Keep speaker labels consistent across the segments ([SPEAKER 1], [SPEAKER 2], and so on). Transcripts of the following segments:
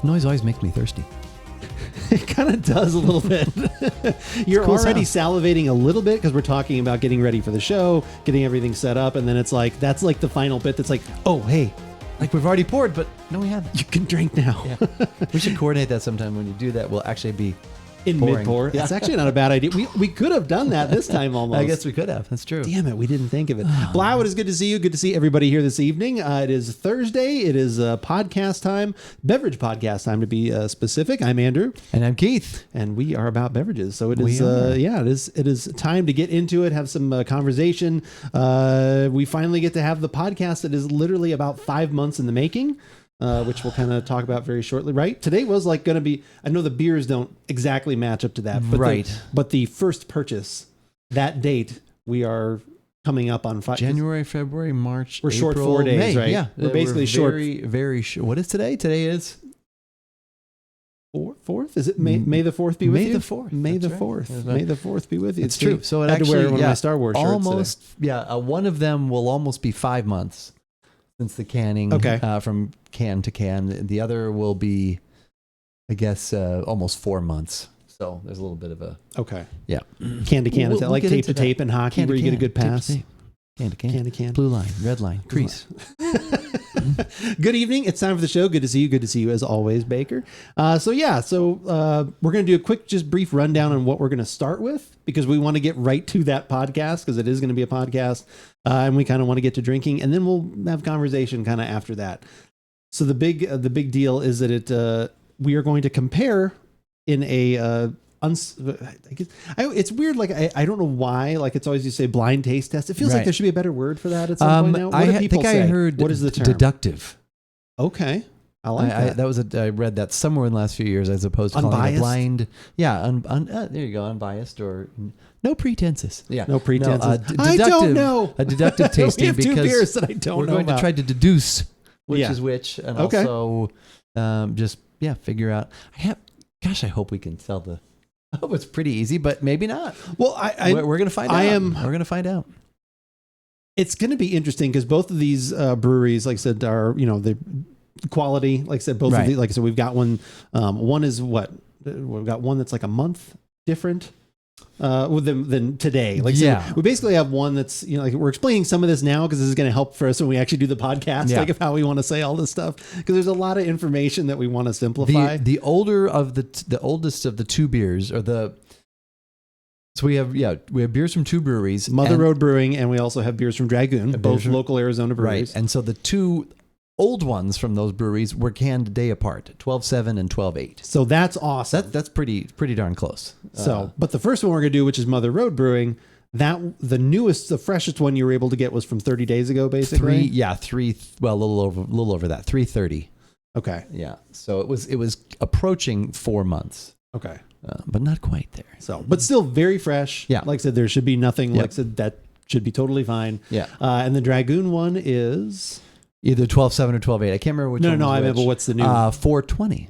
[SPEAKER 1] noise always makes me thirsty.
[SPEAKER 2] It kind of does a little bit. You're
[SPEAKER 1] cool
[SPEAKER 2] already
[SPEAKER 1] sound.
[SPEAKER 2] salivating a little bit because we're talking about getting ready for the show, getting everything set up, and then it's like that's like the final bit that's like, oh, hey,
[SPEAKER 1] Like we've already poured, but no, we haven't.
[SPEAKER 2] you can drink now.
[SPEAKER 1] Yeah. We should coordinate that sometime. When you do that, we'll actually be
[SPEAKER 2] In
[SPEAKER 1] pouring.
[SPEAKER 2] mid-pour.
[SPEAKER 1] Yeah.
[SPEAKER 2] It's actually not a bad idea. We could have done that this time almost.
[SPEAKER 1] I guess we could have. That's true.
[SPEAKER 2] Damn it, we didn't think of it. Blau, it is good to see you. Good to see everybody here this evening. It is Thursday. It is podcast time, beverage podcast time to be specific. I'm Andrew.
[SPEAKER 1] And I'm Keith.
[SPEAKER 2] And we are about beverages. So it
[SPEAKER 1] We
[SPEAKER 2] is,
[SPEAKER 1] are.
[SPEAKER 2] it is time to get into it, have some conversation. We finally get to have the podcast that is literally about 5 months in the making. Which we'll kind of talk about very shortly, right? Today was like going to be, I know the beers don't exactly match up to that, but
[SPEAKER 1] Right.
[SPEAKER 2] but the first purchase, that date, we are coming up on
[SPEAKER 1] January, February, March,
[SPEAKER 2] We're
[SPEAKER 1] April,
[SPEAKER 2] short 4 days,
[SPEAKER 1] May.
[SPEAKER 2] right?
[SPEAKER 1] Yeah.
[SPEAKER 2] We're basically short.
[SPEAKER 1] Very, very short. What is today? Today is
[SPEAKER 2] 4th? Is it May the 4th be with
[SPEAKER 1] May
[SPEAKER 2] you?
[SPEAKER 1] the 4th.
[SPEAKER 2] May the
[SPEAKER 1] That's right.
[SPEAKER 2] 4th.
[SPEAKER 1] That's right.
[SPEAKER 2] May the 4th be with you.
[SPEAKER 1] It's true. So it
[SPEAKER 2] I had to
[SPEAKER 1] actually,
[SPEAKER 2] wear one of
[SPEAKER 1] yeah,
[SPEAKER 2] my Star Wars shirts
[SPEAKER 1] almost,
[SPEAKER 2] today.
[SPEAKER 1] yeah. One of them will almost be 5 months since the canning.
[SPEAKER 2] Okay.
[SPEAKER 1] From can to can. The other will be, I guess, almost 4 months. So there's a little bit of a
[SPEAKER 2] Okay.
[SPEAKER 1] yeah.
[SPEAKER 2] Can to can. Is that
[SPEAKER 1] We'll
[SPEAKER 2] like
[SPEAKER 1] get
[SPEAKER 2] tape
[SPEAKER 1] into
[SPEAKER 2] to tape in hockey
[SPEAKER 1] Can to
[SPEAKER 2] where you get a
[SPEAKER 1] can,
[SPEAKER 2] good
[SPEAKER 1] tape to
[SPEAKER 2] pass?
[SPEAKER 1] tape. Can to can.
[SPEAKER 2] Can to can.
[SPEAKER 1] Blue line, red line, crease.
[SPEAKER 2] Good evening. It's time for the show. Good to see you. Good to see you as always, Baker. So we're going to do a quick, just brief rundown on what we're going to start with because we want to get right to that podcast because it is going to be a podcast and we kind of want to get to drinking and then we'll have conversation kind of after that. So the big deal is that we are going to compare in a it's weird. Like I don't know why. Like it's always you say blind taste test. It feels like
[SPEAKER 1] Right.
[SPEAKER 2] there should be a better word for that at some point now. What do people
[SPEAKER 1] think
[SPEAKER 2] say?
[SPEAKER 1] I heard
[SPEAKER 2] What is the term?
[SPEAKER 1] deductive.
[SPEAKER 2] Okay, I like that.
[SPEAKER 1] I read that somewhere in the last few years as opposed to calling it
[SPEAKER 2] Unbiased?
[SPEAKER 1] a blind. Yeah, there you go, unbiased or no pretenses. Yeah,
[SPEAKER 2] No pretenses.
[SPEAKER 1] deductive,
[SPEAKER 2] I don't know.
[SPEAKER 1] A deductive tasting
[SPEAKER 2] we have two
[SPEAKER 1] because
[SPEAKER 2] beers that I don't
[SPEAKER 1] we're
[SPEAKER 2] know
[SPEAKER 1] going
[SPEAKER 2] about.
[SPEAKER 1] to try to deduce which
[SPEAKER 2] Yeah.
[SPEAKER 1] is which, and
[SPEAKER 2] Okay.
[SPEAKER 1] also figure out. I hope we can tell the. I hope it's pretty easy, but maybe not.
[SPEAKER 2] Well,
[SPEAKER 1] We're going to find out. We're going to find out.
[SPEAKER 2] It's going to be interesting because both of these breweries, like I said, are the quality. Like I said, both of
[SPEAKER 1] Right.
[SPEAKER 2] these. Like I said, we've got one. One is what we've got one that's like a month different than today. Like
[SPEAKER 1] Yeah.
[SPEAKER 2] so we basically have one that's like we're explaining some of this now because this is going to help for us when we actually do the podcast.
[SPEAKER 1] Yeah.
[SPEAKER 2] Like of how we want to say all this stuff because there's a lot of information that we want to simplify.
[SPEAKER 1] The older of the oldest of the two beers are the. So we have beers from two breweries,
[SPEAKER 2] Mother Road Brewing, and we also have beers from Dragoon, both local Arizona breweries.
[SPEAKER 1] right? And so the two old ones from those breweries were canned a day apart, 12/7 and 12/8.
[SPEAKER 2] So that's awesome.
[SPEAKER 1] That's pretty darn close.
[SPEAKER 2] But the first one we're going to do, which is Mother Road Brewing, the newest, the freshest one you were able to get was from 30 days ago, basically.
[SPEAKER 1] a little over that, 330.
[SPEAKER 2] Okay.
[SPEAKER 1] Yeah. So it was approaching 4 months.
[SPEAKER 2] Okay.
[SPEAKER 1] But not quite there.
[SPEAKER 2] So, but still very fresh.
[SPEAKER 1] Yeah.
[SPEAKER 2] Like I said, there should be nothing.
[SPEAKER 1] Yep.
[SPEAKER 2] Like I said, that should be totally fine.
[SPEAKER 1] Yeah.
[SPEAKER 2] And the Dragoon one is
[SPEAKER 1] Either 12/7 or 12/8. I can't remember which one.
[SPEAKER 2] No, I
[SPEAKER 1] was
[SPEAKER 2] remember
[SPEAKER 1] which.
[SPEAKER 2] what's the new
[SPEAKER 1] 420.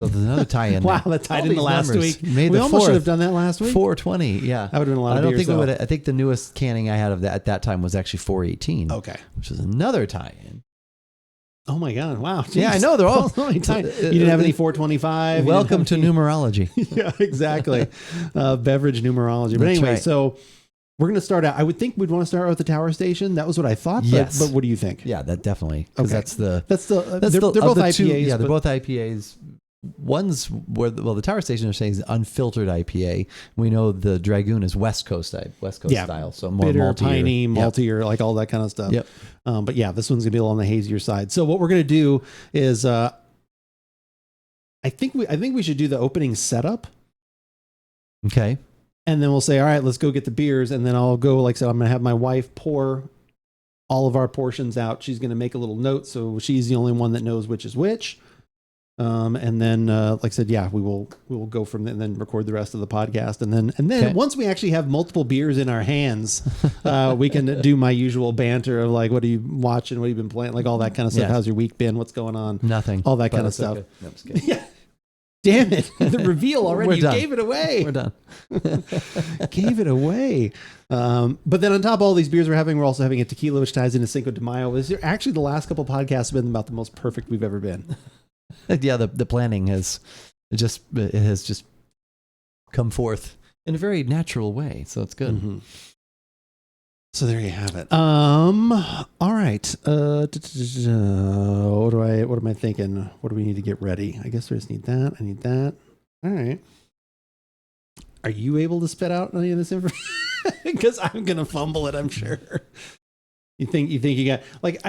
[SPEAKER 1] So there's another tie-in.
[SPEAKER 2] Wow,
[SPEAKER 1] there.
[SPEAKER 2] that tied
[SPEAKER 1] All
[SPEAKER 2] in the
[SPEAKER 1] these
[SPEAKER 2] last
[SPEAKER 1] numbers.
[SPEAKER 2] week.
[SPEAKER 1] May
[SPEAKER 2] We
[SPEAKER 1] the
[SPEAKER 2] almost
[SPEAKER 1] 4th.
[SPEAKER 2] should have done that last week.
[SPEAKER 1] 420. Yeah.
[SPEAKER 2] That would have been a lot
[SPEAKER 1] I
[SPEAKER 2] of
[SPEAKER 1] don't
[SPEAKER 2] beers,
[SPEAKER 1] think we
[SPEAKER 2] though.
[SPEAKER 1] would. I think the newest canning I had of that at that time was actually 418.
[SPEAKER 2] Okay.
[SPEAKER 1] Which is another tie-in.
[SPEAKER 2] Oh my God! Wow. Jeez.
[SPEAKER 1] Yeah, I know they're all.
[SPEAKER 2] You didn't have any 425.
[SPEAKER 1] Welcome to numerology.
[SPEAKER 2] Yeah, exactly. Beverage numerology. But
[SPEAKER 1] That's
[SPEAKER 2] anyway,
[SPEAKER 1] right.
[SPEAKER 2] so we're going to start out. I would think we'd want to start out with the Tower Station. That was what I thought.
[SPEAKER 1] Yes.
[SPEAKER 2] But what do you think?
[SPEAKER 1] Yeah, that definitely. Because
[SPEAKER 2] Okay.
[SPEAKER 1] that's
[SPEAKER 2] They're
[SPEAKER 1] of
[SPEAKER 2] both
[SPEAKER 1] the
[SPEAKER 2] IPAs.
[SPEAKER 1] two- yeah, they're
[SPEAKER 2] but-
[SPEAKER 1] both IPAs. One's where the Tower Station are saying is unfiltered IPA. We know the Dragoon is West Coast
[SPEAKER 2] Yeah,
[SPEAKER 1] style, so more
[SPEAKER 2] bitter,
[SPEAKER 1] maltier.
[SPEAKER 2] piney,
[SPEAKER 1] Yep.
[SPEAKER 2] maltier, like all that kind of stuff.
[SPEAKER 1] Yep.
[SPEAKER 2] But yeah, this one's gonna be a little on the hazier side. So what we're gonna do is, I think we should do the opening setup,
[SPEAKER 1] Okay.
[SPEAKER 2] and then we'll say, all right, let's go get the beers, and then I'll go. Like I said, I'm gonna have my wife pour all of our portions out. She's gonna make a little note, so she's the only one that knows which is which. And then, like I said, yeah, we will go from there and then record the rest of the podcast. And then
[SPEAKER 1] Okay.
[SPEAKER 2] once we actually have multiple beers in our hands, we can do my usual banter of like, what are you watching? What have you been playing? Like all that kind of stuff.
[SPEAKER 1] Yes.
[SPEAKER 2] How's your week been? What's going on?
[SPEAKER 1] Nothing.
[SPEAKER 2] All that
[SPEAKER 1] But
[SPEAKER 2] kind of
[SPEAKER 1] it's
[SPEAKER 2] stuff.
[SPEAKER 1] okay. No, I'm just kidding.
[SPEAKER 2] Yeah. Damn it. The reveal already.
[SPEAKER 1] We're
[SPEAKER 2] You
[SPEAKER 1] done.
[SPEAKER 2] gave it away.
[SPEAKER 1] We're done.
[SPEAKER 2] Gave it away. But then on top of all these beers we're having, we're also having a tequila, which ties into Cinco de Mayo. Actually, the last couple podcasts have been about the most perfect we've ever been.
[SPEAKER 1] Yeah, the planning has just come forth in a very natural way, so it's good.
[SPEAKER 2] Mm-hmm. So there you have it. All right. What am I thinking? What do we need to get ready? I guess we just need that. I need that. All right. Are you able to spit out any of this information? Because I'm gonna fumble it, I'm sure. You think you got like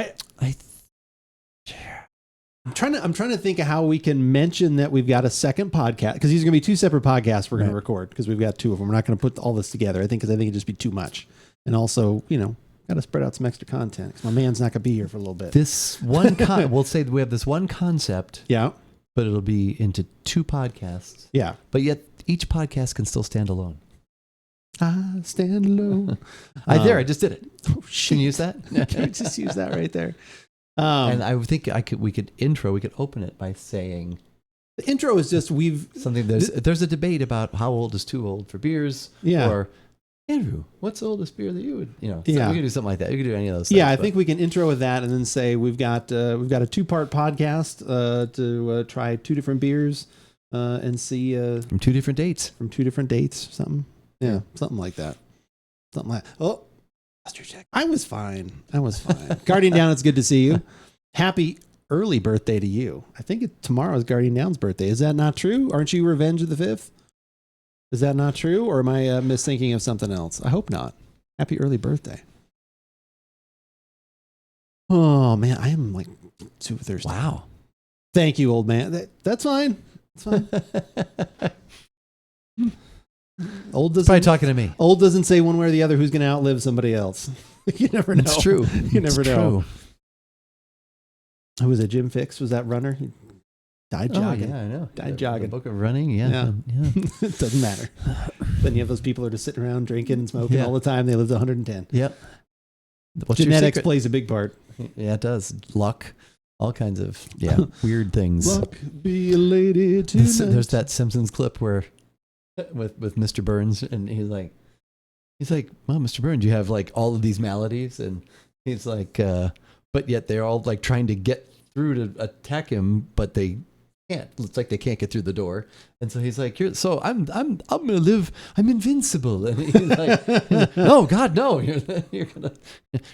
[SPEAKER 2] I'm trying to think of how we can mention that we've got a second podcast, because these are going to be two separate podcasts we're going to record, because we've got two of them. We're not going to put all this together, I think, because I think it'd just be too much. And also, got to spread out some extra content, because my man's not going to be here for a little bit.
[SPEAKER 1] This one, we'll say that we have this one concept,
[SPEAKER 2] Yeah.
[SPEAKER 1] but it'll be into two podcasts.
[SPEAKER 2] Yeah.
[SPEAKER 1] But yet each podcast can still stand alone.
[SPEAKER 2] I stand alone.
[SPEAKER 1] I just did it.
[SPEAKER 2] Oh, shit.
[SPEAKER 1] Can you use that?
[SPEAKER 2] Can we just use that right there?
[SPEAKER 1] And I think we could open it by saying
[SPEAKER 2] the intro is just
[SPEAKER 1] something. There's a debate about how old is too old for beers.
[SPEAKER 2] Yeah.
[SPEAKER 1] Or Andrew, what's the oldest beer that you would,
[SPEAKER 2] Yeah.
[SPEAKER 1] So we could do something like that. We could do any of those things.
[SPEAKER 2] Yeah, I think we can intro with that and then say we've got a 2-part podcast to try 2 different beers and see
[SPEAKER 1] from 2 different dates.
[SPEAKER 2] From 2 different dates, something. Yeah, something like that. Oh, I was fine. Guardian Down, it's good to see you. Happy early birthday to you. I think tomorrow is Guardian Down's birthday. Is that not true? Aren't you Revenge of the 5th? Is that not true? Or am I misthinking of something else? I hope not. Happy early birthday. Oh, man, I am like super thirsty.
[SPEAKER 1] Wow.
[SPEAKER 2] Thank you, old man. That's fine. That's fine. Old doesn't,
[SPEAKER 1] probably talking to me.
[SPEAKER 2] Old doesn't say one way or the other who's going to outlive somebody else. You never know.
[SPEAKER 1] It's true.
[SPEAKER 2] You never know.
[SPEAKER 1] True.
[SPEAKER 2] Who was it? Jim Fix? Was that runner? He died jogging.
[SPEAKER 1] Yeah, I know.
[SPEAKER 2] Died jogging.
[SPEAKER 1] The book of running. Yeah.
[SPEAKER 2] It doesn't matter. Then you have those people who are just sitting around drinking and smoking all the time. They lived 110.
[SPEAKER 1] Yep. What's
[SPEAKER 2] Genetics plays a big part.
[SPEAKER 1] Yeah, it does. Luck. All kinds of weird things.
[SPEAKER 2] Luck be a lady tonight.
[SPEAKER 1] There's that Simpsons clip where with Mr. Burns, and he's like, well, Mr. Burns, you have like all of these maladies, and he's like, but yet they're all like trying to get through to attack him, but they can't. It's like they can't get through the door, and so he's like, I'm gonna live. I'm invincible, and he's like, no, God, no, you're probably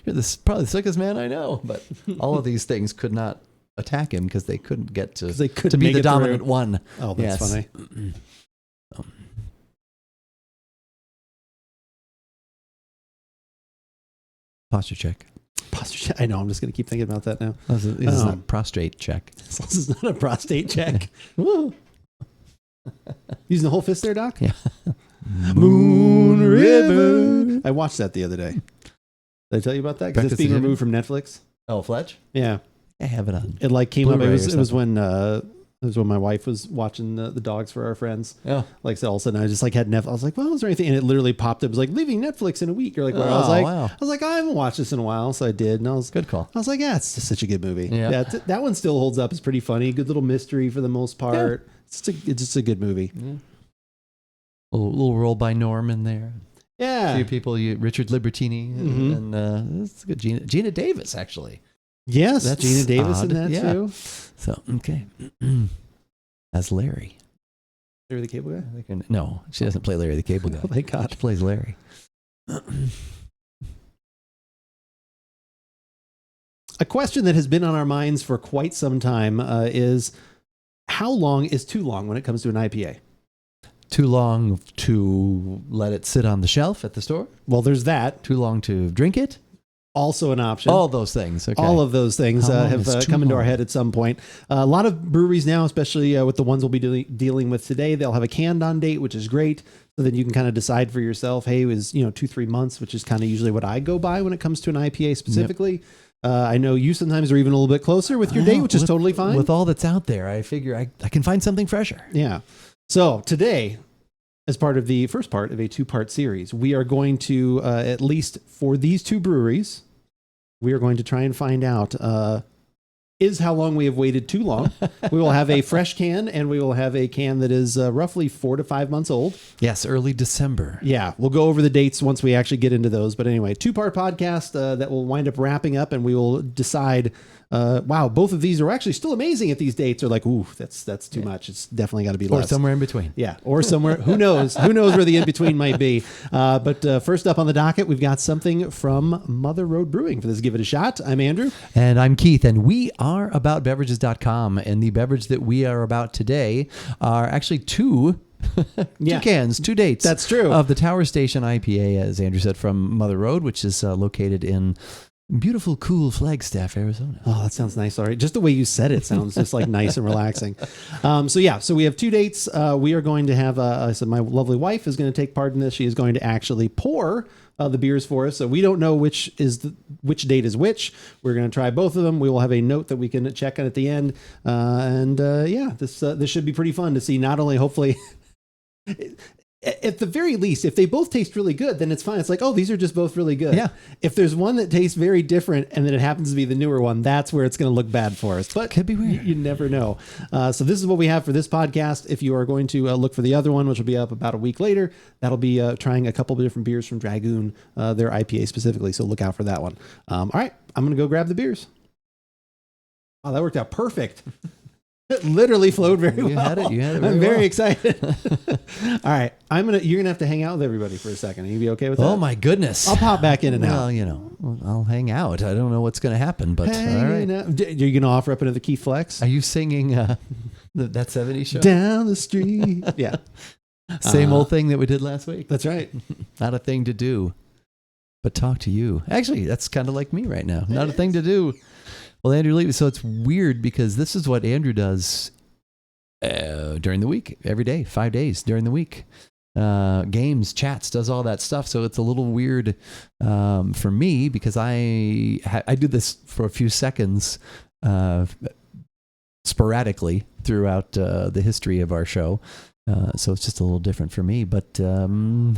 [SPEAKER 1] the sickest man I know. But all of these things could not attack him because they couldn't get to be the dominant one.
[SPEAKER 2] Oh, that's funny.
[SPEAKER 1] Posture check.
[SPEAKER 2] I know. I'm just going to keep thinking about that now.
[SPEAKER 1] This is not prostrate check.
[SPEAKER 2] This is not a prostate check. Using the whole fist there, Doc?
[SPEAKER 1] Yeah.
[SPEAKER 2] Moon River. I watched that the other day. Did I tell you about that? Because it's being removed from Netflix.
[SPEAKER 1] Oh, Fletch?
[SPEAKER 2] Yeah.
[SPEAKER 1] I have it on.
[SPEAKER 2] It like came up. It was when my wife was watching the dogs for our friends.
[SPEAKER 1] Yeah.
[SPEAKER 2] Like, so all of a sudden I just like had Netflix. I was like, well, is there anything? And it literally popped up. It was like, leaving Netflix in a week. You're like, well, I was like, I haven't watched this in a while. So I did. And
[SPEAKER 1] good call.
[SPEAKER 2] I was like, yeah, it's just such a good movie.
[SPEAKER 1] Yeah.
[SPEAKER 2] That one still holds up. It's pretty funny. Good little mystery for the most part. Yeah. It's just a good movie.
[SPEAKER 1] Yeah. A little roll by Norm in there.
[SPEAKER 2] Yeah.
[SPEAKER 1] A few people, Richard Libertini, and it's good. Gina Davis, actually.
[SPEAKER 2] Yes, that's Gina Davis in that too.
[SPEAKER 1] So, okay. As Larry.
[SPEAKER 2] Larry the Cable Guy?
[SPEAKER 1] No, she doesn't play Larry the Cable Guy.
[SPEAKER 2] Oh, thank God.
[SPEAKER 1] She plays Larry.
[SPEAKER 2] A question that has been on our minds for quite some time is, how long is too long when it comes to an IPA?
[SPEAKER 1] Too long to let it sit on the shelf at the store?
[SPEAKER 2] Well, there's that.
[SPEAKER 1] Too long to drink it?
[SPEAKER 2] Also an option.
[SPEAKER 1] All those things. Okay.
[SPEAKER 2] All of those things have come into our head at some point. A lot of breweries now, especially with the ones we'll be dealing with today, they'll have a canned on date, which is great. So then you can kind of decide for yourself, hey, it was 2-3 months, which is kind of usually what I go by when it comes to an IPA specifically. Yep. I know you sometimes are even a little bit closer with your date, which is totally fine.
[SPEAKER 1] With all that's out there, I figure I can find something fresher.
[SPEAKER 2] Yeah. So today, as part of the first part of a 2-part series, we are going to, at least for these 2 breweries, we are going to try and find out is how long we have waited too long. We will have a fresh can, and we will have a can that is roughly 4 to 5 months old.
[SPEAKER 1] Yes, early December.
[SPEAKER 2] Yeah, we'll go over the dates once we actually get into those. But anyway, 2-part podcast that will wind up wrapping up, and we will decide wow, both of these are actually still amazing at these dates, or like, ooh, that's too much. It's definitely got to be
[SPEAKER 1] Or
[SPEAKER 2] less.
[SPEAKER 1] somewhere in between.
[SPEAKER 2] Yeah, or somewhere. Who knows? Who knows where the in between might be? But first up on the docket, we've got something from Mother Road Brewing for this. Give it a shot. I'm Andrew,
[SPEAKER 1] And I'm Keith, and we are AboutBeverages.com. And the beverage that we are about today are actually two cans, two dates.
[SPEAKER 2] That's true.
[SPEAKER 1] Of the Tower Station IPA, as Andrew said, from Mother Road, which is located in beautiful, cool Flagstaff, Arizona.
[SPEAKER 2] Oh, that sounds nice. All right. Just the way you said it sounds just like nice and relaxing. So we have two dates. We are going to have, I said, my lovely wife is going to take part in this. She is going to actually pour the beers for us. So we don't know which date is which. We're going to try both of them. We will have a note that we can check on at the end. This should be pretty fun to see, not only hopefully at the very least, if they both taste really good, then it's fine. It's like, oh, these are just both really good.
[SPEAKER 1] Yeah.
[SPEAKER 2] If there's one that tastes very different and then it happens to be the newer one, that's where it's going to look bad for us. But
[SPEAKER 1] could be weird.
[SPEAKER 2] You never know. So this is what we have for this podcast. If you are going to look for the other one, which will be up about a week later, that'll be trying a couple of different beers from Dragoon, their IPA specifically. So look out for that one. All right, I'm going to go grab the beers. Oh, that worked out perfect. It literally flowed very well.
[SPEAKER 1] You had it very
[SPEAKER 2] I'm very
[SPEAKER 1] well.
[SPEAKER 2] excited. All right. You're going to have to hang out with everybody for a second. Are you be okay with that?
[SPEAKER 1] Oh, my goodness.
[SPEAKER 2] I'll pop back in and out.
[SPEAKER 1] Well, you know, I'll hang out. I don't know what's going to happen, but all right.
[SPEAKER 2] You're going to offer up another key flex?
[SPEAKER 1] Are you singing that 70s show?
[SPEAKER 2] Down the street. Yeah.
[SPEAKER 1] Same old thing that we did last week.
[SPEAKER 2] That's right.
[SPEAKER 1] Not a thing to do, but talk to you. Actually, that's kind of like me right now. Not a thing to do. Well, Andrew leaves. So it's weird because this is what Andrew does during the week, every day, 5 days during the week. Games, chats, does all that stuff. So it's a little weird for me because I do this for a few seconds sporadically throughout the history of our show. So it's just a little different for me. But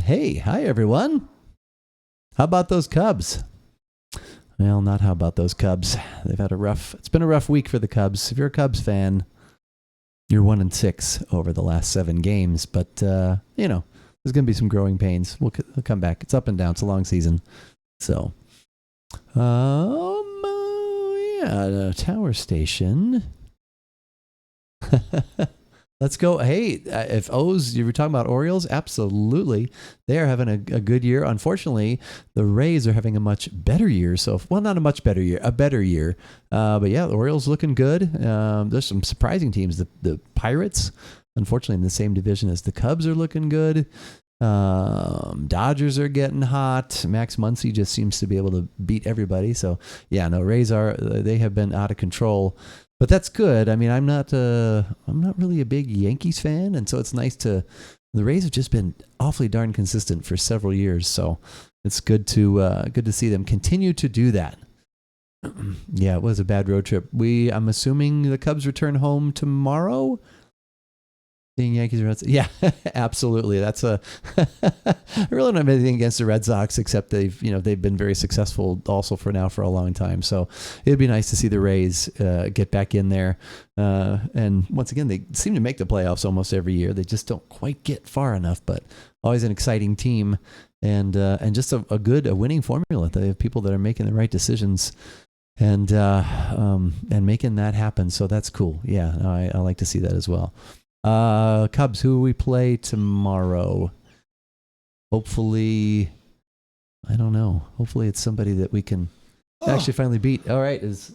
[SPEAKER 1] hey, hi, everyone. How about those Cubs? Well, not how about those Cubs. It's been a rough week for the Cubs. If you're a Cubs fan, you're 1-6 over the last 7 games. But, there's going to be some growing pains. We'll come back. It's up and down. It's a long season. So, the Tower Station. Let's go. Hey, if you were talking about Orioles, absolutely. They are having a good year. Unfortunately, the Rays are having a much better year. Not a much better year, a better year. But yeah, the Orioles looking good. There's some surprising teams. The Pirates, unfortunately, in the same division as the Cubs, are looking good. Dodgers are getting hot. Max Muncy just seems to be able to beat everybody. So yeah, no, Rays they have been out of control. But that's good. I mean, I'm not really a big Yankees fan, and so it's nice the Rays have just been awfully darn consistent for several years. So it's good to see them continue to do that. Yeah, it was a bad road trip. I'm assuming the Cubs return home tomorrow. Seeing Yankees, Red Sox. Yeah, absolutely. That's I really don't have anything against the Red Sox except they've been very successful also for a long time. So it'd be nice to see the Rays get back in there. And once again, they seem to make the playoffs almost every year. They just don't quite get far enough, but always an exciting team and just a winning formula. They have people that are making the right decisions and making that happen. So that's cool. Yeah, I like to see that as well. Cubs, who we play tomorrow? Hopefully, I don't know. Hopefully it's somebody that we can actually finally beat. All right. Is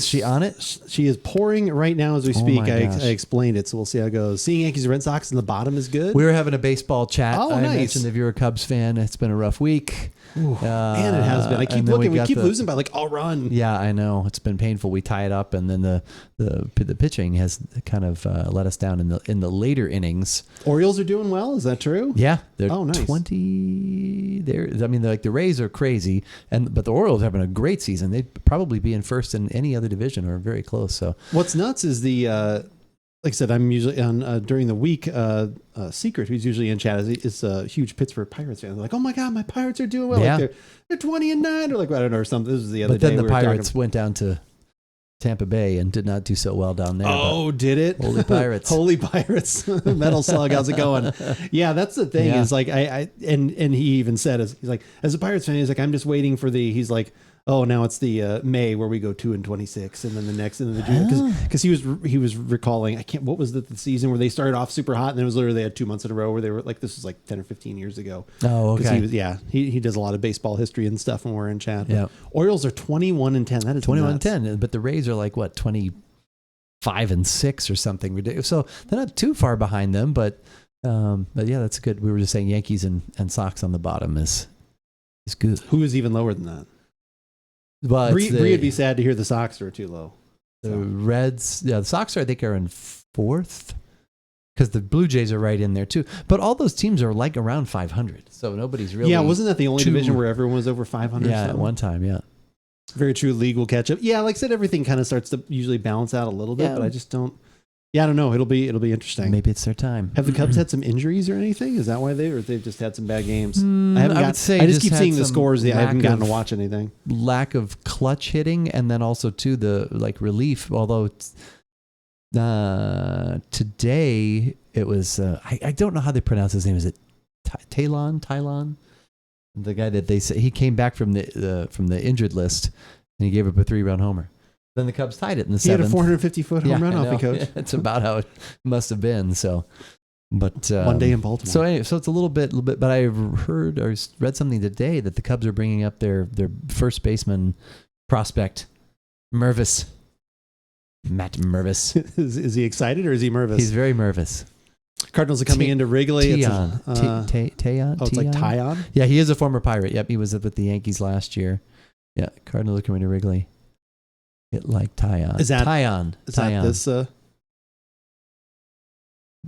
[SPEAKER 1] she on it?
[SPEAKER 2] She is pouring right now as we speak. I explained it, so we'll see how it goes. Seeing Yankees and Red Sox in the bottom is good.
[SPEAKER 1] We were having a baseball chat.
[SPEAKER 2] Oh,
[SPEAKER 1] I
[SPEAKER 2] nice.
[SPEAKER 1] mentioned if you're a Cubs fan, it's been a rough week.
[SPEAKER 2] Man, it has been. I keep looking. We keep losing by a run.
[SPEAKER 1] Yeah, I know. It's been painful. We tie it up, and then the pitching has kind of let us down in the later innings.
[SPEAKER 2] Orioles are doing well. Is that true?
[SPEAKER 1] Yeah, they're
[SPEAKER 2] nice.
[SPEAKER 1] 20. The Rays are crazy, but the Orioles are having a great season. They'd probably be in first in any other division or very close. So
[SPEAKER 2] what's nuts is like I said, I'm usually on during the week. Secret, who's usually in chat, is a huge Pittsburgh Pirates fan. They're like, "Oh my God, my Pirates are doing well!
[SPEAKER 1] Yeah.
[SPEAKER 2] Like they're 20-9, or like I don't know, or something." This was the other
[SPEAKER 1] day. But
[SPEAKER 2] day.
[SPEAKER 1] then the Pirates went down to Tampa Bay and did not do so well down there.
[SPEAKER 2] Oh, did it?
[SPEAKER 1] Holy Pirates!
[SPEAKER 2] Holy Pirates! Metal Slug, how's it going? Yeah, that's the thing. Yeah. Is like and he even said, he's like, as a Pirates fan, he's like, I'm just waiting for he's like, oh, now it's the May where we go 2-26, and then the next, and then the June, because he was recalling, what was the season where they started off super hot, and then it was literally they had 2 months in a row where they were like, this was like 10 or 15 years ago.
[SPEAKER 1] Oh, okay.
[SPEAKER 2] He does a lot of baseball history and stuff when we're in chat.
[SPEAKER 1] Yeah.
[SPEAKER 2] Orioles are 21-10. That is
[SPEAKER 1] 21-10, but the Rays are like what 25-6 or something ridiculous. So they're not too far behind them, but yeah, that's good. We were just saying Yankees and Sox on the bottom is good.
[SPEAKER 2] Who is even lower than that?
[SPEAKER 1] But
[SPEAKER 2] Bree would be sad to hear the Sox are too low.
[SPEAKER 1] The Reds, the Sox I think are in fourth because the Blue Jays are right in there too. But all those teams are like around 500, so nobody's really.
[SPEAKER 2] Yeah, wasn't that the only division where everyone was over 500?
[SPEAKER 1] Yeah, at one time, yeah.
[SPEAKER 2] Very true. League will catch up. Yeah, like I said, everything kind of starts to usually balance out a little bit, but I just don't. Yeah, I don't know. It'll be interesting.
[SPEAKER 1] Maybe it's their time.
[SPEAKER 2] Have the Cubs had some injuries or anything? Is that why they've just had some bad games?
[SPEAKER 1] I would say
[SPEAKER 2] I just keep seeing the scores. I haven't gotten to watch anything.
[SPEAKER 1] Lack of clutch hitting, and then also too the relief. Although today it was I don't know how they pronounce his name. Is it Tylon? The guy that they say he came back from the injured list and he gave up a 3-run homer. Then the Cubs tied it in the seventh.
[SPEAKER 2] He had a 450-foot home run off the coach.
[SPEAKER 1] It's about how it must have been. So, but
[SPEAKER 2] one day in Baltimore.
[SPEAKER 1] So anyway, so it's a little bit. But I heard or read something today that the Cubs are bringing up their first baseman prospect, Matt Mervis.
[SPEAKER 2] Is he excited or is he nervous?
[SPEAKER 1] He's very nervous.
[SPEAKER 2] Cardinals are coming into Wrigley.
[SPEAKER 1] Tayon.
[SPEAKER 2] Oh, it's like Tayon?
[SPEAKER 1] Yeah, he is a former Pirate. Yep, he was up with the Yankees last year. Yeah, Cardinals are coming to Wrigley. It like Tayon.
[SPEAKER 2] Is that
[SPEAKER 1] Tayon?
[SPEAKER 2] Is that this?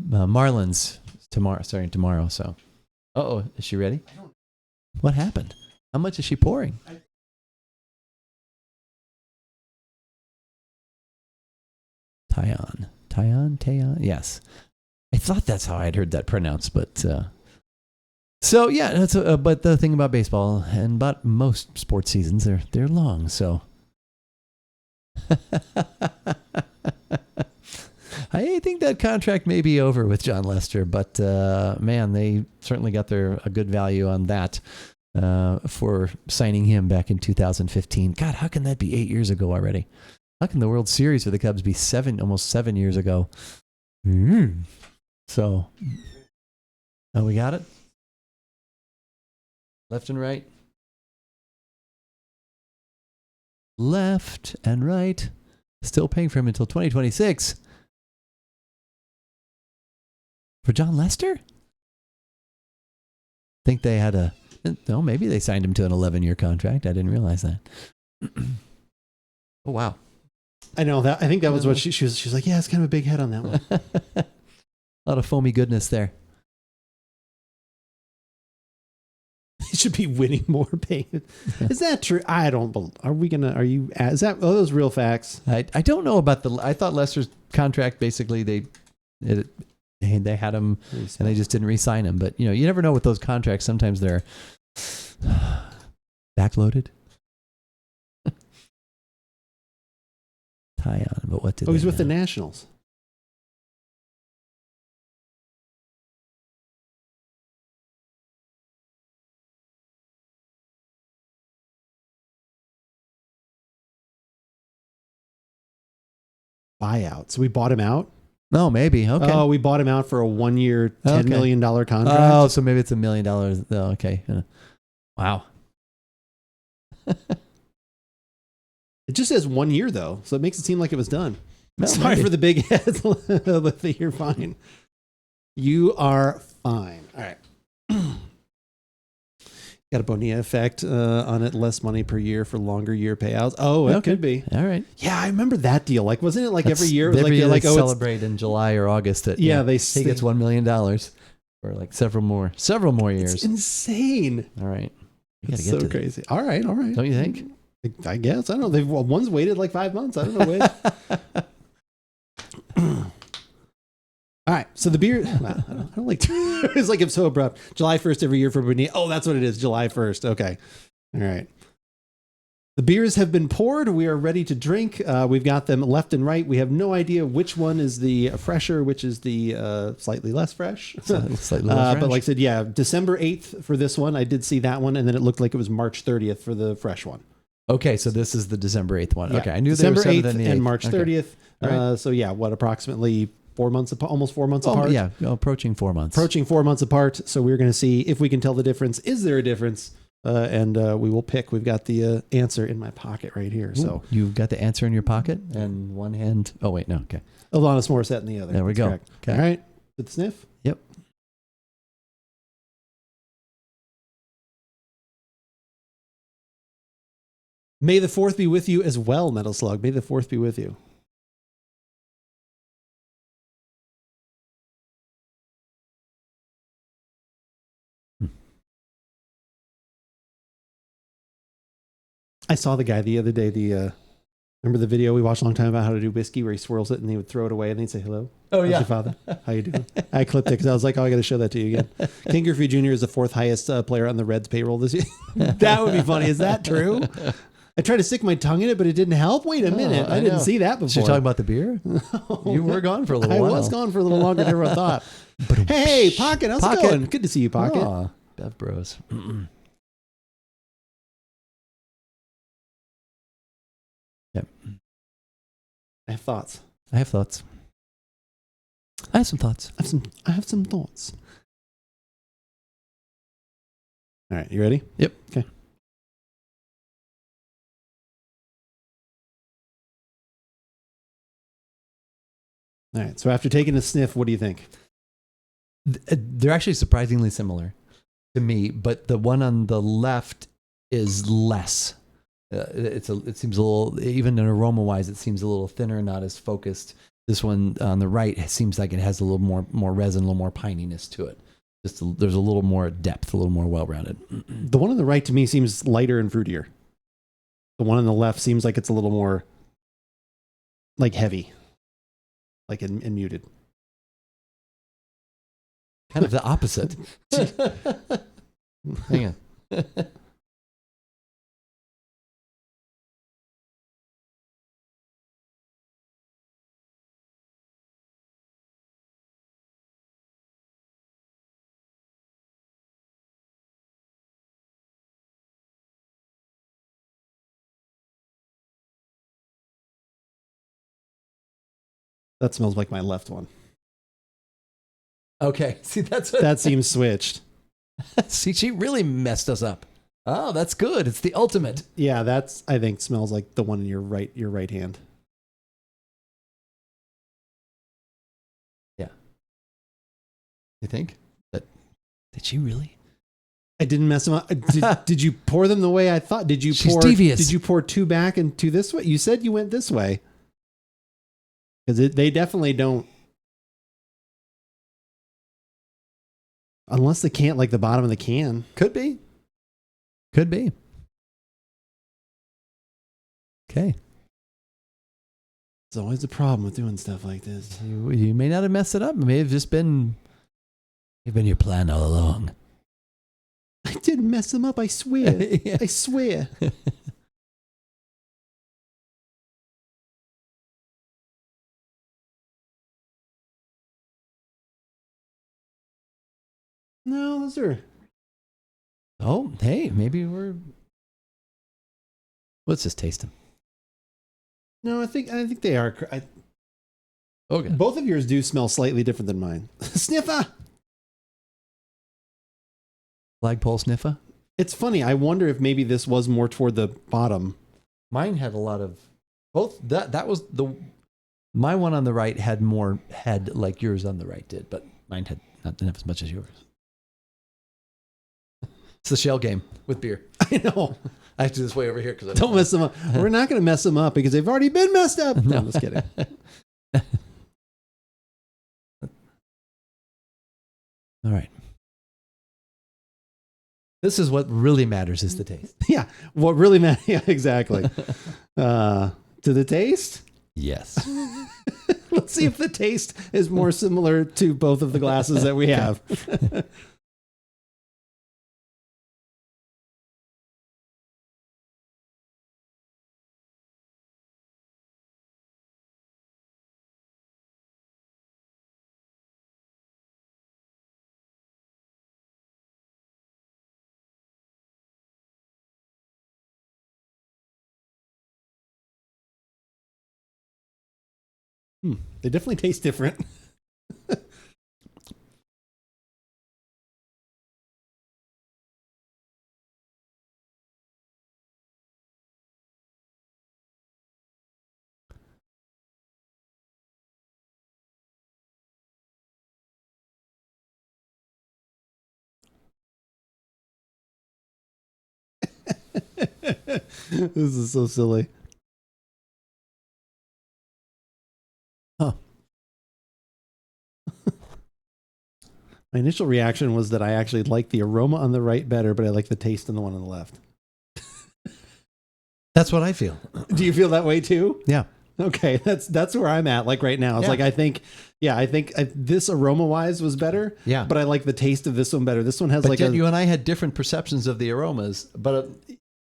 [SPEAKER 1] Marlins starting tomorrow. So, is she ready? What happened? How much is she pouring? Tayon. Yes, I thought that's how I'd heard that pronounced, but. So yeah, that's but the thing about baseball and about most sports seasons, they're long. So. I think that contract may be over with John Lester, but man, they certainly got a good value on that for signing him back in 2015. God, how can that be 8 years ago already? How can the World Series for the Cubs be almost 7 years ago? So, we got it? Left and right? Left and right. Still paying for him until 2026. For John Lester? Think they had maybe they signed him to an 11-year contract. I didn't realize that. Oh, wow.
[SPEAKER 2] I know that. I think that was what she was like, yeah, it's kind of a big head on that one.
[SPEAKER 1] A lot of foamy goodness there.
[SPEAKER 2] He should be winning more payment. Is that true? I don't believe. Is that those real facts?
[SPEAKER 1] I don't know about I thought Lester's contract basically they had him and they just didn't re-sign him. But you never know with those contracts. Sometimes they're backloaded. Tayon, but what did?
[SPEAKER 2] He's with the Nationals. Buyout. So we bought him out?
[SPEAKER 1] No, maybe. Okay.
[SPEAKER 2] Oh, we bought him out for a 1-year, $10 million contract.
[SPEAKER 1] Oh, so maybe it's $1 million. Oh, okay. Wow.
[SPEAKER 2] It just says 1 year, though. So it makes it seem like it was done.
[SPEAKER 1] No,
[SPEAKER 2] Sorry
[SPEAKER 1] maybe.
[SPEAKER 2] for the big head. You're fine. You are fine. All right. Got a Bonilla effect on it. Less money per year for longer year payouts. Oh, it could be.
[SPEAKER 1] All right.
[SPEAKER 2] Yeah, I remember that deal. Like, wasn't it like every year? It was
[SPEAKER 1] every year
[SPEAKER 2] they
[SPEAKER 1] celebrate in July or August. He gets $1 million for like several more years.
[SPEAKER 2] It's insane.
[SPEAKER 1] All right.
[SPEAKER 2] It's so crazy. All right.
[SPEAKER 1] Don't you think?
[SPEAKER 2] I guess. I don't know. One's waited like 5 months. I don't know. All right. So the beer. Wow, I don't like. It's like it's so abrupt. July 1st every year for Bonilla. Oh, that's what it is. July 1st. Okay. All right. The beers have been poured. We are ready to drink. We've got them left and right. We have no idea which one is the fresher, which is the slightly less fresh.
[SPEAKER 1] Slightly less fresh.
[SPEAKER 2] But like I said, yeah, December 8th for this one. I did see that one, and then it looked like it was March 30th for the fresh one.
[SPEAKER 1] Okay, so this is the December 8th one.
[SPEAKER 2] Yeah.
[SPEAKER 1] Okay, I knew
[SPEAKER 2] December
[SPEAKER 1] there were
[SPEAKER 2] 8th
[SPEAKER 1] 7th
[SPEAKER 2] and
[SPEAKER 1] 8th.
[SPEAKER 2] March
[SPEAKER 1] Okay.
[SPEAKER 2] 30th.
[SPEAKER 1] All right.
[SPEAKER 2] So yeah, what, approximately 4 months apart, almost 4 months
[SPEAKER 1] Oh,
[SPEAKER 2] apart?
[SPEAKER 1] yeah, approaching 4 months.
[SPEAKER 2] Approaching 4 months apart. So we're going to see if we can tell the difference. Is there a difference? And we will pick. We've got the answer in my pocket right here. So
[SPEAKER 1] Ooh, you've got the answer in your pocket and one hand. Oh, wait, no. Okay.
[SPEAKER 2] Alanis Morissette in the other.
[SPEAKER 1] There we
[SPEAKER 2] That's
[SPEAKER 1] go.
[SPEAKER 2] correct.
[SPEAKER 1] Okay.
[SPEAKER 2] All right. With the sniff.
[SPEAKER 1] Yep.
[SPEAKER 2] May the 4th be with you as well, Metal Slug. May the 4th be with you. I saw the guy the other day. Remember the video we watched a long time about how to do whiskey, where he swirls it and he would throw it away and he'd say hello.
[SPEAKER 1] Oh,
[SPEAKER 2] How's
[SPEAKER 1] yeah.
[SPEAKER 2] your father? How you doing? I clipped it because I was like, oh, I got to show that to you again. King Griffey Jr. is the 4th highest player on the Reds payroll this year. That would be funny. Is that true? I tried to stick my tongue in it, but it didn't help. Wait a minute. I didn't see that before.
[SPEAKER 1] So you're talking about the beer? You were gone for a little while.
[SPEAKER 2] I was gone for a little longer than everyone thought. Hey, Pocket, how's it going? Good to see you, Pocket.
[SPEAKER 1] Aw, Bev Bros. Yep.
[SPEAKER 2] I have thoughts.
[SPEAKER 1] I have thoughts. I have some thoughts.
[SPEAKER 2] I have some thoughts. All right, you ready?
[SPEAKER 1] Yep.
[SPEAKER 2] Okay. All right. So after taking a sniff, what do you think?
[SPEAKER 1] They're actually surprisingly similar to me, but the one on the left is less. It seems a little, even in aroma wise, it seems a little thinner, not as focused. This one on the right seems like it has a little more resin, a little more pininess to it. There's a little more depth, a little more well-rounded.
[SPEAKER 2] The one on the right to me seems lighter and fruitier. The one on the left seems like it's a little more like heavy, like and muted.
[SPEAKER 1] Kind of the opposite. Hang on.
[SPEAKER 2] That smells like my left one.
[SPEAKER 1] Okay. See, that's what,
[SPEAKER 2] That seems switched.
[SPEAKER 1] see, she really messed us up. Oh, that's good. It's the ultimate.
[SPEAKER 2] Yeah, that's I think smells like the one in your right hand.
[SPEAKER 1] Yeah. You think? Did she really?
[SPEAKER 2] I didn't mess them up. Did you pour them the way I thought? Did you
[SPEAKER 1] She's
[SPEAKER 2] pour?
[SPEAKER 1] devious.
[SPEAKER 2] Did you pour two back and two this way? You said you went this way because they definitely don't. Unless the can, like the bottom of the can.
[SPEAKER 1] Could be. Could be. Okay.
[SPEAKER 2] It's always a problem with doing stuff like this.
[SPEAKER 1] You may not have messed it up. It may have just been your plan all along.
[SPEAKER 2] I didn't mess them up. I swear.
[SPEAKER 1] Yeah.
[SPEAKER 2] I swear. No, those are.
[SPEAKER 1] Oh, hey, maybe let's just taste them.
[SPEAKER 2] No, I think they are.
[SPEAKER 1] Okay.
[SPEAKER 2] Both of yours do smell slightly different than mine. Sniffer.
[SPEAKER 1] Flagpole sniffer.
[SPEAKER 2] It's funny. I wonder if maybe this was more toward the bottom.
[SPEAKER 1] Mine had a lot of both. That was my one on the right had more head like yours on the right did, but mine had not as much as yours. It's the shell game with beer.
[SPEAKER 2] I know.
[SPEAKER 1] I have to do this way over here because
[SPEAKER 2] Don't mess them up. We're not going to mess them up because they've already been messed up. No, I'm just kidding.
[SPEAKER 1] All right. This is what really matters is the taste.
[SPEAKER 2] Yeah. What really matters? Yeah, exactly. To the taste?
[SPEAKER 1] Yes.
[SPEAKER 2] Let's see if the taste is more similar to both of the glasses that we have. They definitely taste different. This is so silly.
[SPEAKER 1] Huh.
[SPEAKER 2] My initial reaction was that I actually like the aroma on the right better, but I like the taste in the one on the left.
[SPEAKER 1] That's what I feel.
[SPEAKER 2] Do you feel that way too?
[SPEAKER 1] Yeah.
[SPEAKER 2] Okay, that's where I'm at. Like right now, it's like I think this aroma wise was better.
[SPEAKER 1] Yeah,
[SPEAKER 2] but I like the taste of this one better. This one has
[SPEAKER 1] but yet you and I had different perceptions of the aromas, but at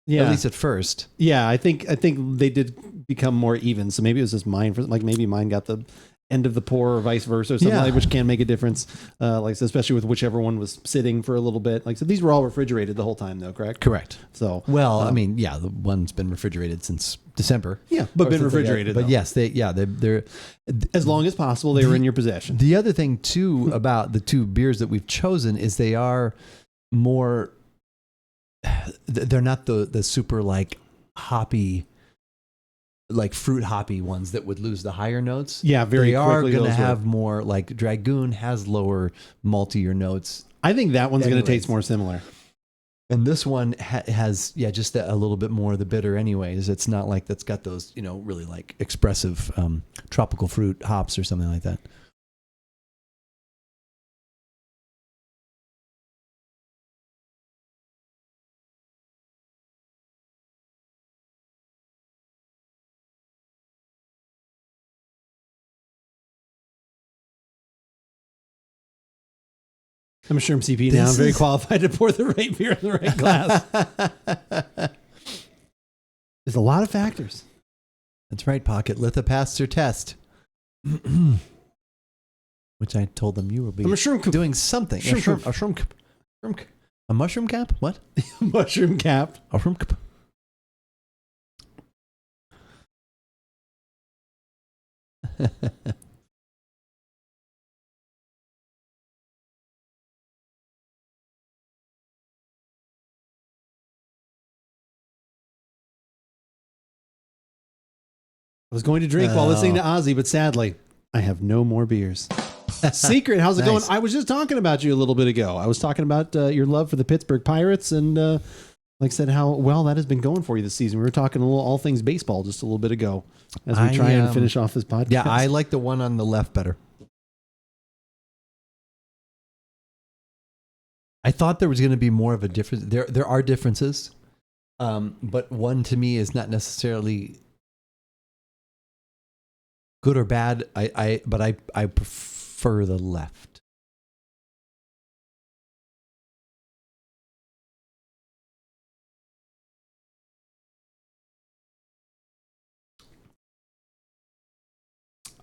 [SPEAKER 1] least at first.
[SPEAKER 2] Yeah, I think they did become more even. So maybe it was just mine. Maybe mine got the end of the pour or vice versa or something like, which can make a difference. Like especially with whichever one was sitting for a little bit. Like so, these were all refrigerated the whole time though, correct?
[SPEAKER 1] Correct.
[SPEAKER 2] So
[SPEAKER 1] I mean, yeah, the one's been refrigerated since December.
[SPEAKER 2] Yeah, but been refrigerated.
[SPEAKER 1] But yes, they're
[SPEAKER 2] as long as possible. They were in your possession.
[SPEAKER 1] The other thing too about the two beers that we've chosen is they are more. They're not the super like hoppy, like fruit hoppy ones that would lose the higher notes.
[SPEAKER 2] Yeah,
[SPEAKER 1] they are going to have more like Dragoon has lower maltier notes.
[SPEAKER 2] I think that one's going to taste more similar.
[SPEAKER 1] And this one has just a little bit more of the bitter anyways. It's not like that's got those, really like expressive tropical fruit hops or something like that.
[SPEAKER 2] I'm a Shroom CP now. I'm very qualified to pour the right beer in the right glass. There's a lot of factors.
[SPEAKER 1] That's right, Pocket. Lithopaster test. Which I told them you were doing something. A mushroom cap? What?
[SPEAKER 2] Mushroom cap.
[SPEAKER 1] A mushroom cap.
[SPEAKER 2] I was going to drink while listening to Ozzy, but sadly, I have no more beers. Secret, how's it going? I was just talking about you a little bit ago. I was talking about your love for the Pittsburgh Pirates and, like I said, how well that has been going for you this season. We were talking all things baseball just a little bit ago as we try and finish off this podcast.
[SPEAKER 1] Yeah, I like the one on the left better. I thought there was going to be more of a difference. There are differences, but one to me is not necessarily good or bad. But I prefer the left.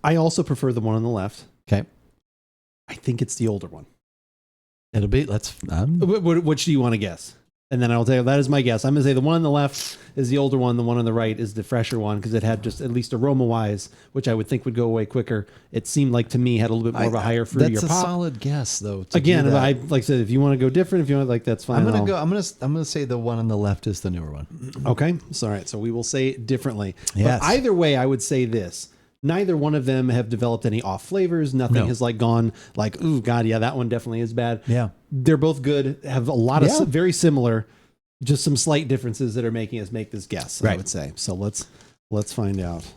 [SPEAKER 2] I also prefer the one on the left.
[SPEAKER 1] Okay.
[SPEAKER 2] I think it's the older one.
[SPEAKER 1] It'll be,
[SPEAKER 2] which do you want to guess? And then I'll tell you, that is my guess. I'm going to say the one on the left is the older one. The one on the right is the fresher one because it had just, at least aroma-wise, which I would think would go away quicker. It seemed like to me had a little bit more of a higher fruitier pop.
[SPEAKER 1] That's a solid guess, though.
[SPEAKER 2] Again, I like I said, if you want to go different, if you want that's fine.
[SPEAKER 1] I'm gonna say the one on the left is the newer one.
[SPEAKER 2] Okay, all right. So we will say it differently.
[SPEAKER 1] Yes.
[SPEAKER 2] But either way, I would say this. Neither one of them have developed any off flavors. Nothing has like gone like, ooh, God, yeah, that one definitely is bad.
[SPEAKER 1] Yeah.
[SPEAKER 2] They're both good, have a lot of very similar, just some slight differences that are making us make this guess, I would say. So let's find out.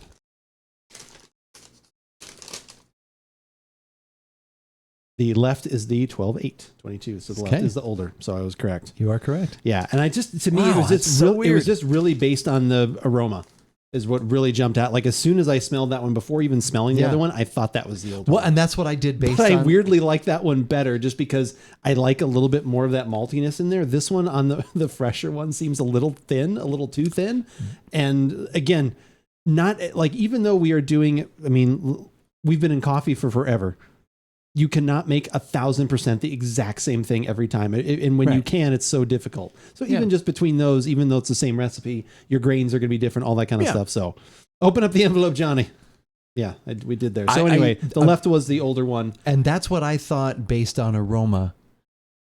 [SPEAKER 2] The left is the 12-8-22. So the left is the older. So I was correct.
[SPEAKER 1] You are correct.
[SPEAKER 2] Yeah. And to me, it was just it was just really based on the aroma. Is what really jumped out. Like as soon as I smelled that one, before even smelling the other one, I thought that was the old one.
[SPEAKER 1] Well, and that's what I did based
[SPEAKER 2] on.
[SPEAKER 1] I
[SPEAKER 2] weirdly like that one better just because I like a little bit more of that maltiness in there. This one on the fresher one seems a little thin, a little too thin. And again, not like, even though we are doing, I mean, we've been in coffee for forever. You cannot make 1,000% the exact same thing every time. And when you can, it's so difficult. So even just between those, even though it's the same recipe, your grains are going to be different, all that kind of stuff. So open up the envelope, Johnny. Yeah, we did there. So anyway, the left was the older one.
[SPEAKER 1] And that's what I thought based on aroma.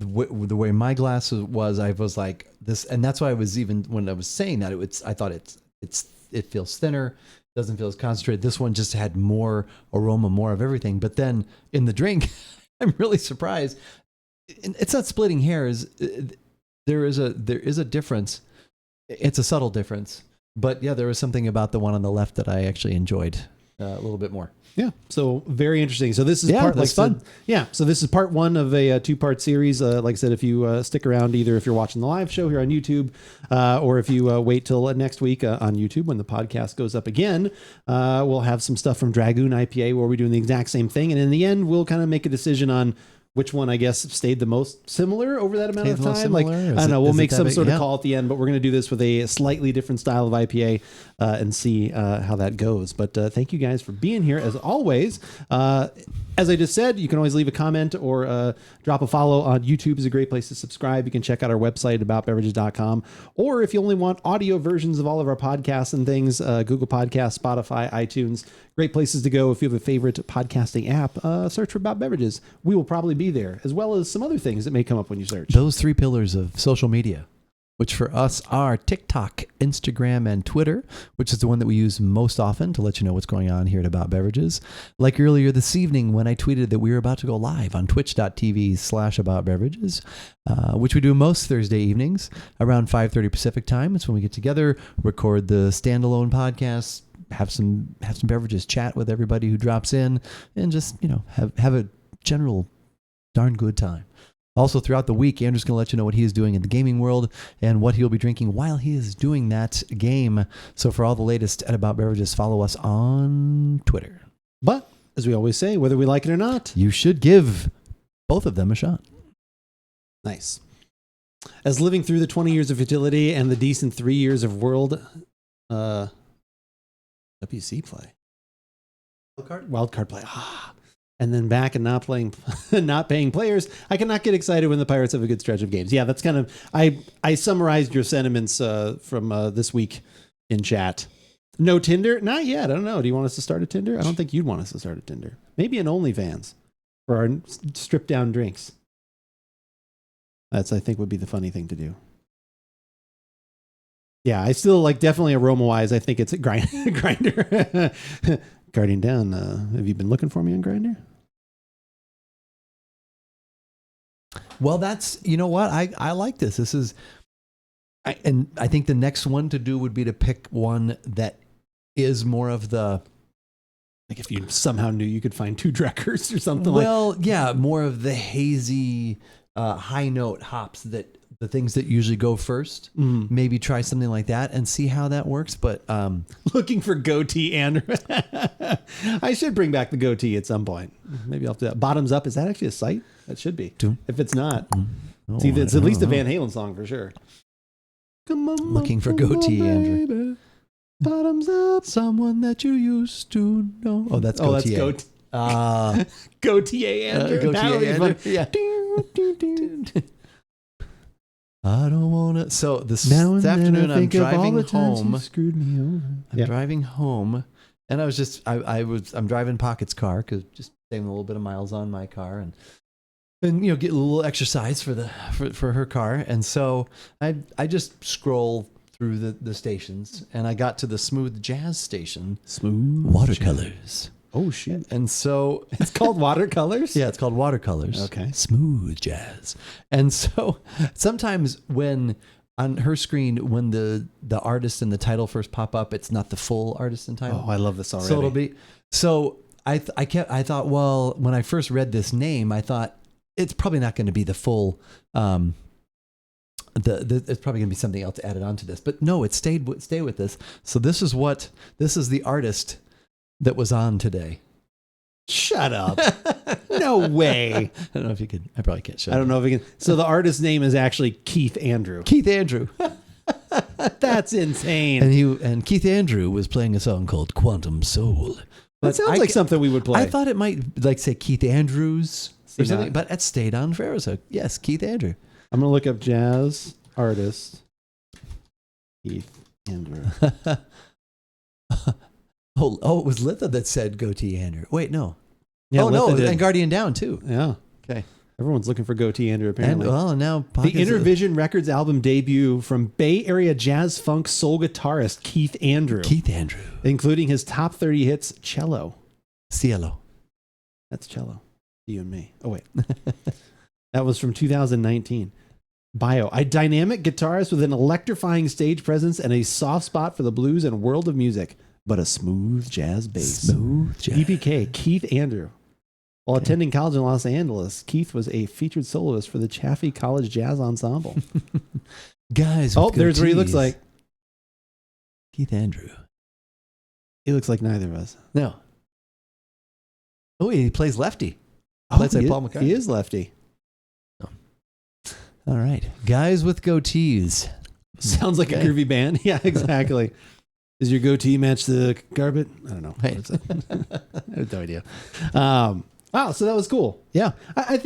[SPEAKER 1] The way my glass was, I was like this, and that's why I was even when I was saying that I thought it feels thinner, doesn't feel as concentrated. This one just had more aroma, more of everything. But then in the drink, I'm really surprised. It's not splitting hairs. There is a difference. It's a subtle difference, but yeah, there was something about the one on the left that I actually enjoyed a little bit more.
[SPEAKER 2] Yeah, so very interesting. So this is part like
[SPEAKER 1] fun.
[SPEAKER 2] So this is part one of a 2-part series. Like I said, if you stick around, either if you're watching the live show here on YouTube, or if you wait till next week on YouTube when the podcast goes up again, we'll have some stuff from Dragoon IPA where we're doing the exact same thing, and in the end, we'll kind of make a decision on which one, I guess, stayed the most similar over that amount of time. Like, I don't know, we'll make some sort of call at the end, but we're going to do this with a slightly different style of IPA and see how that goes. But thank you guys for being here. As always, as I just said, you can always leave a comment or drop a follow on YouTube is a great place to subscribe. You can check out our website, AboutBeverages.com. Or if you only want audio versions of all of our podcasts and things, Google Podcasts, Spotify, iTunes, great places to go. If you have a favorite podcasting app, search for About Beverages. We will probably be there, as well as some other things that may come up when you search.
[SPEAKER 1] Those 3 pillars of social media, which for us are TikTok, Instagram, and Twitter, which is the one that we use most often to let you know what's going on here at About Beverages. Like earlier this evening when I tweeted that we were about to go live on twitch.tv/AboutBeverages, which we do most Thursday evenings around 5:30 Pacific time. It's when we get together, record the standalone podcasts, have some beverages, chat with everybody who drops in, and just, have a general darn good time. Also, throughout the week, Andrew's going to let you know what he is doing in the gaming world and what he'll be drinking while he is doing that game. So for all the latest at About Beverages, follow us on Twitter.
[SPEAKER 2] But, as we always say, whether we like it or not,
[SPEAKER 1] you should give both of them a shot.
[SPEAKER 2] Nice. As living through the 20 years of futility and the decent 3 years of world WC play. Wildcard play. And then back and not paying players. I cannot get excited when the Pirates have a good stretch of games. Yeah, that's kind of, I summarized your sentiments from this week in chat. No Tinder? Not yet. I don't know. Do you want us to start a Tinder? I don't think you'd want us to start a Tinder. Maybe an OnlyFans for our stripped down drinks. That's, I think, would be the funny thing to do. Yeah, I still definitely aroma wise. I think it's a Grinder. Guarding down. Have you been looking for me on Grinder?
[SPEAKER 1] Well, that's, you know what? I like this. This is, and I think the next one to do would be to pick one that is more of the,
[SPEAKER 2] if you somehow knew you could find 2 Dreckers or something
[SPEAKER 1] more of the hazy, high note hops that the things that usually go first. Maybe try something like that and see how that works. But
[SPEAKER 2] looking for goatee, Andrew. I should bring back the goatee at some point. Maybe I'll do that. Bottoms Up, is that actually a site? That should be. If it's not, it's at least a Van Halen song for sure.
[SPEAKER 1] Come on, looking for goatee, Andrew.
[SPEAKER 2] Bottoms up,
[SPEAKER 1] someone that you used to know. Oh, that's goatee.
[SPEAKER 2] That's goatee, Andrew.
[SPEAKER 1] Andrew. Yeah. I don't want to. So this afternoon, I'm driving home. I'm driving home, and I was just, I'm driving Pocket's car because just saving a little bit of miles on my car, and get a little exercise for her car, and so I just scroll through the stations, and I got to the Smooth Jazz station.
[SPEAKER 2] Smooth
[SPEAKER 1] Watercolors.
[SPEAKER 2] Jazz. Oh shit!
[SPEAKER 1] And so
[SPEAKER 2] it's called Watercolors.
[SPEAKER 1] Yeah, it's called Watercolors.
[SPEAKER 2] Okay.
[SPEAKER 1] Smooth Jazz. And so sometimes when on her screen, when the artist and the title first pop up, it's not the full artist and title.
[SPEAKER 2] Oh, I love this already.
[SPEAKER 1] So it'll be. So I thought, well, when I first read this name, I thought it's probably not going to be the full. It's probably going to be something else added onto this, but no, it stay with this. So this is the artist that was on today.
[SPEAKER 2] Shut up. No way.
[SPEAKER 1] I don't know if you could. I probably can't show.
[SPEAKER 2] I don't know if you can. So the artist's name is actually Keith Andrew.
[SPEAKER 1] Keith Andrew.
[SPEAKER 2] That's insane.
[SPEAKER 1] And Keith Andrew was playing a song called Quantum Soul.
[SPEAKER 2] That sounds like something we would play.
[SPEAKER 1] I thought it might say Keith Andrews or something, but it stayed on forever. So yes, Keith Andrew.
[SPEAKER 2] I'm going to look up jazz artist Keith Andrew.
[SPEAKER 1] Oh, it was Litha that said Goatee Andrew. Wait, no.
[SPEAKER 2] Yeah,
[SPEAKER 1] oh, no,
[SPEAKER 2] Litha did.
[SPEAKER 1] and Guardian Down, too.
[SPEAKER 2] Yeah.
[SPEAKER 1] Okay.
[SPEAKER 2] Everyone's looking for Goatee Andrew,
[SPEAKER 1] And,
[SPEAKER 2] apparently.
[SPEAKER 1] well, now...
[SPEAKER 2] The Intervision Records album debut from Bay Area jazz funk soul guitarist Keith Andrew.
[SPEAKER 1] Keith Andrew.
[SPEAKER 2] Including his top 30 hits, Cello.
[SPEAKER 1] Cielo.
[SPEAKER 2] That's Cello. You and me. Oh, wait. That was from 2019. Bio. A dynamic guitarist with an electrifying stage presence and a soft spot for the blues and world of music, but a smooth jazz bass.
[SPEAKER 1] Smooth jazz.
[SPEAKER 2] EPK, Keith Andrew. While attending college in Los Angeles, Keith was a featured soloist for the Chaffee College Jazz Ensemble.
[SPEAKER 1] Guys,
[SPEAKER 2] oh, there's what he looks like.
[SPEAKER 1] Keith Andrew.
[SPEAKER 2] He looks like neither of us.
[SPEAKER 1] No. Oh, he plays lefty.
[SPEAKER 2] Oh,
[SPEAKER 1] Plays like Paul McCartney.
[SPEAKER 2] he is lefty.
[SPEAKER 1] All right. Guys with goatees.
[SPEAKER 2] Sounds like a groovy band. Yeah, exactly. Does your goatee match the carpet? I don't know.
[SPEAKER 1] Hey.
[SPEAKER 2] I have no idea. Wow, so that was cool. Yeah. I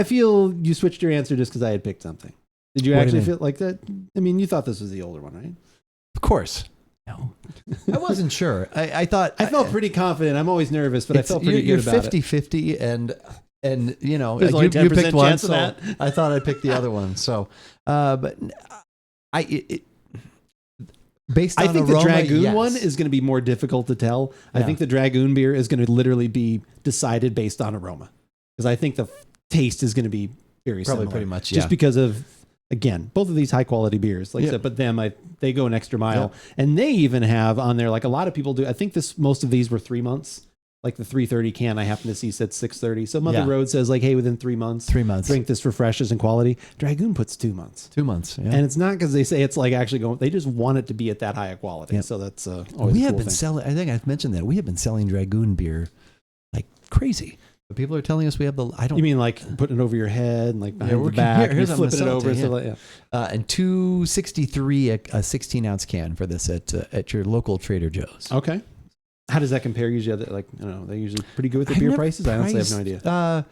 [SPEAKER 2] feel you switched your answer just because I had picked something. Did you
[SPEAKER 1] What do
[SPEAKER 2] actually
[SPEAKER 1] you mean?
[SPEAKER 2] feel like that? I mean, you thought this was the older one, right?
[SPEAKER 1] Of course. No. I wasn't sure. I thought...
[SPEAKER 2] I felt pretty confident. I'm always nervous, but I felt pretty
[SPEAKER 1] you're
[SPEAKER 2] good about
[SPEAKER 1] 50-50 and you know,
[SPEAKER 2] There's only
[SPEAKER 1] you
[SPEAKER 2] 10%
[SPEAKER 1] picked one,
[SPEAKER 2] chance of
[SPEAKER 1] so
[SPEAKER 2] that.
[SPEAKER 1] I thought I'd pick the other one. So, but based on
[SPEAKER 2] I think
[SPEAKER 1] aroma,
[SPEAKER 2] the Dragoon
[SPEAKER 1] yes.
[SPEAKER 2] one is going to be more difficult to tell. I
[SPEAKER 1] Yeah.
[SPEAKER 2] think the Dragoon beer is going to literally be decided based on aroma. Because I think the taste is going to be very
[SPEAKER 1] Probably
[SPEAKER 2] similar.
[SPEAKER 1] pretty much,
[SPEAKER 2] Just
[SPEAKER 1] yeah.
[SPEAKER 2] because of, again, both of these high quality beers. Like I
[SPEAKER 1] Yeah.
[SPEAKER 2] said, but they go an extra mile. And they even have on there, like a lot of people do, I think most of these were 3 months. Like the 330 can I happen to see said 630. Some other
[SPEAKER 1] Yeah.
[SPEAKER 2] road says like, hey, within 3 months.
[SPEAKER 1] 3 months.
[SPEAKER 2] Drink this for freshness and quality. Dragoon puts 2 months.
[SPEAKER 1] 2 months. Yeah.
[SPEAKER 2] And it's not because they say it's like actually going, they just want it to be at that high a quality.
[SPEAKER 1] Yep.
[SPEAKER 2] So that's always
[SPEAKER 1] we
[SPEAKER 2] a cool
[SPEAKER 1] have been
[SPEAKER 2] thing.
[SPEAKER 1] selling, I think I've mentioned that, we have been selling Dragoon beer like crazy. But people are telling us we have
[SPEAKER 2] You mean like putting it over your head and like behind
[SPEAKER 1] we're-
[SPEAKER 2] the back,
[SPEAKER 1] here's
[SPEAKER 2] and
[SPEAKER 1] I'm
[SPEAKER 2] flipping it
[SPEAKER 1] gonna
[SPEAKER 2] over?
[SPEAKER 1] sell
[SPEAKER 2] So
[SPEAKER 1] it to
[SPEAKER 2] like, yeah.
[SPEAKER 1] and $2.63 a 16-ounce can for this at your local Trader Joe's.
[SPEAKER 2] Okay. How does that compare usually? Like, I don't know, they're usually pretty good with the beer prices? I honestly have no idea.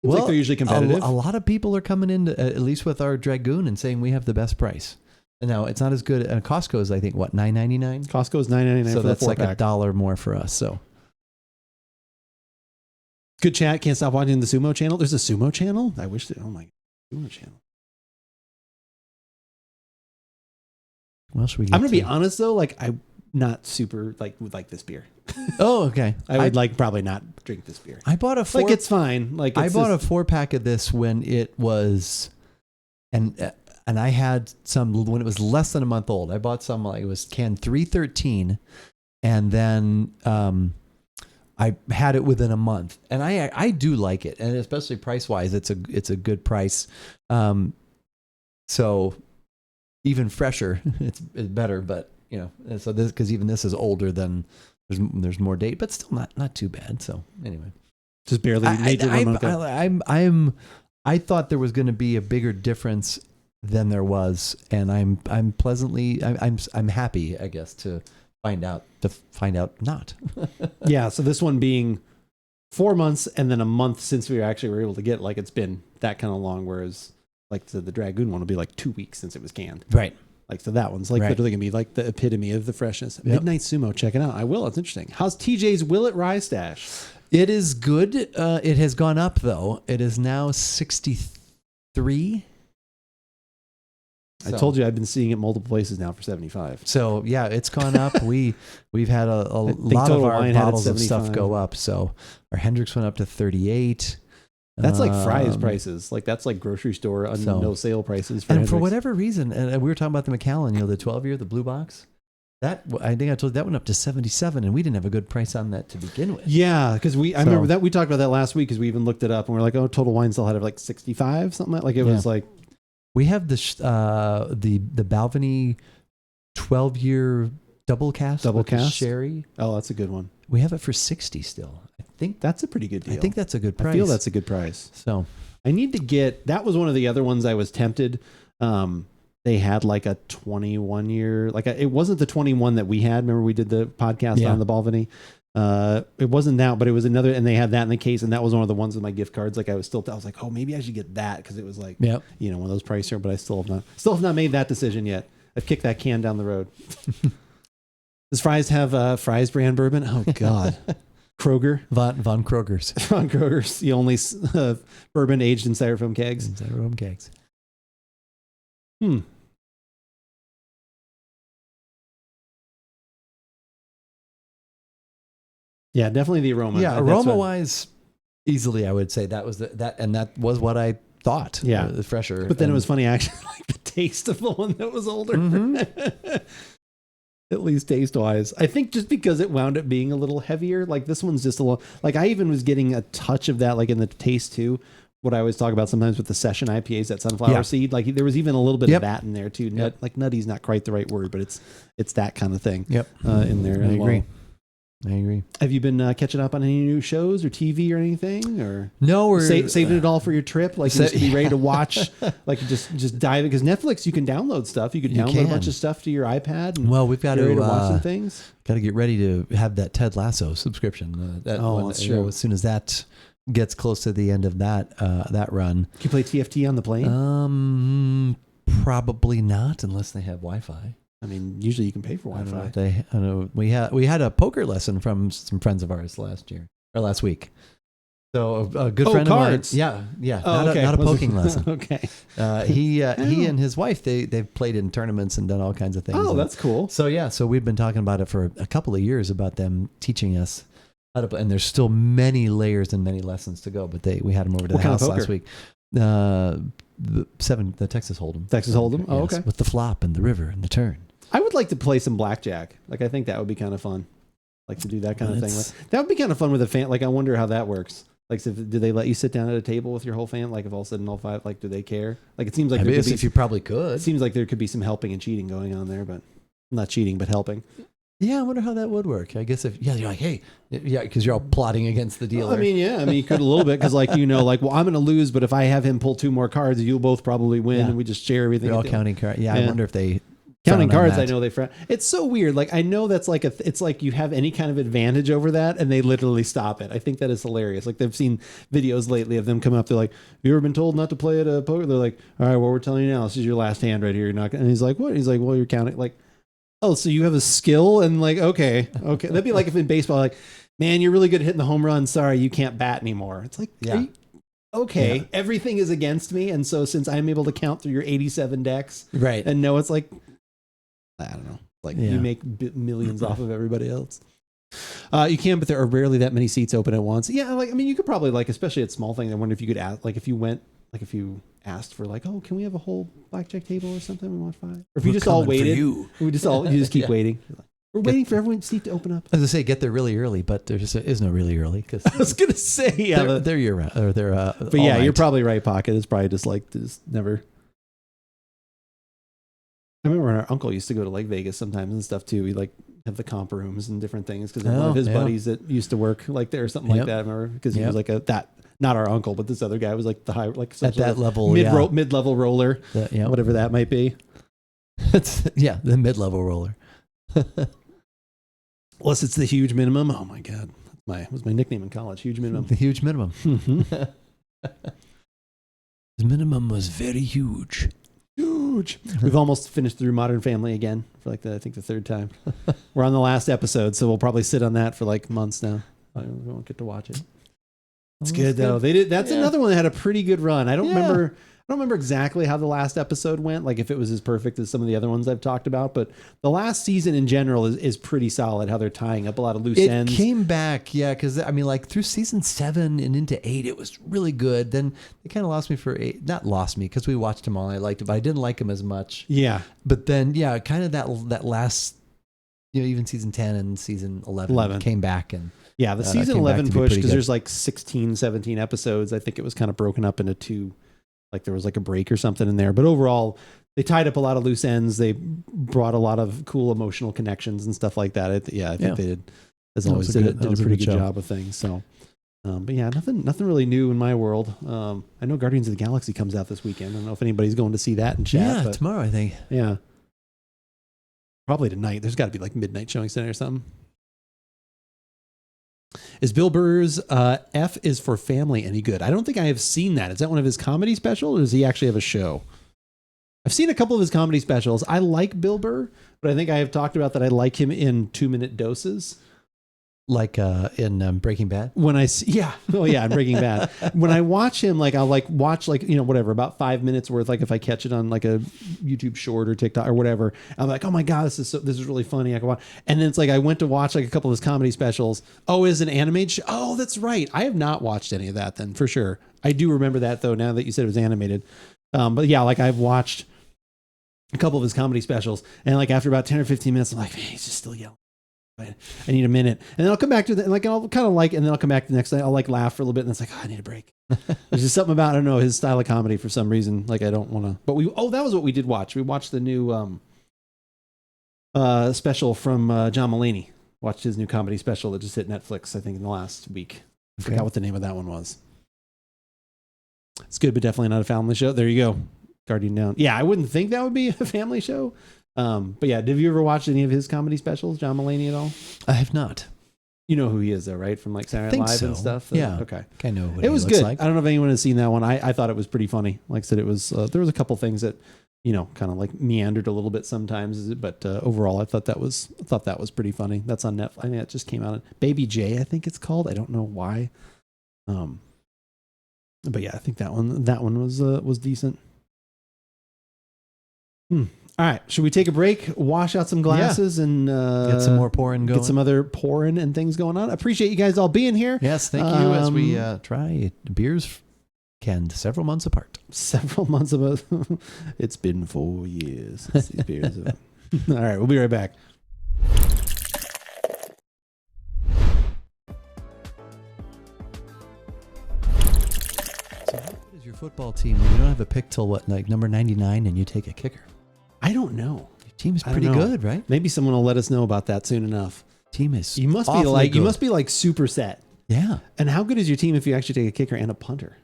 [SPEAKER 2] Seems like they're usually competitive.
[SPEAKER 1] A lot of people are coming in, at least with our Dragoon, and saying we have the best price. And now it's not as good. Costco's, I think, what, $9.99?
[SPEAKER 2] Costco's $9.99
[SPEAKER 1] So
[SPEAKER 2] for
[SPEAKER 1] that's
[SPEAKER 2] the
[SPEAKER 1] like
[SPEAKER 2] four-pack.
[SPEAKER 1] $1 more for us. So
[SPEAKER 2] Good chat. Can't stop watching the Sumo channel. There's a Sumo channel? I wish that, oh my, Sumo channel.
[SPEAKER 1] what should we?
[SPEAKER 2] I'm going to be honest though, like I'm not super would like this beer.
[SPEAKER 1] Oh, okay.
[SPEAKER 2] I would like probably not drink this beer.
[SPEAKER 1] I bought a four.
[SPEAKER 2] Like it's fine. Like
[SPEAKER 1] I
[SPEAKER 2] it's
[SPEAKER 1] bought a
[SPEAKER 2] just-
[SPEAKER 1] 4-pack of this when it was, and I had some when it was less than a month old. I bought some like it was can 313, and then I had it within a month, and I do like it, and especially price wise, it's a good price. So even fresher, it's better, but you know, so this because even this is older than there's more date, but still not too bad. So anyway.
[SPEAKER 2] just barely made it one month ago.
[SPEAKER 1] I thought there was going to be a bigger difference than there was, and I'm pleasantly I'm happy, I guess, to find out not.
[SPEAKER 2] Yeah, so this one being 4 months and then a month since we actually were able to get, like it's been that kind of long, whereas like the Dragoon one will be like 2 weeks since it was canned.
[SPEAKER 1] Right.
[SPEAKER 2] Like so that one's like
[SPEAKER 1] Right.
[SPEAKER 2] literally gonna be like the epitome of the freshness.
[SPEAKER 1] Yep.
[SPEAKER 2] Midnight Sumo, check it out. I will. It's interesting. How's TJ's Willet Rye Stash?
[SPEAKER 1] It is good. It has gone up though. It is now 63.
[SPEAKER 2] I told you I've been seeing it multiple places now for 75.
[SPEAKER 1] So yeah, it's gone up. We've had a
[SPEAKER 2] think
[SPEAKER 1] lot of
[SPEAKER 2] Total
[SPEAKER 1] our
[SPEAKER 2] Wine had it
[SPEAKER 1] bottles of stuff
[SPEAKER 2] 75.
[SPEAKER 1] go up. So our Hendrix went up to 38.
[SPEAKER 2] That's like Fry's prices. Like that's like grocery store
[SPEAKER 1] so-
[SPEAKER 2] no sale prices. For
[SPEAKER 1] And
[SPEAKER 2] Hendrix.
[SPEAKER 1] for whatever reason, and we were talking about the Macallan, the 12-year, the blue box. That I think I told you that went up to 77, and we didn't have a good price on that to begin with.
[SPEAKER 2] Yeah, because I remember that we talked about that last week because we even looked it up and we're like, oh, Total Wine still had it like 65, something like it was like.
[SPEAKER 1] We have the Balvenie 12-year double cast with the sherry.
[SPEAKER 2] Oh, that's a good one.
[SPEAKER 1] We have it for 60 still. I think
[SPEAKER 2] That's a pretty good deal.
[SPEAKER 1] I think that's a good price.
[SPEAKER 2] I feel that's a good price.
[SPEAKER 1] So
[SPEAKER 2] I need to get, that was one of the other ones I was tempted. They had like a 21 year, it wasn't the 21 that we had. Remember we did the podcast on the Balvenie. It wasn't that, but it was another, and they had that in the case, and that was one of the ones with my gift cards. Like I was like, oh, maybe I should get that because it was like,
[SPEAKER 1] Yep.
[SPEAKER 2] one of those pricier. But I still have not made that decision yet. I've kicked that can down the road. Does Fry's have Fry's brand bourbon? Oh God. Kroger.
[SPEAKER 1] Von Kroger's.
[SPEAKER 2] Von Kroger's, the only bourbon aged in styrofoam kegs.
[SPEAKER 1] Styrofoam kegs.
[SPEAKER 2] Yeah, definitely the aroma.
[SPEAKER 1] Yeah, aroma-wise, easily I would say that was that was what I thought.
[SPEAKER 2] Yeah,
[SPEAKER 1] the fresher.
[SPEAKER 2] But then it was funny actually, like the taste of the one that was older. At least taste-wise. I think just because it wound up being a little heavier, like this one's just a little, like I even was getting a touch of that, like in the taste too. What I always talk about sometimes with the session IPAs, that sunflower seed, like there was even a little bit of that in there too. Like nutty's not quite the right word, but it's that kind of thing. In there. I agree. Have you been catching up on any new shows or TV or anything? Or
[SPEAKER 1] no, we're
[SPEAKER 2] saving it all for your trip. Like just be ready to watch. Like just dive in, because Netflix you can download stuff. You can download a bunch of stuff to your iPad. And
[SPEAKER 1] we've got to
[SPEAKER 2] watch some things.
[SPEAKER 1] Got to get ready to have that Ted Lasso subscription.
[SPEAKER 2] That's true.
[SPEAKER 1] As soon as that gets close to the end of that run,
[SPEAKER 2] can you play TFT on the plane?
[SPEAKER 1] Probably not, unless they have Wi-Fi.
[SPEAKER 2] I mean, usually you can pay for Wi-Fi.
[SPEAKER 1] I know we had a poker lesson from some friends of ours last week. So a good friend
[SPEAKER 2] cards.
[SPEAKER 1] of mine. Yeah. Not a poking lesson.
[SPEAKER 2] Okay.
[SPEAKER 1] He and his wife they've played in tournaments and done all kinds of things.
[SPEAKER 2] Oh, that's cool.
[SPEAKER 1] So we've been talking about it for a couple of years about them teaching us how to play, and there's still many layers and many lessons to go. But we had them over to the house last week. The Texas Hold'em.
[SPEAKER 2] Texas Hold'em. Oh, okay.
[SPEAKER 1] With the flop and the river and the turn.
[SPEAKER 2] I would like to play some blackjack. Like, I think that would be kind of fun. Like to do that kind of thing. That would be kind of fun with a fan. Like, I wonder how that works. Like, do they let you sit down at a table with your whole fam? Like, if all said and all five, like, do they care? Like, it seems like
[SPEAKER 1] if you probably could.
[SPEAKER 2] It seems like there could be some helping and cheating going on there, but not cheating, but helping.
[SPEAKER 1] Yeah, I wonder how that would work. I guess you're like, hey, because you're all plotting against the dealer.
[SPEAKER 2] I mean, you could a little bit because, like, well, I'm going to lose, but if I have him pull 2 more cards, you'll both probably win, and we just share everything.
[SPEAKER 1] They're all counting cards. Yeah, I wonder if they
[SPEAKER 2] counting cards. I know they frown. It's so weird. Like, I know that's like it's like you have any kind of advantage over that, and they literally stop it. I think that is hilarious. Like, they've seen videos lately of them come up. They're like, "Have you ever been told not to play at a poker?" They're like, "All right, well, we're telling you now. This is your last hand right here. You're not." And he's like, "What?" He's like, "Well, you're counting." Like, oh, so you have a skill? And like, okay. That'd be like if in baseball, like, man, you're really good at hitting the home run. Sorry, you can't bat anymore. It's like, everything is against me. And so since I'm able to count through your 87 decks,
[SPEAKER 1] right,
[SPEAKER 2] and know it's like, I don't know, like you make millions off of everybody else. You can, but there are rarely that many seats open at once. Yeah, like, I mean, you could probably, like, especially at small things, I wonder if you could ask, like, if you asked for, like, oh, can we have a whole blackjack table or something? We want 5. Or if you just all waited, you just keep waiting. We're waiting for everyone's seat to open up.
[SPEAKER 1] As I say, get there really early, but there just is no really early. Cause
[SPEAKER 2] I was gonna say,
[SPEAKER 1] they're year round, or they're.
[SPEAKER 2] But yeah, you're probably right. Pocket is probably just like never. I remember when our uncle used to go to Lake Vegas sometimes and stuff too. We like have the comp rooms and different things because one of his buddies that used to work like there or something like that. I remember because he was like not our uncle, but this other guy was like the high, like
[SPEAKER 1] at that level,
[SPEAKER 2] mid-level roller, whatever that might be.
[SPEAKER 1] The mid-level roller.
[SPEAKER 2] Unless it's the huge minimum. Oh my God, was my nickname in college. Huge minimum.
[SPEAKER 1] The huge minimum. The minimum was very huge.
[SPEAKER 2] Huge. We've almost finished through Modern Family again for like I think the 3rd time. We're on the last episode, so we'll probably sit on that for like months now. We won't get to watch it. It's good though. They did. That's another one that had a pretty good run. I don't remember exactly how the last episode went, like if it was as perfect as some of the other ones I've talked about, but the last season in general is pretty solid, how they're tying up a lot of loose ends.
[SPEAKER 1] It came back, because I mean, like through season 7 and into 8, it was really good. Then they kind of lost me for 8. Not lost me, because we watched them all. I liked it, but I didn't like them as much.
[SPEAKER 2] Yeah.
[SPEAKER 1] But then, kind of that last, even season 10 and season 11 came back. And
[SPEAKER 2] the season 11 push, because there's like 16, 17 episodes. I think it was kind of broken up into 2. Like there was like a break or something in there, but overall they tied up a lot of loose ends. They brought a lot of cool emotional connections and stuff like that. I think they did, as always, did a pretty good job of things. So, but yeah, nothing really new in my world. I know Guardians of the Galaxy comes out this weekend. I don't know if anybody's going to see that in chat.
[SPEAKER 1] Yeah, tomorrow I think.
[SPEAKER 2] Yeah, probably tonight. There's got to be like midnight showing center or something. Is Bill Burr's F is for Family any good? I don't think I have seen that. Is that one of his comedy specials, or does he actually have a show? I've seen a couple of his comedy specials. I like Bill Burr, but I think I have talked about that I like him in 2-minute doses.
[SPEAKER 1] Like in Breaking Bad.
[SPEAKER 2] When I see, in Breaking Bad. When I watch him, like I'll like watch like, whatever, about 5 minutes worth. Like if I catch it on like a YouTube short or TikTok or whatever, I'm like, oh my God, this is really funny. I can watch. And then it's like, I went to watch like a couple of his comedy specials. Oh, is an animated show? Oh, that's right. I have not watched any of that then for sure. I do remember that though, now that you said it was animated. But yeah, like I've watched a couple of his comedy specials and like after about 10 or 15 minutes, I'm like, man, he's just still yelling. I need a minute, and then I'll come back to like I'll kind of like, and then I'll come back the next night. I'll like laugh for a little bit, and it's like, oh, I need a break. There's just something about, I don't know, his style of comedy for some reason. Like I don't want to. But that was what we did watch. We watched the new special from John Mulaney. Watched his new comedy special that just hit Netflix, I think, in the last week. I forgot what the name of that one was. It's good, but definitely not a family show. There you go, Guardian Down. Yeah, I wouldn't think that would be a family show. But yeah, have you ever watched any of his comedy specials, John Mulaney, at all?
[SPEAKER 1] I have not.
[SPEAKER 2] You know who he is, though, right? From like Saturday Night Live and stuff.
[SPEAKER 1] Yeah.
[SPEAKER 2] Okay.
[SPEAKER 1] I know what
[SPEAKER 2] it was
[SPEAKER 1] looks
[SPEAKER 2] good.
[SPEAKER 1] like.
[SPEAKER 2] I don't know if anyone has seen that one. I thought it was pretty funny. Like I said, it was. There was a couple things that, kind of like meandered a little bit sometimes, but overall, I thought that was pretty funny. That's on Netflix. I mean, it just came out. Baby J, I think it's called. I don't know why. But yeah, I think that one was decent. All right, should we take a break, wash out some glasses, and
[SPEAKER 1] get some more pouring going?
[SPEAKER 2] Get some other pouring and things going on. I appreciate you guys all being here.
[SPEAKER 1] Yes, thank you. As we try beers canned several months apart.
[SPEAKER 2] Several months of it's been 4 years since these beers. All right, we'll be right back.
[SPEAKER 1] So how good is your football team when you don't have a pick till what, like number 99, and you take a kicker?
[SPEAKER 2] I don't know.
[SPEAKER 1] Your team is pretty good, right?
[SPEAKER 2] Maybe someone will let us know about that soon enough.
[SPEAKER 1] Team is
[SPEAKER 2] you must be like super set.
[SPEAKER 1] Yeah.
[SPEAKER 2] And how good is your team if you actually take a kicker and a punter?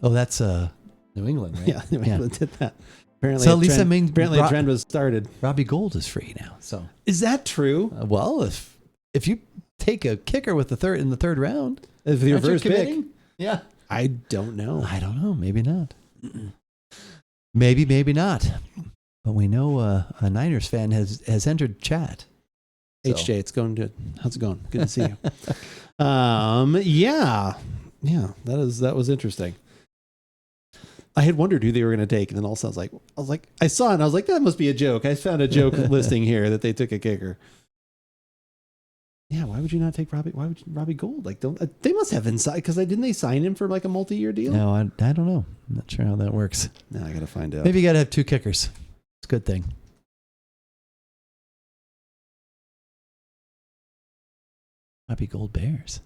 [SPEAKER 1] Oh, that's New England, right?
[SPEAKER 2] Yeah, New England did that. Apparently,
[SPEAKER 1] so at least
[SPEAKER 2] apparently a trend was started.
[SPEAKER 1] Robbie Gould is free now. So
[SPEAKER 2] is that true?
[SPEAKER 1] Well, if you take a kicker with the third round,
[SPEAKER 2] if your first pick,
[SPEAKER 1] yeah,
[SPEAKER 2] I don't know.
[SPEAKER 1] Maybe not. Maybe not. But we know a Niners fan has entered chat.
[SPEAKER 2] So. HJ, it's going good. How's it going? Good to see you. Yeah, that was interesting. I had wondered who they were going to take, and then also I saw it, and I was like, that must be a joke. I found a joke listing here that they took a kicker. Yeah, why would you not take Robbie? Why would Robbie Gould? Like, they must have inside, because didn't they sign him for like a multi-year deal?
[SPEAKER 1] No, I don't know. I'm not sure how that works.
[SPEAKER 2] No, I got to find out.
[SPEAKER 1] Maybe you got to have two kickers. It's a good thing. Robbie Gould Bears.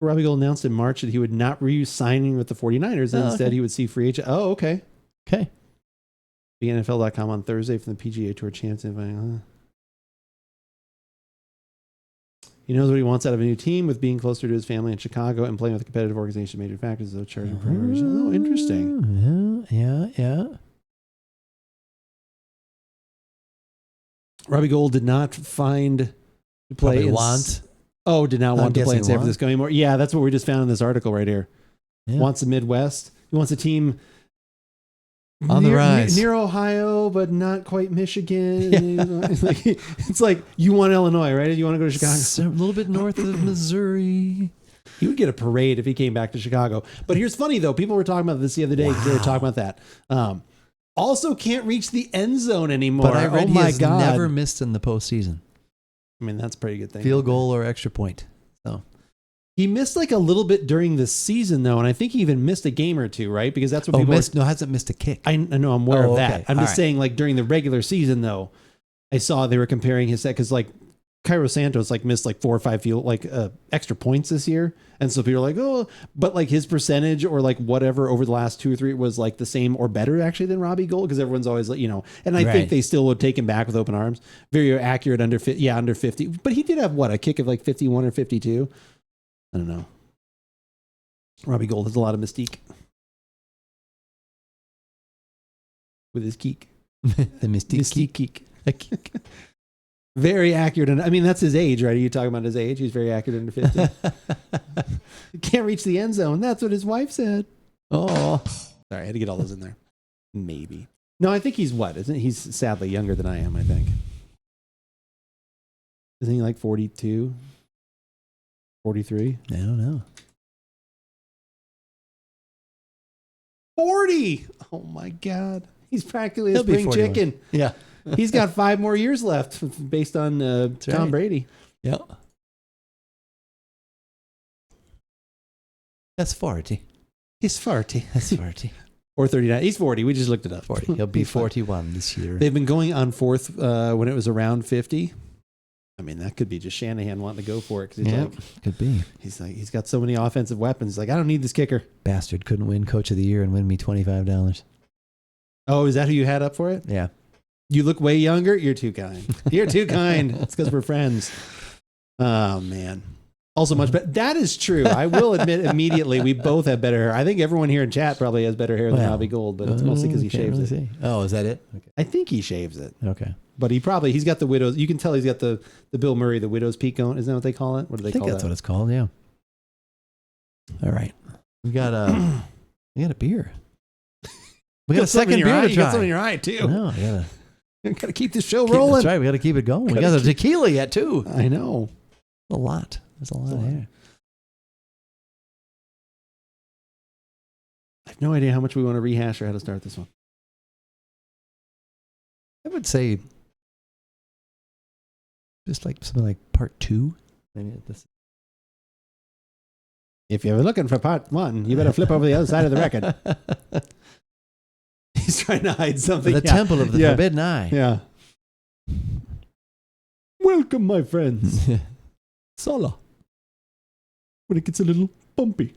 [SPEAKER 2] Robbie Gould announced in March that he would not re-signing with the 49ers, and instead he would see free agent. Oh, okay.
[SPEAKER 1] Okay.
[SPEAKER 2] The NFL.com on Thursday from the PGA Tour champion. He knows what he wants out of a new team, with being closer to his family in Chicago and playing with a competitive organization. Major factors, though, charging priorities. Oh, interesting.
[SPEAKER 1] Yeah.
[SPEAKER 2] Robbie Gould did not find to play. Did not want to play in San Francisco anymore. Yeah, that's what we just found in this article right here. Yeah. Wants the Midwest. He wants a team
[SPEAKER 1] on the rise
[SPEAKER 2] near Ohio, but not quite Michigan. It's like you want Illinois, right? You want to go to Chicago,
[SPEAKER 1] a little bit north of Missouri.
[SPEAKER 2] He would get a parade if he came back to Chicago. But here's funny though. People were talking about this the other day. Wow. They were talking about that. Also can't reach the end zone anymore.
[SPEAKER 1] But I read he has never missed in the postseason.
[SPEAKER 2] I mean, that's a pretty good thing.
[SPEAKER 1] Field goal or extra point. So
[SPEAKER 2] he missed like a little bit during the season though, and I think he even missed a game or two, right? Because that's what people
[SPEAKER 1] hasn't missed a kick.
[SPEAKER 2] I know, I'm aware of that. Okay. I'm just saying, like during the regular season though, I saw they were comparing his set because like Cairo Santos like missed like 4 or 5 extra points this year. And so people are like, oh, but like his percentage or like whatever over the last 2 or 3 was like the same or better actually than Robbie Gould, because everyone's always like, and I think they still would take him back with open arms. Very accurate under 50. But he did have a kick of like 51 or 52. I don't know. Robbie Gould has a lot of mystique with his geek.
[SPEAKER 1] The mystique geek.
[SPEAKER 2] Very accurate. And I mean, that's his age, right? Are you talking about his age? He's very accurate under 50. Can't reach the end zone. That's what his wife said.
[SPEAKER 1] Oh,
[SPEAKER 2] Sorry, I had to get all those in there. Maybe. No, I think he's what? Isn't he's sadly younger than I am, I think. Isn't he like 42? 43?
[SPEAKER 1] I don't know.
[SPEAKER 2] 40! Oh my God. He's practically a
[SPEAKER 1] He'll be
[SPEAKER 2] spring
[SPEAKER 1] 41.
[SPEAKER 2] chicken.
[SPEAKER 1] Yeah.
[SPEAKER 2] He's got 5 more years left based on Tom
[SPEAKER 1] right.
[SPEAKER 2] Brady.
[SPEAKER 1] Yeah. That's 40.
[SPEAKER 2] He's 40.
[SPEAKER 1] That's 40.
[SPEAKER 2] Or 39. He's 40. We just looked it up.
[SPEAKER 1] 40. He'll be
[SPEAKER 2] He's fine.
[SPEAKER 1] 41 this year.
[SPEAKER 2] They've been going on fourth when it was around 50. I mean, that could be just Shanahan wanting to go for it. Cause
[SPEAKER 1] Could be.
[SPEAKER 2] He's got so many offensive weapons. He's like, I don't need this kicker.
[SPEAKER 1] Bastard couldn't win Coach of the Year and win me $25.
[SPEAKER 2] Oh, is that who you had up for it?
[SPEAKER 1] Yeah.
[SPEAKER 2] You look way younger. You're too kind. You're too kind. It's because we're friends. Oh, man. Also much better. That is true. I will admit immediately we both have better hair. I think everyone here in chat probably has better hair than
[SPEAKER 1] Well,
[SPEAKER 2] Robbie Gold, but it's mostly because he shaves it.
[SPEAKER 1] See. Oh, is that it? Okay.
[SPEAKER 2] I think he shaves it.
[SPEAKER 1] Okay.
[SPEAKER 2] But he's got the widow's. You can tell he's got the Bill Murray, the widow's peak going. Isn't that what they call it? What do they
[SPEAKER 1] I think
[SPEAKER 2] call
[SPEAKER 1] that's
[SPEAKER 2] that?
[SPEAKER 1] what it's called. Yeah. All right. We got a beer. We got a second beer to
[SPEAKER 2] You got
[SPEAKER 1] try.
[SPEAKER 2] something in your eye too.
[SPEAKER 1] No, I gotta
[SPEAKER 2] Gotta keep this show rolling.
[SPEAKER 1] That's right. We got to keep it going. We got the tequila yet too.
[SPEAKER 2] I know.
[SPEAKER 1] A lot. There's a lot here.
[SPEAKER 2] I have no idea how much we want to rehash or how to start this one.
[SPEAKER 1] I would say just like something like part 2. Maybe this.
[SPEAKER 2] If you're looking for part 1, you better flip over the other side of the record. He's trying to hide something.
[SPEAKER 1] The Temple of the Forbidden Eye.
[SPEAKER 2] Yeah. Welcome, my friends.
[SPEAKER 1] Solo.
[SPEAKER 2] When it gets a little bumpy.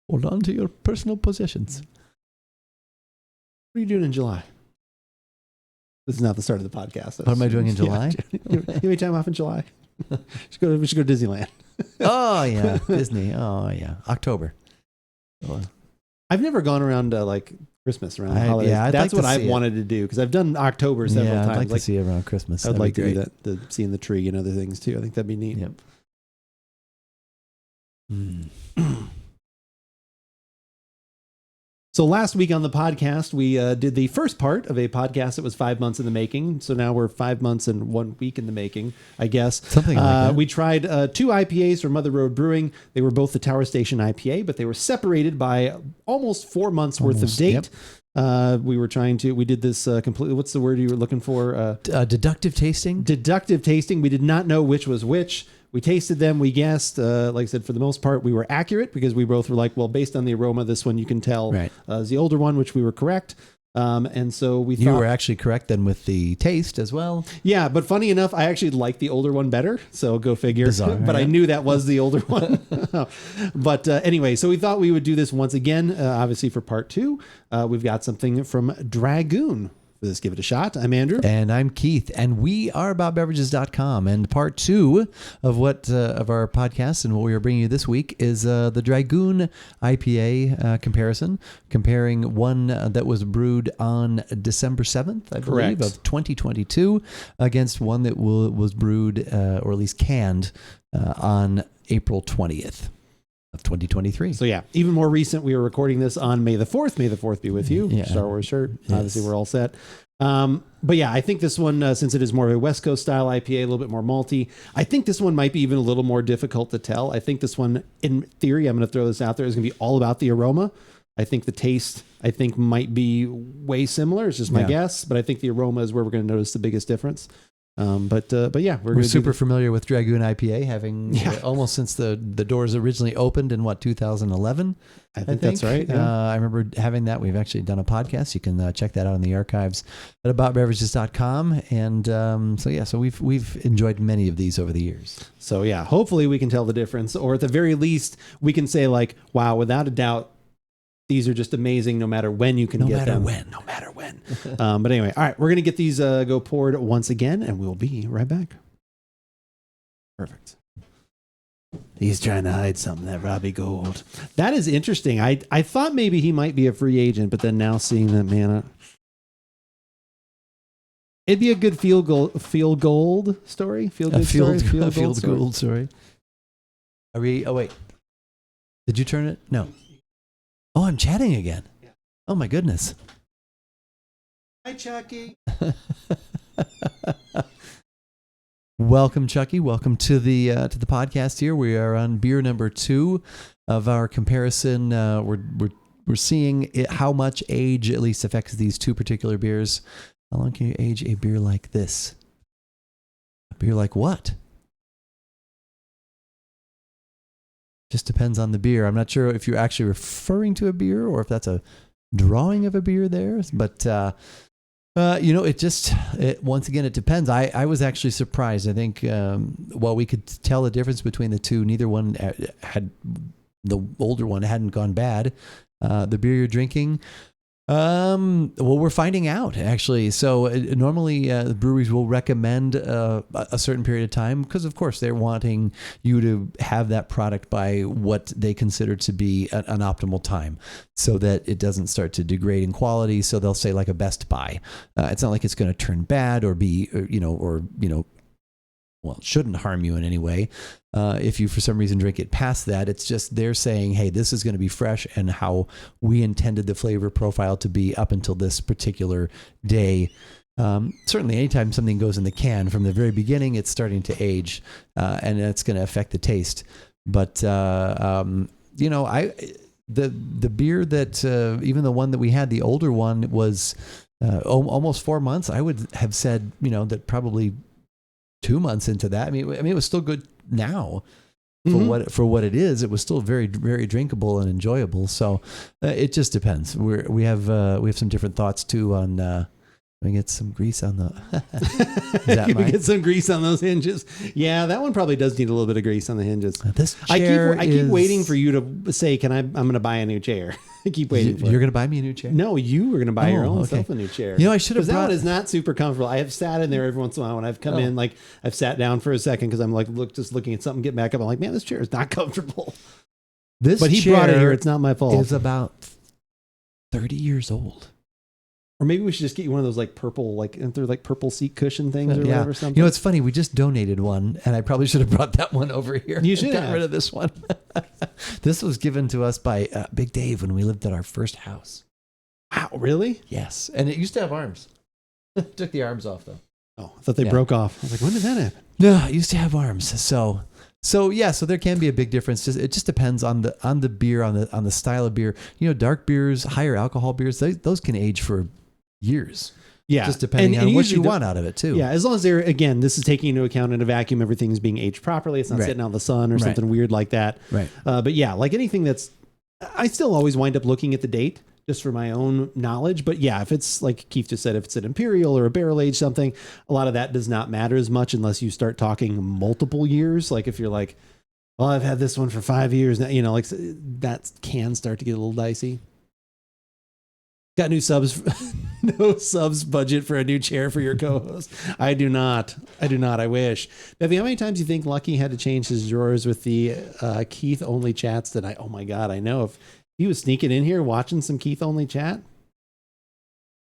[SPEAKER 1] Hold on to your personal possessions.
[SPEAKER 2] What are you doing in July? This is not the start of the podcast.
[SPEAKER 1] What am I doing in July?
[SPEAKER 2] You have any time off in July? We should go to Disneyland.
[SPEAKER 1] Oh, yeah. Disney. Oh, yeah. October. Oh.
[SPEAKER 2] I've never gone around like Christmas around the holidays.
[SPEAKER 1] Yeah,
[SPEAKER 2] that's what I've wanted to do because I've done October several times.
[SPEAKER 1] I'd like to see it around Christmas.
[SPEAKER 2] I'd like to do that, seeing the tree and other things too. I think that'd be neat.
[SPEAKER 1] Yep.
[SPEAKER 2] So last week on the podcast, we did the first part of a podcast that was 5 months in the making. So now we're 5 months and 1 week in the making, I guess.
[SPEAKER 1] Something like that.
[SPEAKER 2] We tried 2 IPAs from Mother Road Brewing. They were both the Tower Station IPA, but they were separated by almost 4 months worth of date.
[SPEAKER 1] Yep.
[SPEAKER 2] We did this completely. What's the word you were looking for?
[SPEAKER 1] Deductive tasting.
[SPEAKER 2] Deductive tasting. We did not know which was which. We tasted them. We guessed. Like I said, for the most part, we were accurate because we both were like, well, based on the aroma, this one you can tell is the older one, which we were correct. And so we thought...
[SPEAKER 1] You were actually correct then with the taste as well.
[SPEAKER 2] Yeah, but funny enough, I actually liked the older one better. So go figure.
[SPEAKER 1] Bizarre,
[SPEAKER 2] but I knew that was the older one. But anyway, so we thought we would do this once again, obviously for part 2. We've got something from Dragoon. Let's give it a shot. I'm Andrew.
[SPEAKER 1] And I'm Keith. And we are AboutBeverages.com. And part 2 of of our podcast and what we are bringing you this week is the Dragoon IPA comparison, comparing one that was brewed on December 7th, I believe, of 2022 against one that was brewed or at least canned on April 20th. Of 2023.
[SPEAKER 2] So yeah, even more recent. We were recording this on May the 4th. May the 4th be with you.
[SPEAKER 1] Yeah.
[SPEAKER 2] Star Wars shirt.
[SPEAKER 1] Yes.
[SPEAKER 2] Obviously, we're all set. But yeah, I think this one, since it is more of a West Coast style IPA, a little bit more malty, I think this one might be even a little more difficult to tell. I think this one, in theory, I'm going to throw this out there, is going to be all about the aroma. I think the taste, might be way similar. It's just my guess. But I think the aroma is where we're going to notice the biggest difference. But yeah, we're
[SPEAKER 1] super familiar with Dragoon IPA, having almost since the doors originally opened in 2011.
[SPEAKER 2] I think that's right. Yeah.
[SPEAKER 1] I remember having that. We've actually done a podcast. You can check that out in the archives at AboutBeverages.com. And so we've enjoyed many of these over the years.
[SPEAKER 2] So yeah, hopefully we can tell the difference, or at the very least, we can say like, wow, without a doubt, these are just amazing no matter when you can get them. No matter when. But anyway, all right, we're going to get these go poured once again, and we'll be right back. Perfect. He's trying to hide something, that Robbie Gold. That is interesting. I thought maybe he might be a free agent, but then now seeing that, man, It'd be a good feel gold story. Feel good story.
[SPEAKER 1] Feel gold story. Are we? Oh wait, did you turn it? No. Oh, I'm chatting again.
[SPEAKER 2] Yeah.
[SPEAKER 1] Oh my goodness.
[SPEAKER 2] Hi, Chucky.
[SPEAKER 1] Welcome, Chucky. Welcome to the podcast. Here we are on beer number 2 of our comparison. We're seeing how much age at least affects these 2 particular beers. How long can you age a beer like this? A beer like what? Just depends on the beer. I'm not sure if you're actually referring to a beer or if that's a drawing of a beer there, but once again, it depends. I was actually surprised. I think while we could tell the difference between the 2, neither one the older one hadn't gone bad. The beer you're drinking, well, we're finding out actually. So normally the breweries will recommend a certain period of time because, of course, they're wanting you to have that product by what they consider to be an optimal time, so that it doesn't start to degrade in quality. So they'll say like a best buy. It's not like it's going to turn bad or be well, it shouldn't harm you in any way. If you, for some reason, drink it past that, it's just they're saying, hey, this is going to be fresh and how we intended the flavor profile to be up until this particular day. Certainly, anytime something goes in the can, from the very beginning, it's starting to age, and it's going to affect the taste. But, the beer that, even the one that we had, the older one, was almost 4 months. I would have said, that probably 2 months into that. I mean, it was still good now for what it is. It was still very, very drinkable and enjoyable. So it just depends. We have some different thoughts too on. We get some grease on the.
[SPEAKER 2] We get some grease on those hinges. Yeah, that one probably does need a little bit of grease on the hinges.
[SPEAKER 1] This chair
[SPEAKER 2] I keep waiting for you to say, I'm going to buy a new chair. I keep waiting for
[SPEAKER 1] You're going to buy me a new chair?
[SPEAKER 2] No, you were going to buy your own self a new chair.
[SPEAKER 1] I should have
[SPEAKER 2] brought... that one is not super comfortable. I have sat in there every once in a while when I've come in, like I've sat down for a second because I'm like, just looking at something, get back up. I'm like, man, this chair is not comfortable. But he brought it here. It's not my fault.
[SPEAKER 1] It's about 30 years old.
[SPEAKER 2] Or maybe we should just get you one of those like purple, like, aren't there like purple seat cushion things or whatever? Something.
[SPEAKER 1] It's funny. We just donated one, and I probably should have brought that one over here.
[SPEAKER 2] You should
[SPEAKER 1] have got rid of this one. This was given to us by Big Dave when we lived at our first house.
[SPEAKER 2] Wow, really?
[SPEAKER 1] Yes, and it used to have arms. Took the arms off though.
[SPEAKER 2] Oh, I thought they broke off. I was like, when did that happen?
[SPEAKER 1] No, it used to have arms. So there can be a big difference. It just depends on the beer, on the style of beer. Dark beers, higher alcohol beers, those can age for years.
[SPEAKER 2] Yeah.
[SPEAKER 1] Just depending on what you want out of it too.
[SPEAKER 2] Yeah. As long as this is taking into account in a vacuum, everything's being aged properly. It's not sitting out in the sun or something weird like that.
[SPEAKER 1] Right.
[SPEAKER 2] But yeah, like anything I still always wind up looking at the date just for my own knowledge. But yeah, if it's like Keith just said, if it's an imperial or a barrel aged something, a lot of that does not matter as much unless you start talking multiple years. Like if you're like, well, I've had this one for 5 years now, like that can start to get a little dicey. Got new subs, no subs budget for a new chair for your co-host. I do not. I wish. Bevy, how many times do you think Lucky had to change his drawers with the Keith only chats that oh my God, I know if he was sneaking in here watching some Keith only chat.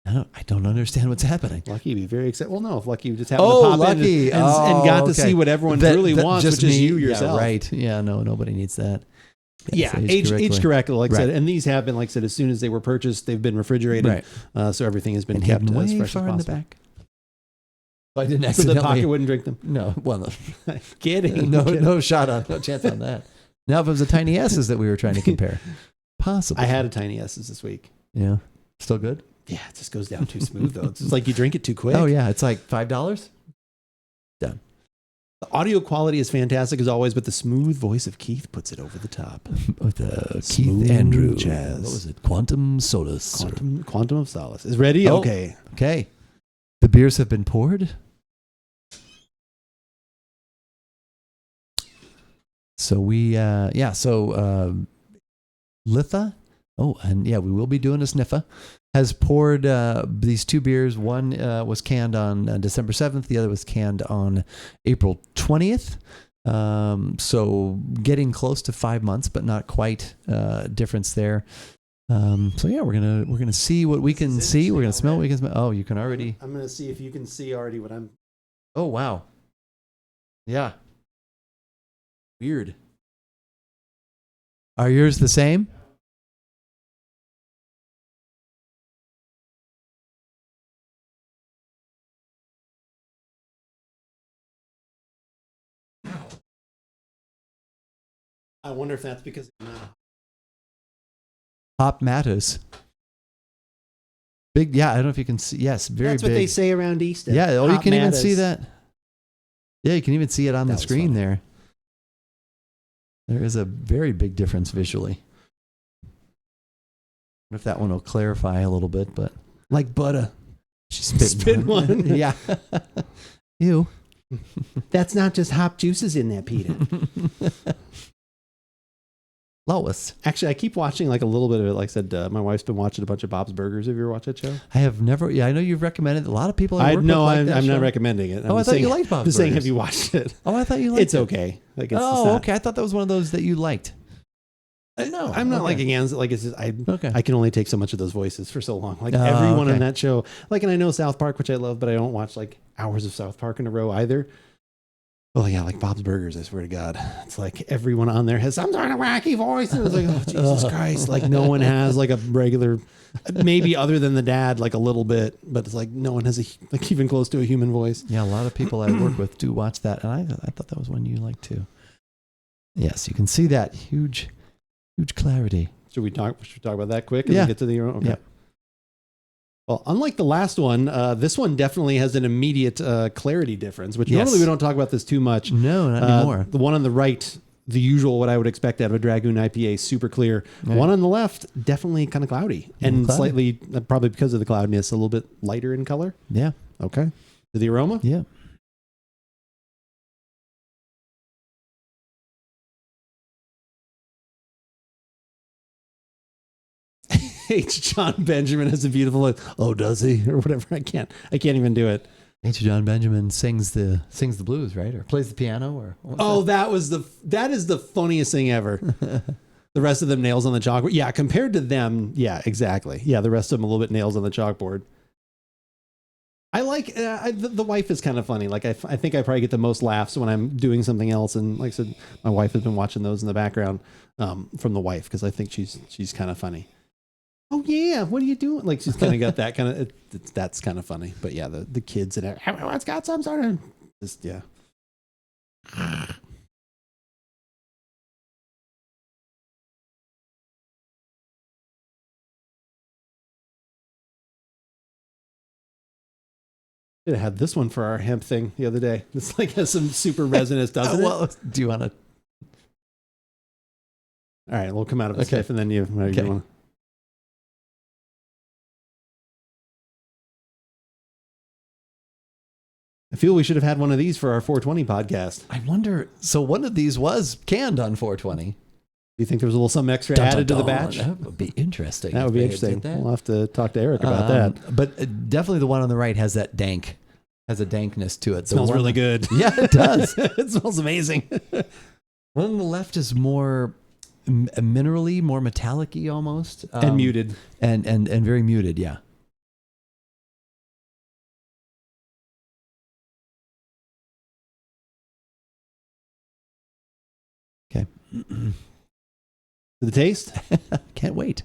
[SPEAKER 1] I don't understand what's happening.
[SPEAKER 2] Lucky would be very excited. Well, no, if Lucky just happened to pop
[SPEAKER 1] Lucky.
[SPEAKER 2] in and got to see what everyone really wants, which is you yourself.
[SPEAKER 1] Yeah, right. Yeah, no, nobody needs that.
[SPEAKER 2] Yeah, age correctly, like I said. And these have been, like I said, as soon as they were purchased, they've been refrigerated. Right. So everything has been kept as fresh as possible. In the back.
[SPEAKER 1] I didn't
[SPEAKER 2] so
[SPEAKER 1] accidentally.
[SPEAKER 2] the pocket wouldn't drink them?
[SPEAKER 1] No. Well, no.
[SPEAKER 2] Kidding.
[SPEAKER 1] No chance on that. Now, if it was the tiny S's that we were trying to compare. Possibly.
[SPEAKER 2] I had a tiny S's this week.
[SPEAKER 1] Yeah. Still good?
[SPEAKER 2] Yeah, it just goes down too smooth, though. It's just like you drink it too quick.
[SPEAKER 1] Oh, yeah. It's like $5. Done.
[SPEAKER 2] The audio quality is fantastic as always, but the smooth voice of Keith puts it over the top.
[SPEAKER 1] With Keith Andrew.
[SPEAKER 2] Jazz.
[SPEAKER 1] What was it? Quantum Solace.
[SPEAKER 2] Quantum of Solace. Is ready?
[SPEAKER 1] Oh,
[SPEAKER 2] okay.
[SPEAKER 1] Okay. The beers have been poured. So Litha. Oh, and yeah, we will be doing a sniffa. Has poured these 2 beers. One was canned on December 7th. The other was canned on April 20th. So getting close to 5 months, but not quite difference there. So yeah, we're gonna see what we can see. We're gonna smell what we can smell. Oh, you can already.
[SPEAKER 2] I'm gonna see if you can see already what I'm.
[SPEAKER 1] Oh wow. Yeah. Weird. Are yours the same?
[SPEAKER 2] I wonder if that's because.
[SPEAKER 1] Hop matters. Big, yeah. I don't know if you can see. Yes, very big.
[SPEAKER 2] That's what they say around Easton.
[SPEAKER 1] Yeah. Oh, you
[SPEAKER 2] Hop
[SPEAKER 1] can even
[SPEAKER 2] matters.
[SPEAKER 1] see that. Yeah, you can even see it on the
[SPEAKER 2] was
[SPEAKER 1] screen
[SPEAKER 2] funny.
[SPEAKER 1] there. There is a very big difference visually. I wonder if that one will clarify a little bit, but
[SPEAKER 2] Like butter.
[SPEAKER 1] she
[SPEAKER 2] Spit one.
[SPEAKER 1] Yeah. Ew.
[SPEAKER 2] That's not just hop juices in there, Peter.
[SPEAKER 1] Lois.
[SPEAKER 2] Actually, I keep watching like a little bit of it. Like I said, my wife's been watching a bunch of Bob's Burgers. Have you ever watched that show?
[SPEAKER 1] I have never. Yeah, I know you've recommended. A lot of people.
[SPEAKER 2] I'm
[SPEAKER 1] like that
[SPEAKER 2] not
[SPEAKER 1] show.
[SPEAKER 2] recommending it.
[SPEAKER 1] Oh, I thought you liked Bob's
[SPEAKER 2] I'm saying,
[SPEAKER 1] Burgers.
[SPEAKER 2] have you watched it?
[SPEAKER 1] Oh, I thought you liked
[SPEAKER 2] It's
[SPEAKER 1] it.
[SPEAKER 2] okay. Like it's
[SPEAKER 1] Oh,
[SPEAKER 2] not,
[SPEAKER 1] okay. I thought that was one of those that you liked. No,
[SPEAKER 2] I'm not
[SPEAKER 1] okay.
[SPEAKER 2] like against it. Like it's just,
[SPEAKER 1] Okay.
[SPEAKER 2] I can only take so much of those voices for so long. Like
[SPEAKER 1] Oh,
[SPEAKER 2] everyone
[SPEAKER 1] okay.
[SPEAKER 2] in that show. Like, and I know South Park, which I love, but I don't watch like hours of South Park in a row either. Well, yeah, like Bob's Burgers, I swear to God. It's like everyone on there has some sort of wacky voice. And it's like, oh, Jesus Christ. Like no one has like a regular, maybe other than the dad, like a little bit, but it's like no one has like even close to a human voice.
[SPEAKER 1] Yeah, a lot of people I work with do watch that, and I thought that was one you liked too. Yes, you can see that huge clarity.
[SPEAKER 2] Should we talk about that quick and
[SPEAKER 1] Yeah.
[SPEAKER 2] then get to the okay.
[SPEAKER 1] Yeah.
[SPEAKER 2] Well, unlike the last one, this one definitely has an immediate clarity difference, which
[SPEAKER 1] Yes.
[SPEAKER 2] normally we don't talk about this too much.
[SPEAKER 1] No, not anymore.
[SPEAKER 2] The one on the right, the usual, what I would expect out of a Dragoon IPA, super clear.
[SPEAKER 1] Right.
[SPEAKER 2] One on the left, definitely kind of cloudy and
[SPEAKER 1] Cloudy.
[SPEAKER 2] slightly, probably because of the cloudiness, a little bit lighter in color.
[SPEAKER 1] Yeah,
[SPEAKER 2] Okay. To the aroma?
[SPEAKER 1] yeah.
[SPEAKER 2] H. John Benjamin has a beautiful look. Oh, does he? Or whatever. I can't even do it.
[SPEAKER 1] H. John Benjamin sings the blues, right? Or plays the piano, or what's
[SPEAKER 2] Oh,
[SPEAKER 1] that?
[SPEAKER 2] that is the funniest thing ever. The rest of them nails on the chalkboard. Yeah, compared to them, yeah, exactly. Yeah, the rest of them a little bit nails on the chalkboard. I like the wife is kind of funny. Like I think I probably get the most laughs when I'm doing something else, and like I said, my wife has been watching those in the background from the wife because I think she's kind of funny. Oh yeah, what are you doing? Like she's kind of got that kind of that's kind of funny. But yeah, the kids and everyone's got some sort of just yeah. Should have had this one for our hemp thing the other day. This like has some super resonance, doesn't it?
[SPEAKER 1] Well, do you want to?
[SPEAKER 2] All right, we'll come out of a
[SPEAKER 1] Okay.
[SPEAKER 2] sniff and then you
[SPEAKER 1] Okay.
[SPEAKER 2] want. I feel we should have had one of these for our 420 podcast.
[SPEAKER 1] I wonder. So one of these was canned on 420.
[SPEAKER 2] Do you think there was a little something extra added to the batch?
[SPEAKER 1] That would be interesting.
[SPEAKER 2] That would
[SPEAKER 1] if
[SPEAKER 2] be
[SPEAKER 1] they
[SPEAKER 2] interesting.
[SPEAKER 1] did that.
[SPEAKER 2] We'll have to talk to Eric about that.
[SPEAKER 1] But definitely the one on the right has that has a dankness to it. The
[SPEAKER 2] Smells
[SPEAKER 1] one-
[SPEAKER 2] really good.
[SPEAKER 1] Yeah, it does.
[SPEAKER 2] It smells amazing.
[SPEAKER 1] One on the left is more minerally, more metallic-y almost.
[SPEAKER 2] And muted.
[SPEAKER 1] And very muted, yeah. Okay.
[SPEAKER 2] The taste?
[SPEAKER 1] Can't wait.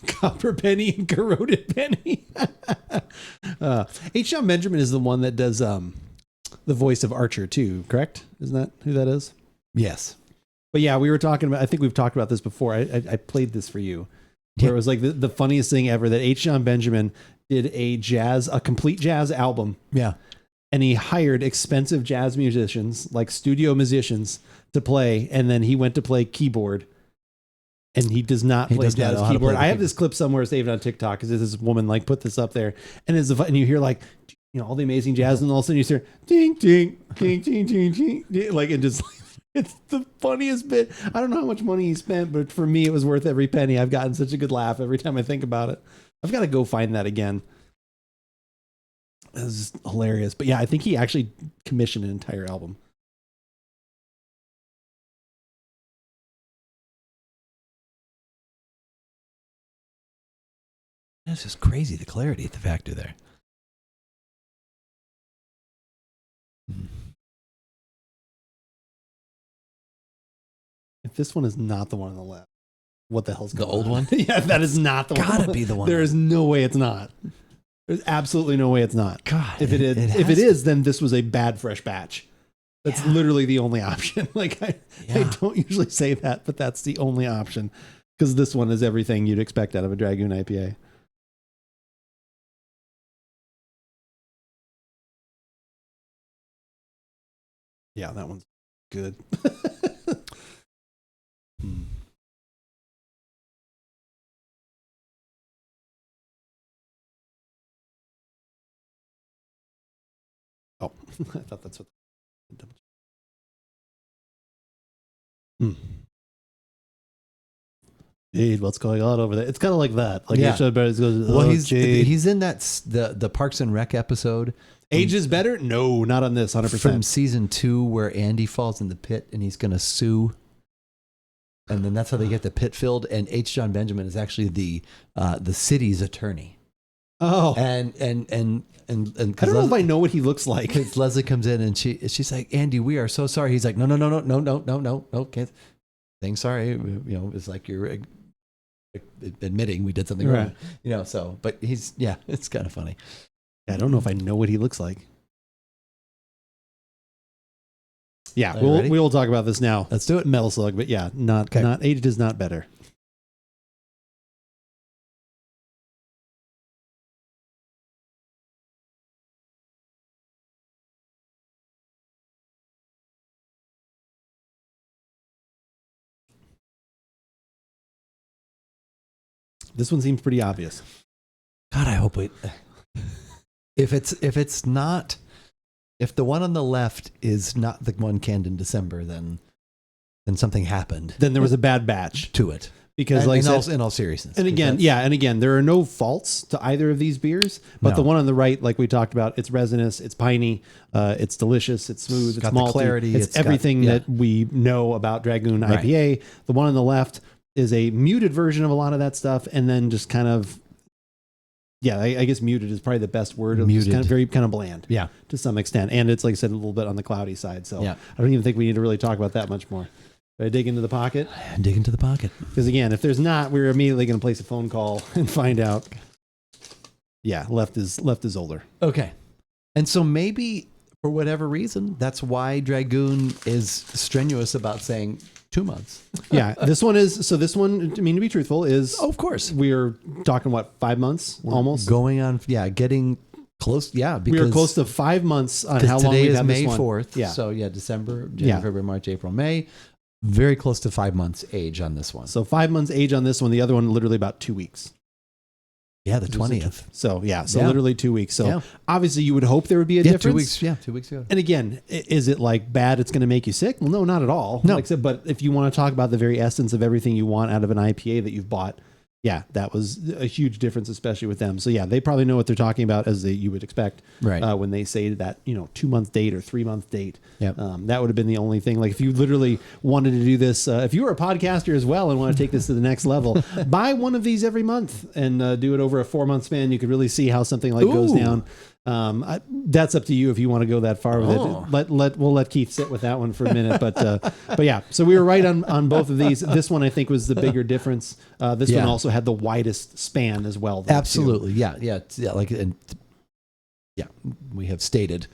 [SPEAKER 2] Copper penny and corroded penny. H. John Benjamin is the one that does the voice of Archer too, correct? Isn't that who that is?
[SPEAKER 1] Yes.
[SPEAKER 2] But yeah, we were talking about, I think we've talked about this before. I played this for you. Where
[SPEAKER 1] Yeah.
[SPEAKER 2] it was like the funniest thing ever that H. John Benjamin did a complete jazz album,
[SPEAKER 1] Yeah.
[SPEAKER 2] and he hired expensive jazz musicians, like studio musicians, to play, and then he went to play keyboard. And he does not play
[SPEAKER 1] does not
[SPEAKER 2] jazz
[SPEAKER 1] know how to
[SPEAKER 2] keyboard.
[SPEAKER 1] play the
[SPEAKER 2] I have
[SPEAKER 1] keyboard.
[SPEAKER 2] this clip somewhere saved on TikTok because this woman like put this up there, and you hear like, all the amazing jazz, and all of a sudden you hear ding, ding, ding, ding, ding, ding, ding, like it just. It's the funniest bit. I don't know how much money he spent, but for me, it was worth every penny. I've gotten such a good laugh every time I think about it. I've got to go find that again. This is hilarious. But yeah, I think he actually commissioned an entire album.
[SPEAKER 1] That's just crazy, the clarity at the factor there.
[SPEAKER 2] If this one is not the one on the left, what the hell's
[SPEAKER 1] The
[SPEAKER 2] going
[SPEAKER 1] old
[SPEAKER 2] on?
[SPEAKER 1] one?
[SPEAKER 2] Yeah, that is not the one.
[SPEAKER 1] Gotta be the one.
[SPEAKER 2] There is no way it's not. There's absolutely no way it's not.
[SPEAKER 1] God,
[SPEAKER 2] If it is, then this was a bad fresh batch. That's literally the only option. Like I don't usually say that, but that's the only option because this one is everything you'd expect out of a Dragoon IPA. Yeah, that one's good. Oh, I thought that's what. Jade, what's going on over there? It's kind of like that. Like goes,
[SPEAKER 1] well, he's in that the Parks and Rec episode.
[SPEAKER 2] Age is better? No, not on this. 100%
[SPEAKER 1] from season 2, where Andy falls in the pit and he's gonna sue, and then that's how they get the pit filled. And H. John Benjamin is actually the city's attorney.
[SPEAKER 2] Oh,
[SPEAKER 1] and
[SPEAKER 2] I don't know if I know what he looks like.
[SPEAKER 1] Because Leslie comes in and she's like, Andy, we are so sorry. He's like, no, can't. Saying sorry, it's like you're admitting we did something wrong. So, but it's kind of funny.
[SPEAKER 2] I don't know if I know what he looks like. Yeah, we will talk about this now.
[SPEAKER 1] Let's do it.
[SPEAKER 2] Metal Slug, but yeah, not aged is not better. This one seems pretty obvious.
[SPEAKER 1] God, I hope it. If the one on the left is not the one canned in December, then something happened.
[SPEAKER 2] Then there was a bad batch
[SPEAKER 1] to it.
[SPEAKER 2] Because,
[SPEAKER 1] in all seriousness,
[SPEAKER 2] and again, there are no faults to either of these beers. But the one on the right, like we talked about, it's resinous, it's piney, it's delicious, it's smooth, it's malty, clarity, it's everything that we know about Dragoon IPA. Right. The one on the left is a muted version of a lot of that stuff, and then just kind of, I guess muted is probably the best word. It's kind of very kind of bland, to some extent, and it's like I said, a little bit on the cloudy side. So I don't even think we need to really talk about that much more. I dig into the pocket?
[SPEAKER 1] Dig into the pocket.
[SPEAKER 2] Because again, if there's not, we're immediately going to place a phone call and find out. Yeah, left is older.
[SPEAKER 1] Okay. And so maybe for whatever reason, that's why Dragoon is strenuous about saying 2 months.
[SPEAKER 2] Yeah, this one, I mean, to be truthful, is...
[SPEAKER 1] Oh, of course.
[SPEAKER 2] We're talking, 5 months? Almost?
[SPEAKER 1] Going on, getting close, because...
[SPEAKER 2] We are close to 5 months on how long we've had this one.
[SPEAKER 1] Today is May 4th. Yeah. So, December, January, February, March, April, May. Very close to 5 months age on this one.
[SPEAKER 2] So 5 months age on this one. The other one, literally about 2 weeks.
[SPEAKER 1] Yeah, the 20th.
[SPEAKER 2] So literally 2 weeks. So obviously you would hope there would be a difference.
[SPEAKER 1] 2 weeks. Yeah, 2 weeks ago.
[SPEAKER 2] And again, is it like bad? It's going to make you sick? Well, no, not at all.
[SPEAKER 1] No.
[SPEAKER 2] Like I said, but if you want to talk about the very essence of everything you want out of an IPA that you've bought, that was a huge difference, especially with them. So they probably know what they're talking about, as you would expect,
[SPEAKER 1] right?
[SPEAKER 2] When they say that 2 month date or 3 month date.
[SPEAKER 1] Yep.
[SPEAKER 2] That would have been the only thing. Like if you literally wanted to do this, if you were a podcaster as well and want to take this to the next level, buy one of these every month and do it over a 4 month span. You could really see how something goes down. That's up to you if you want to go that far with it. We'll let Keith sit with that one for a minute, but yeah. So we were right on both of these. This one I think was the bigger difference. This one also had the widest span as well.
[SPEAKER 1] Absolutely, we have stated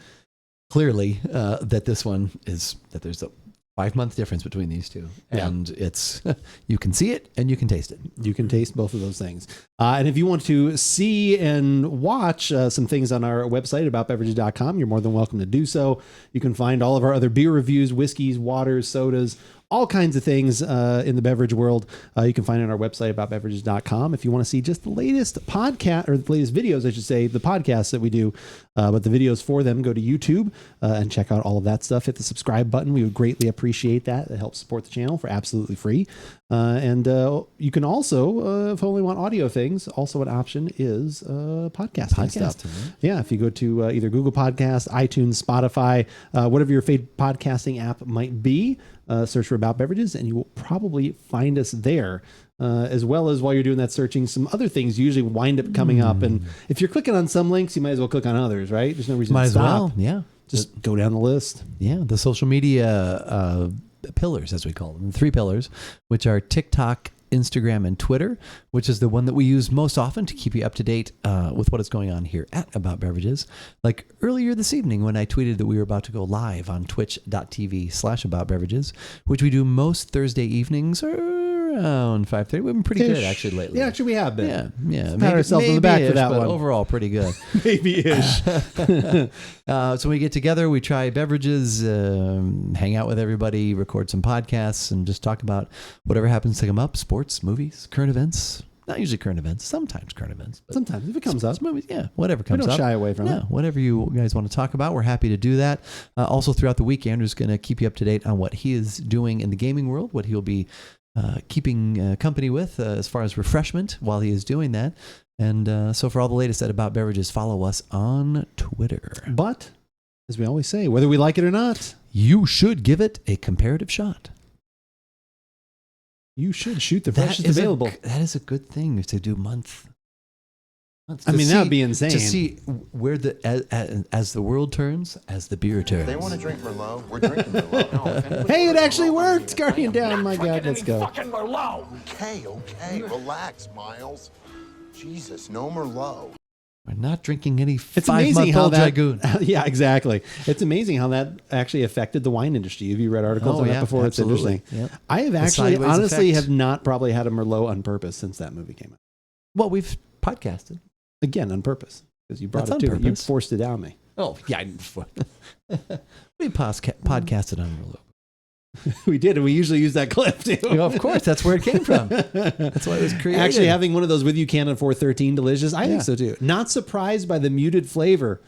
[SPEAKER 1] clearly that this one is that there's a 5 month difference between these two, and it's you can see it and you can taste it.
[SPEAKER 2] You can taste both of those things. And if you want to see and watch some things on our website, AboutBeverages.com, you're more than welcome to do so. You can find all of our other beer reviews, whiskeys, waters, sodas, all kinds of things in the beverage world. You can find it on our website, AboutBeverages.com. If you want to see just the latest podcast, or the latest videos, I should say, the podcasts that we do, but the videos for them, go to YouTube and check out all of that stuff. Hit the subscribe button. We would greatly appreciate that. It helps support the channel for absolutely free. And you can also, if you only want audio things, also an option is podcasting stuff.
[SPEAKER 1] Right?
[SPEAKER 2] Yeah, if you go to either Google Podcasts, iTunes, Spotify, whatever your favorite podcasting app might be, search for About Beverages, and you will probably find us there. As well as while you're doing that searching, some other things usually wind up coming up. And if you're clicking on some links, you might as well click on others, right? There's no reason to stop.
[SPEAKER 1] Well, yeah.
[SPEAKER 2] Just go down the list.
[SPEAKER 1] Yeah, the social media pillars, as we call them, 3 pillars, which are TikTok, Instagram, and Twitter, which is the one that we use most often to keep you up to date with what is going on here at About Beverages. Like earlier this evening when I tweeted that we were about to go live on twitch.tv/AboutBeverages, which we do most Thursday evenings around 5:30. We've been pretty good actually lately.
[SPEAKER 2] Yeah, actually we have been.
[SPEAKER 1] Yeah.
[SPEAKER 2] Pat ourselves on the back for that
[SPEAKER 1] but
[SPEAKER 2] one.
[SPEAKER 1] Overall, pretty good.
[SPEAKER 2] Maybe-ish.
[SPEAKER 1] So when we get together, we try beverages, hang out with everybody, record some podcasts, and just talk about whatever happens to come up: sports, movies, current events. Not usually current events. Sometimes current events. But
[SPEAKER 2] sometimes if it comes up,
[SPEAKER 1] movies, yeah, whatever comes up.
[SPEAKER 2] We don't shy away from it.
[SPEAKER 1] Whatever you guys want to talk about, we're happy to do that. Also, throughout the week, Andrew's going to keep you up to date on what he is doing in the gaming world, what he'll be keeping company with as far as refreshment while he is doing that. And so for all the latest at About Beverages, follow us on Twitter.
[SPEAKER 2] But, as we always say, whether we like it or not,
[SPEAKER 1] you should give it a comparative shot.
[SPEAKER 2] You should shoot the freshest available.
[SPEAKER 1] That is a good thing to do month.
[SPEAKER 2] I mean, that would be insane.
[SPEAKER 1] To see where as the world turns, as the beer turns.
[SPEAKER 3] They want to drink Merlot. We're drinking Merlot.
[SPEAKER 2] Hey, it actually worked. Guardian down, my God. Let's go.
[SPEAKER 3] Okay, relax, Miles. Jesus, no Merlot.
[SPEAKER 1] We're not drinking any
[SPEAKER 2] It's amazing how
[SPEAKER 1] 5-month-old
[SPEAKER 2] that,
[SPEAKER 1] Dragoon.
[SPEAKER 2] Yeah, exactly. It's amazing how that actually affected the wine industry. Have you read articles on that before?
[SPEAKER 1] Absolutely.
[SPEAKER 2] It's interesting.
[SPEAKER 1] Yep.
[SPEAKER 2] I have actually,
[SPEAKER 1] sideways
[SPEAKER 2] honestly,
[SPEAKER 1] effect.
[SPEAKER 2] have not probably had a Merlot on purpose since that movie came out.
[SPEAKER 1] Well, we've podcasted.
[SPEAKER 2] Again, on purpose. Because you brought
[SPEAKER 1] That's
[SPEAKER 2] it
[SPEAKER 1] on
[SPEAKER 2] to me. You
[SPEAKER 1] purpose.
[SPEAKER 2] forced it down me.
[SPEAKER 1] Oh, yeah. We podcasted on Merlot.
[SPEAKER 2] We did, and we usually use that clip too.
[SPEAKER 1] Of course, that's where it came from. That's why it was created.
[SPEAKER 2] Actually, having one of those with you Canon 413 delicious. I think so too. Not surprised by the muted flavor.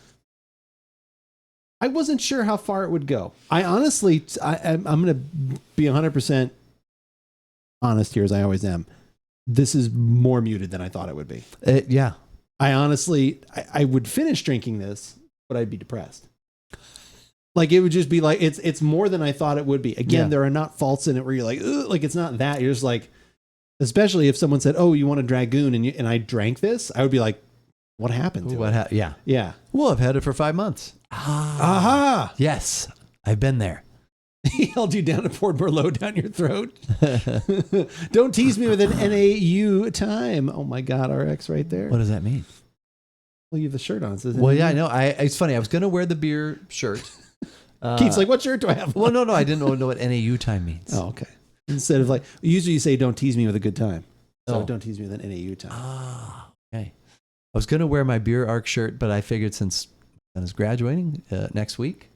[SPEAKER 2] I wasn't sure how far it would go. I honestly, I'm going to be 100% honest here, as I always am. This is more muted than I thought it would be.
[SPEAKER 1] Yeah.
[SPEAKER 2] I honestly, I would finish drinking this, but I'd be depressed. Like it would just be like, it's more than I thought it would be. Again, there are not faults in it where you're like, ugh, like it's not that. You're just like, especially if someone said, "Oh, you want a Dragoon," and I drank this, I would be like, "What happened to it?" Yeah.
[SPEAKER 1] Well, I've had it for 5 months.
[SPEAKER 2] Aha!
[SPEAKER 1] Yes, I've been there.
[SPEAKER 2] He held you down and poured Merlot down your throat. Don't tease me with an NAU time. Oh my God, RX right there.
[SPEAKER 1] What does that mean?
[SPEAKER 2] Well, you have the shirt on. So
[SPEAKER 1] Well, yeah, I know. It's funny. I was going to wear the beer shirt.
[SPEAKER 2] Keith's like, "What shirt do I have?"
[SPEAKER 1] Well, no, I didn't know what NAU time means.
[SPEAKER 2] Oh, okay. Instead of like, usually you say, "Don't tease me with a good time." So don't tease me with an NAU time.
[SPEAKER 1] Ah, okay. I was going to wear my beer arc shirt, but I figured since I was graduating next week,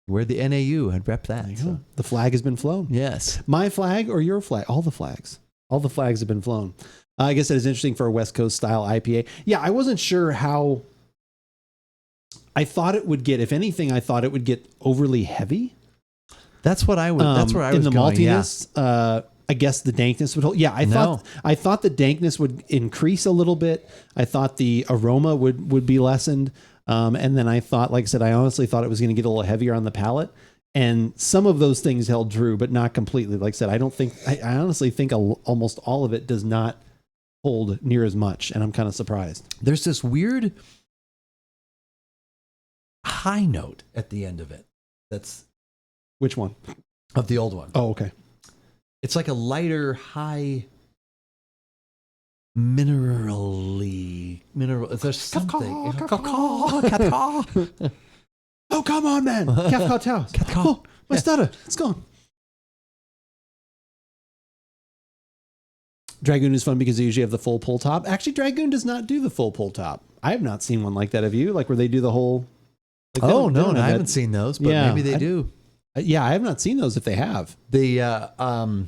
[SPEAKER 1] wear the NAU and rep that. So.
[SPEAKER 2] The flag has been flown.
[SPEAKER 1] Yes.
[SPEAKER 2] My flag or your flag? All the flags. All the flags have been flown. I guess that is interesting for a West Coast style IPA. Yeah, I wasn't sure how. I thought it would get, if anything, I thought it would get overly heavy.
[SPEAKER 1] That's what I would. That's where I was
[SPEAKER 2] in the
[SPEAKER 1] going.
[SPEAKER 2] maltiness. I guess the dankness would hold. Yeah, I thought the dankness would increase a little bit. I thought the aroma would be lessened. And then I thought, like I said, I honestly thought it was going to get a little heavier on the palate. And some of those things held true, but not completely. Like I said, I honestly think almost all of it does not hold near as much. And I'm kind of surprised.
[SPEAKER 1] There's this weird high note at the end of it. That's
[SPEAKER 2] which one?
[SPEAKER 1] Of the old one.
[SPEAKER 2] Oh, okay.
[SPEAKER 1] It's like a lighter, high mineral. There's something.
[SPEAKER 2] Oh, come on, man. Oh, my stutter. It's gone. Dragoon is fun because they usually have the full pull top. Actually, Dragoon does not do the full pull top. I have not seen one like that. Have you? Like where they do the whole... Like
[SPEAKER 1] no, I haven't seen those, but maybe they do.
[SPEAKER 2] Yeah, I have not seen those if they have.
[SPEAKER 1] The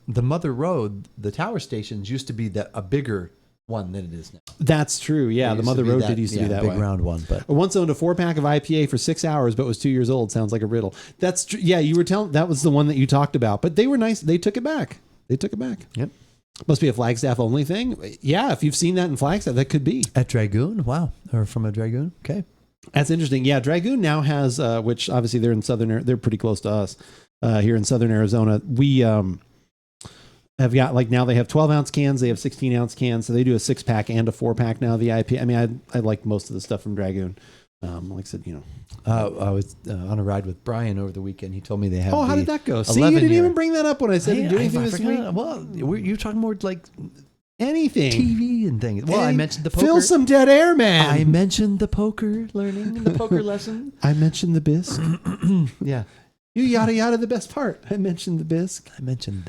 [SPEAKER 1] Mother Road, the tower stations used to be a bigger one than it is now.
[SPEAKER 2] That's true. Yeah, the Mother Road did used to be that
[SPEAKER 1] big
[SPEAKER 2] way.
[SPEAKER 1] round one. But
[SPEAKER 2] I once owned a 4-pack of IPA for 6 hours, but was 2 years old. Sounds like a riddle. That's true. Yeah, you were telling that was the one that you talked about, but they were nice. They took it back.
[SPEAKER 1] Yep.
[SPEAKER 2] Must be a Flagstaff only thing. Yeah, if you've seen that in Flagstaff, that could be
[SPEAKER 1] at Dragoon. Wow, or from a Dragoon. Okay,
[SPEAKER 2] that's interesting. Yeah, Dragoon now has, which obviously they're in they're pretty close to us here in Southern Arizona. We have got now they have 12-ounce cans, they have 16-ounce cans, so they do a 6-pack and a 4-pack now. The IPA. I mean, I like most of the stuff from Dragoon. Like I said,
[SPEAKER 1] I was on a ride with Brian over the weekend. He told me they have.
[SPEAKER 2] Oh, how did that go? See, you didn't even bring that up when I said to do anything this week.
[SPEAKER 1] Well, you're talking more like
[SPEAKER 2] anything,
[SPEAKER 1] TV and things. Well, I mentioned the poker.
[SPEAKER 2] Fill some dead air, man.
[SPEAKER 1] I mentioned the poker learning, the poker lesson.
[SPEAKER 2] I mentioned the bisque.
[SPEAKER 1] Yeah.
[SPEAKER 2] You yada yada the best part. I mentioned the bisque.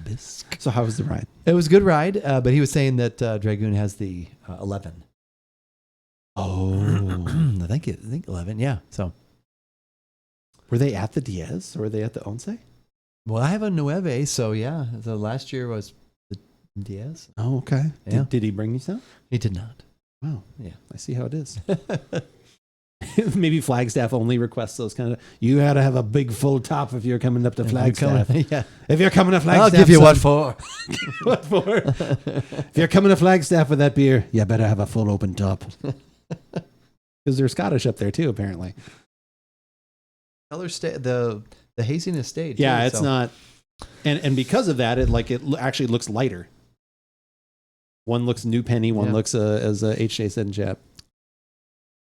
[SPEAKER 1] bisque.
[SPEAKER 2] So how was the ride?
[SPEAKER 1] It was a good ride, but he was saying that Dragoon has the 11.
[SPEAKER 2] Oh,
[SPEAKER 1] I think 11. Yeah. So
[SPEAKER 2] were they at the Diaz or were they at the Once?
[SPEAKER 1] Well, I have a Nueve, so yeah. The last year was the Diaz.
[SPEAKER 2] Oh, okay.
[SPEAKER 1] Yeah.
[SPEAKER 2] Did he bring you some?
[SPEAKER 1] He did not.
[SPEAKER 2] Wow.
[SPEAKER 1] Yeah.
[SPEAKER 2] I see how it is. Maybe Flagstaff only requests those kind of. You had to have a big full top if you're coming up to Flagstaff.
[SPEAKER 1] Yeah.
[SPEAKER 2] If you're coming to Flagstaff,
[SPEAKER 1] I'll give you what for.
[SPEAKER 2] What for? If you're coming to Flagstaff with that beer, you better have a full open top. Because they're Scottish up there too, apparently.
[SPEAKER 1] Color the haziness stayed.
[SPEAKER 2] Yeah,
[SPEAKER 1] too,
[SPEAKER 2] it's not, and because of that, it actually looks lighter. One looks new penny, one looks as H.J. said in chat.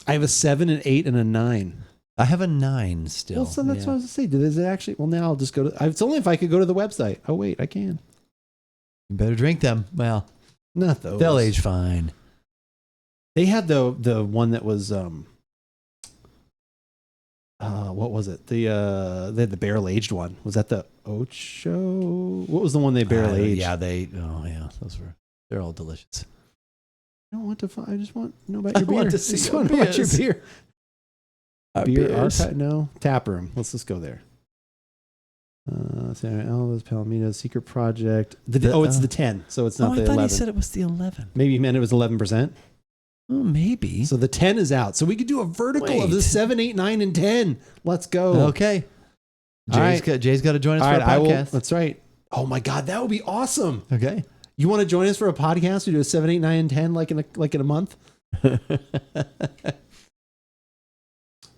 [SPEAKER 2] I have a 7, an 8, and a 9.
[SPEAKER 1] I have a 9 still.
[SPEAKER 2] Well, so that's what I was going to say. Does it actually? Well, now I'll just go to. It's only if I could go to the website. Oh wait, I can.
[SPEAKER 1] You better drink them. Well,
[SPEAKER 2] not those.
[SPEAKER 1] They'll age fine.
[SPEAKER 2] They had the one that was what was it? They had the barrel aged one. Was that the Ocho? What was the one they barrel aged?
[SPEAKER 1] Yeah, they're all delicious.
[SPEAKER 2] I don't want to. I just want to know about your beer.
[SPEAKER 1] I want to see
[SPEAKER 2] just want to know about your beer. Beer
[SPEAKER 1] beers.
[SPEAKER 2] no tap room. Let's just go there. Elvis Palomino Secret Project. It's the 10, so it's not the 11.
[SPEAKER 1] I thought he said it was the 11.
[SPEAKER 2] Maybe he meant it was 11%.
[SPEAKER 1] Oh, maybe.
[SPEAKER 2] So the 10 is out. So we could do a vertical of the 7, 8, 9, and 10. Let's go.
[SPEAKER 1] Okay. Jay's got to join us for a podcast.
[SPEAKER 2] That's right. Oh my God, that would be awesome.
[SPEAKER 1] Okay.
[SPEAKER 2] You want to join us for a podcast? We do a 7, 8, 9, and 10 like in a month. Thought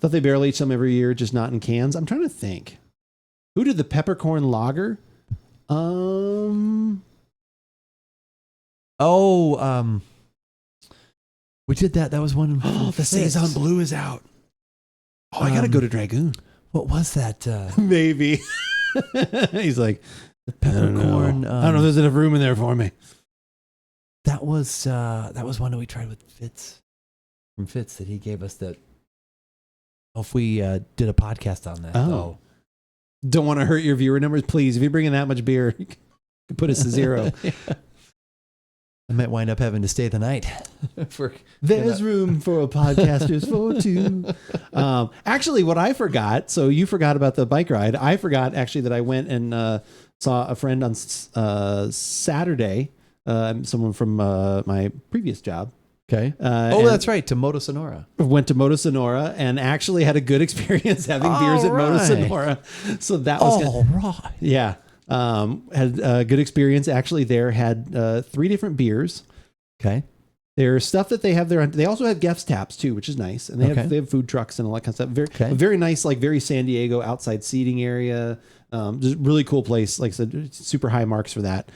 [SPEAKER 2] they barrel age some every year, just not in cans. I'm trying to think. Who did the peppercorn lager?
[SPEAKER 1] We did that. That was one.
[SPEAKER 2] Oh, the Saison Blue is out. Oh, I got to go to Dragoon.
[SPEAKER 1] What was that?
[SPEAKER 2] Maybe. He's like,
[SPEAKER 1] the peppercorn.
[SPEAKER 2] I don't know if there's enough room in there for me.
[SPEAKER 1] That was one that we tried with Fitz. From Fitz that he gave us that. If we did a podcast on that.
[SPEAKER 2] Oh. Don't want to hurt your viewer numbers. Please, if you're bringing that much beer, you can put us to 0.
[SPEAKER 1] Yeah. I might wind up having to stay the night.
[SPEAKER 2] There's room for a podcasters for 2. Actually, what I forgot, so you forgot about the bike ride. I forgot actually that I went and saw a friend on Saturday, someone from my previous job.
[SPEAKER 1] Okay. That's right. To Moto Sonora.
[SPEAKER 2] Went to Moto Sonora and actually had a good experience having beers at Moto Sonora. So that was
[SPEAKER 1] right.
[SPEAKER 2] Yeah. Had a good experience. Actually, there had 3 different beers.
[SPEAKER 1] Okay.
[SPEAKER 2] There's stuff that they have there. They also have guest taps too, which is nice. And they have food trucks and all that kind of stuff. Very nice, like very San Diego outside seating area. Just really cool place. Like I said, super high marks for that.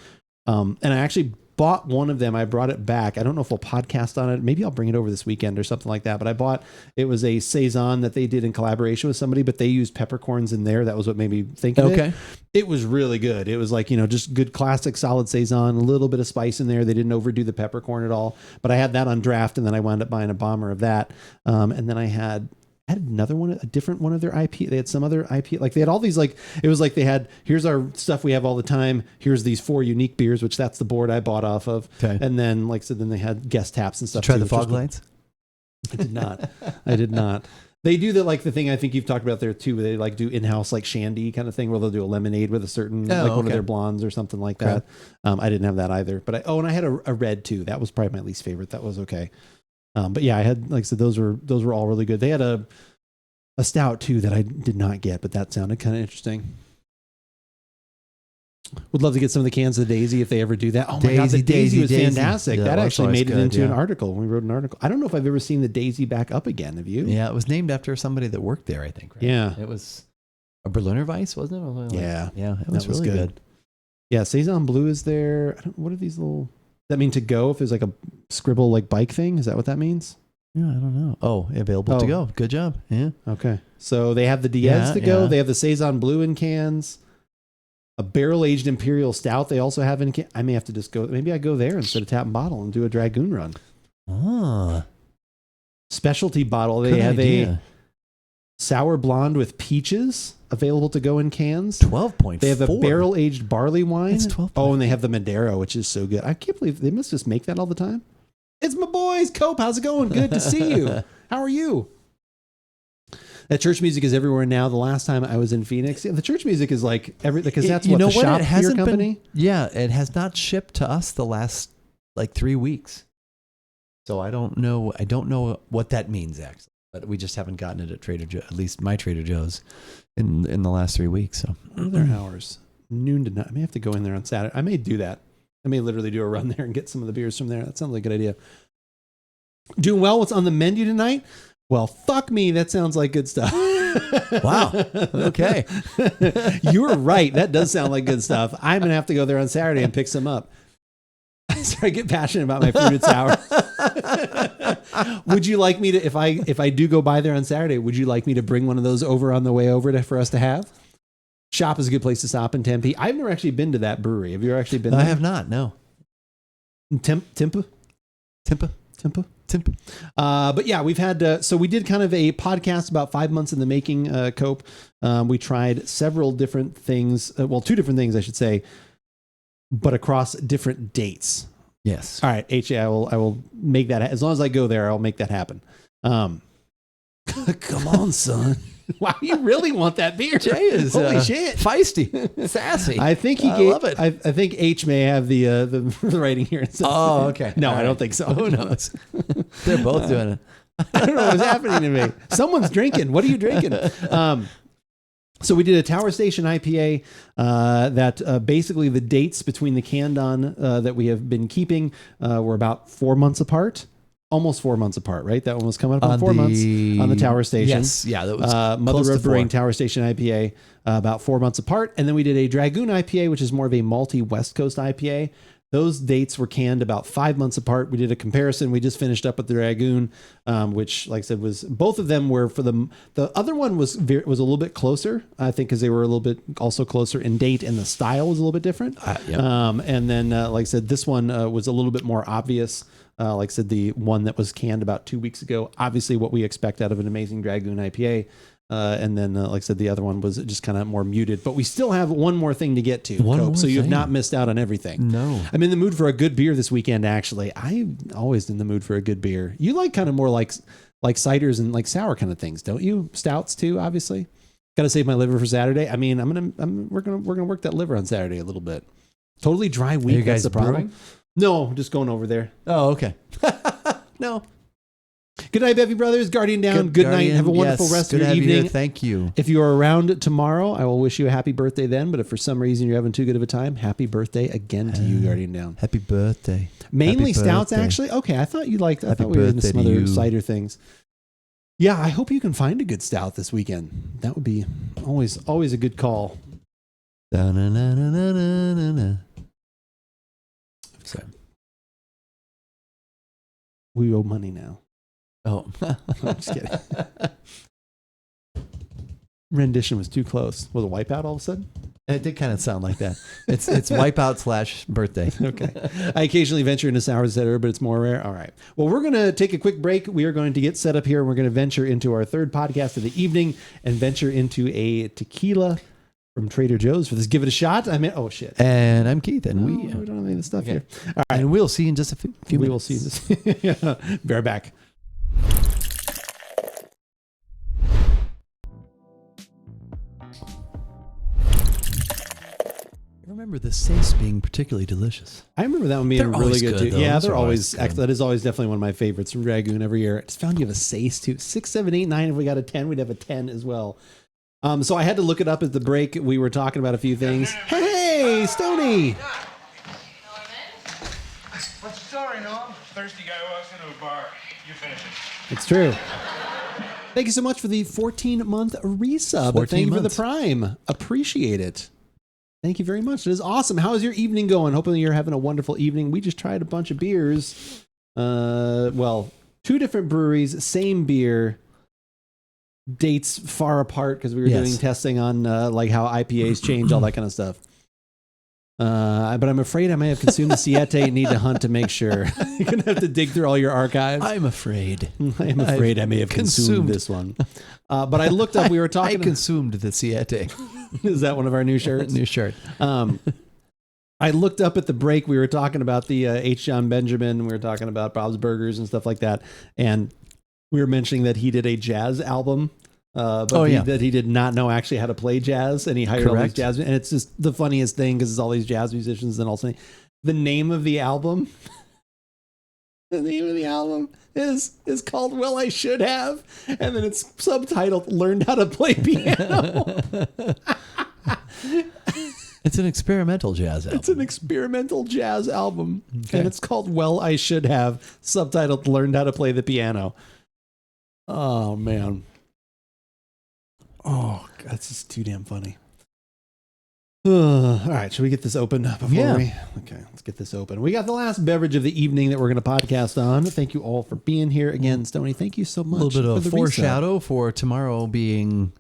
[SPEAKER 2] And I actually bought one of them. I brought it back. I don't know if we'll podcast on it. Maybe I'll bring it over this weekend or something like that. But it was a Saison that they did in collaboration with somebody, but they used peppercorns in there. That was what made me think of it. It was really good. It was like, just good classic solid Saison, a little bit of spice in there. They didn't overdo the peppercorn at all, but I had that on draft and then I wound up buying a bomber of that. And then I had another one, a different one of their IP. They had some other IP, like they had all these, like, it was like they had, here's our stuff we have all the time. Here's these 4 unique beers, which that's the board I bought off of. Okay. And then, like I said, then they had guest taps and stuff.
[SPEAKER 1] Did you try the fog lights?
[SPEAKER 2] I did not. They do the thing I think you've talked about there too, where they do in-house shandy kind of thing where they'll do a lemonade with a certain one of their blondes or something like that. I didn't have that either, but and I had a red too. That was probably my least favorite. That was okay. But yeah, I had, like I said, those were all really good. They had a stout too that I did not get, but that sounded kind of interesting. Would love to get some of the cans of the Daisy if they ever do that. Oh my God, the Daisy was fantastic.
[SPEAKER 1] Yeah,
[SPEAKER 2] that actually made it into
[SPEAKER 1] an
[SPEAKER 2] article. We wrote an article. I don't know if I've ever seen the Daisy back up again. Have you?
[SPEAKER 1] Yeah, it was named after somebody that worked there, I think. Right?
[SPEAKER 2] Yeah.
[SPEAKER 1] It was a Berliner Weiss, wasn't it?
[SPEAKER 2] Yeah.
[SPEAKER 1] Yeah, it was really good.
[SPEAKER 2] Yeah, Saison Blue is there. What are these little... Does that mean to go if there's a scribble bike thing? Is that what that means?
[SPEAKER 1] Yeah, I don't know. Oh, available to go. Good job. Yeah.
[SPEAKER 2] Okay. So they have the Diez to go.
[SPEAKER 1] Yeah.
[SPEAKER 2] They have the Saison Blue in cans. A barrel-aged Imperial Stout they also have in can. I may have to just go. Maybe I go there instead of tap and bottle and do a Dragoon run.
[SPEAKER 1] Ah.
[SPEAKER 2] Specialty bottle. They have a sour blonde with peaches available to go in cans.
[SPEAKER 1] 12.4.
[SPEAKER 2] They have a barrel-aged barley wine.
[SPEAKER 1] It's 12.
[SPEAKER 2] Oh, and they have the Madero, which is so good. I can't believe they must just make that all the time. It's my boys. Cope, how's it going? Good to see you. How are you? That church music is everywhere now. The last time I was in Phoenix, the church music is because that's the shop beer company.
[SPEAKER 1] It has not shipped to us the last 3 weeks. So I don't know what that means actually, but we just haven't gotten it at Trader Joe, at least my Trader Joe's in the last 3 weeks. So
[SPEAKER 2] what are their hours? Noon to 9. I may have to go in there on Saturday. I may do that. I may literally do a run there and get some of the beers from there. That sounds like a good idea. Doing well. What's on the menu tonight? Well, fuck me. That sounds like good stuff.
[SPEAKER 1] Wow. Okay.
[SPEAKER 2] You were right. That does sound like good stuff. I'm going to have to go there on Saturday and pick some up. I get passionate about my fruited sour. Would you like me to, if I do go by there on Saturday, would you like me to bring one of those over on the way over for us to have? Shop is a good place to stop in Tempe. I've never actually been to that brewery. Have you actually been there?
[SPEAKER 1] I have not, no.
[SPEAKER 2] Timpa? But yeah, we've had, so we did kind of a podcast about 5 months in the making, Cope. We tried several different things, 2 different things, I should say, but across different dates.
[SPEAKER 1] Yes.
[SPEAKER 2] All right, HA, I will make that, as long as I go there, I'll make that happen. Come on, son. Wow, you really want that beer.
[SPEAKER 1] Jay is
[SPEAKER 2] holy shit,
[SPEAKER 1] feisty, sassy.
[SPEAKER 2] I think I love it. I think H may have the writing here.
[SPEAKER 1] Oh, okay.
[SPEAKER 2] No, I don't think so.
[SPEAKER 1] Who knows? They're both doing it.
[SPEAKER 2] I don't know what's happening to me. Someone's drinking. What are you drinking? So we did a Tower Station IPA that basically the dates between the canned on that we have been keeping were about 4 months apart. Almost 4 months apart, right? That one was coming up on 4 months on the Tower Station.
[SPEAKER 1] Yes, yeah, that was
[SPEAKER 2] Mother Road Brewing Tower Station IPA, about 4 months apart. And then we did a Dragoon IPA, which is more of a malty West Coast IPA. Those dates were canned about 5 months apart. We did a comparison. We just finished up with the Dragoon, which, like I said, was both of them were for the other one was a little bit closer, I think, because they were a little bit also closer in date, and the style was a little bit different.
[SPEAKER 1] Yep.
[SPEAKER 2] And then, like I said, this one was a little bit more obvious. Like I said, the one that was canned about 2 weeks ago, obviously what we expect out of an amazing Dragoon IPA. And then, like I said, the other one was just kind of more muted. But we still have one more thing to get to, Cope, so you have not missed out on everything.
[SPEAKER 1] No.
[SPEAKER 2] I'm in the mood for a good beer this weekend, actually. I'm always in the mood for a good beer. You like kind of more like ciders and like sour kind of things, don't you? Stouts too, obviously. Got to save my liver for Saturday. I mean, we're gonna work that liver on Saturday a little bit. Totally dry week.
[SPEAKER 1] Are you guys
[SPEAKER 2] that's the problem.
[SPEAKER 1] brewing?
[SPEAKER 2] No, just going over there.
[SPEAKER 1] Oh, okay. No.
[SPEAKER 2] Good night, Bevy Brothers. Guardian down. Good night. Have a wonderful rest of your evening.
[SPEAKER 1] Thank you.
[SPEAKER 2] If you are around tomorrow, I will wish you a happy birthday then. But if for some reason you're having too good of a time, happy birthday again to you, Guardian down.
[SPEAKER 1] Happy birthday.
[SPEAKER 2] Mainly
[SPEAKER 1] happy
[SPEAKER 2] stouts,
[SPEAKER 1] birthday.
[SPEAKER 2] actually. Okay, I thought you liked. I
[SPEAKER 1] Happy
[SPEAKER 2] thought we were into some other
[SPEAKER 1] you.
[SPEAKER 2] cider things. Yeah, I hope you can find a good stout this weekend. That would be always a good call.
[SPEAKER 1] Da-na-na-na-na-na-na.
[SPEAKER 2] So, we owe money now.
[SPEAKER 1] Oh,
[SPEAKER 2] I'm just kidding. Rendition was too close. Was it Wipeout all of a sudden?
[SPEAKER 1] it did kind of sound like that. It's Wipeout / birthday.
[SPEAKER 2] Okay. I occasionally venture into sour cider, but it's more rare. All right. Well, we're going to take a quick break. We are going to get set up here, and we're going to venture into our third podcast of the evening and venture into a tequila from Trader Joe's for this. Give it a shot. I mean, oh shit.
[SPEAKER 1] And I'm Keith, and
[SPEAKER 2] we don't have any of the stuff here.
[SPEAKER 1] All right. And we'll see you in just a few minutes.
[SPEAKER 2] We will see this. Bear back.
[SPEAKER 1] remember the Sace being particularly delicious.
[SPEAKER 2] I remember that one being
[SPEAKER 1] They're
[SPEAKER 2] really
[SPEAKER 1] always
[SPEAKER 2] good
[SPEAKER 1] good,
[SPEAKER 2] too.
[SPEAKER 1] though.
[SPEAKER 2] Yeah,
[SPEAKER 1] Those
[SPEAKER 2] they're
[SPEAKER 1] are
[SPEAKER 2] always
[SPEAKER 1] always good.
[SPEAKER 2] that is always definitely one of my favorites from Dragoon every year. I just found you have a Sace too. 6, 7, 8, 9. If we got a 10, we'd have a 10 as well. So I had to look it up at the break. We were talking about a few things. Hey, Stoney.
[SPEAKER 4] What's the story, Noam? Thirsty guy walks into a bar. You finish it.
[SPEAKER 2] It's true. Thank you so much for the 14-month resub.
[SPEAKER 1] 14
[SPEAKER 2] Thank you for the
[SPEAKER 1] months.
[SPEAKER 2] Prime. Appreciate it. Thank you very much. It is awesome. How is your evening going? Hopefully you're having a wonderful evening. We just tried a bunch of beers. Well, 2 different breweries, same beer. Dates far apart because we were doing testing on like how IPAs change, all that kind of stuff. But I'm afraid I may have consumed the Siete and need to hunt to make sure. You're going to have to dig through all your archives.
[SPEAKER 1] I'm afraid.
[SPEAKER 2] I am afraid I may have consumed this one. But I looked up, we were talking.
[SPEAKER 1] I consumed the Siete.
[SPEAKER 2] Is that one of our new shirts?
[SPEAKER 1] New shirt.
[SPEAKER 2] I looked up at the break. We were talking about the H. John Benjamin. We were talking about Bob's Burgers and stuff like that. And we were mentioning that he did a jazz album. But that he did not know actually how to play jazz, and he hired all these jazz. And it's just the funniest thing because it's all these jazz musicians, and also the name of the album. The name of the album is called "Well, I Should Have," and then it's subtitled "Learned How to Play Piano."
[SPEAKER 1] It's an experimental jazz album.
[SPEAKER 2] It's an experimental jazz album, and it's called "Well, I Should Have," subtitled "Learned How to Play the Piano." Oh man. Oh, God, that's just too damn funny. All right, should we get this open before we? Okay, let's get this open. We got the last beverage of the evening that we're going to podcast on. Thank you all for being here again, Stoney. Thank you so much.
[SPEAKER 1] A little bit of
[SPEAKER 2] the
[SPEAKER 1] foreshadow for tomorrow being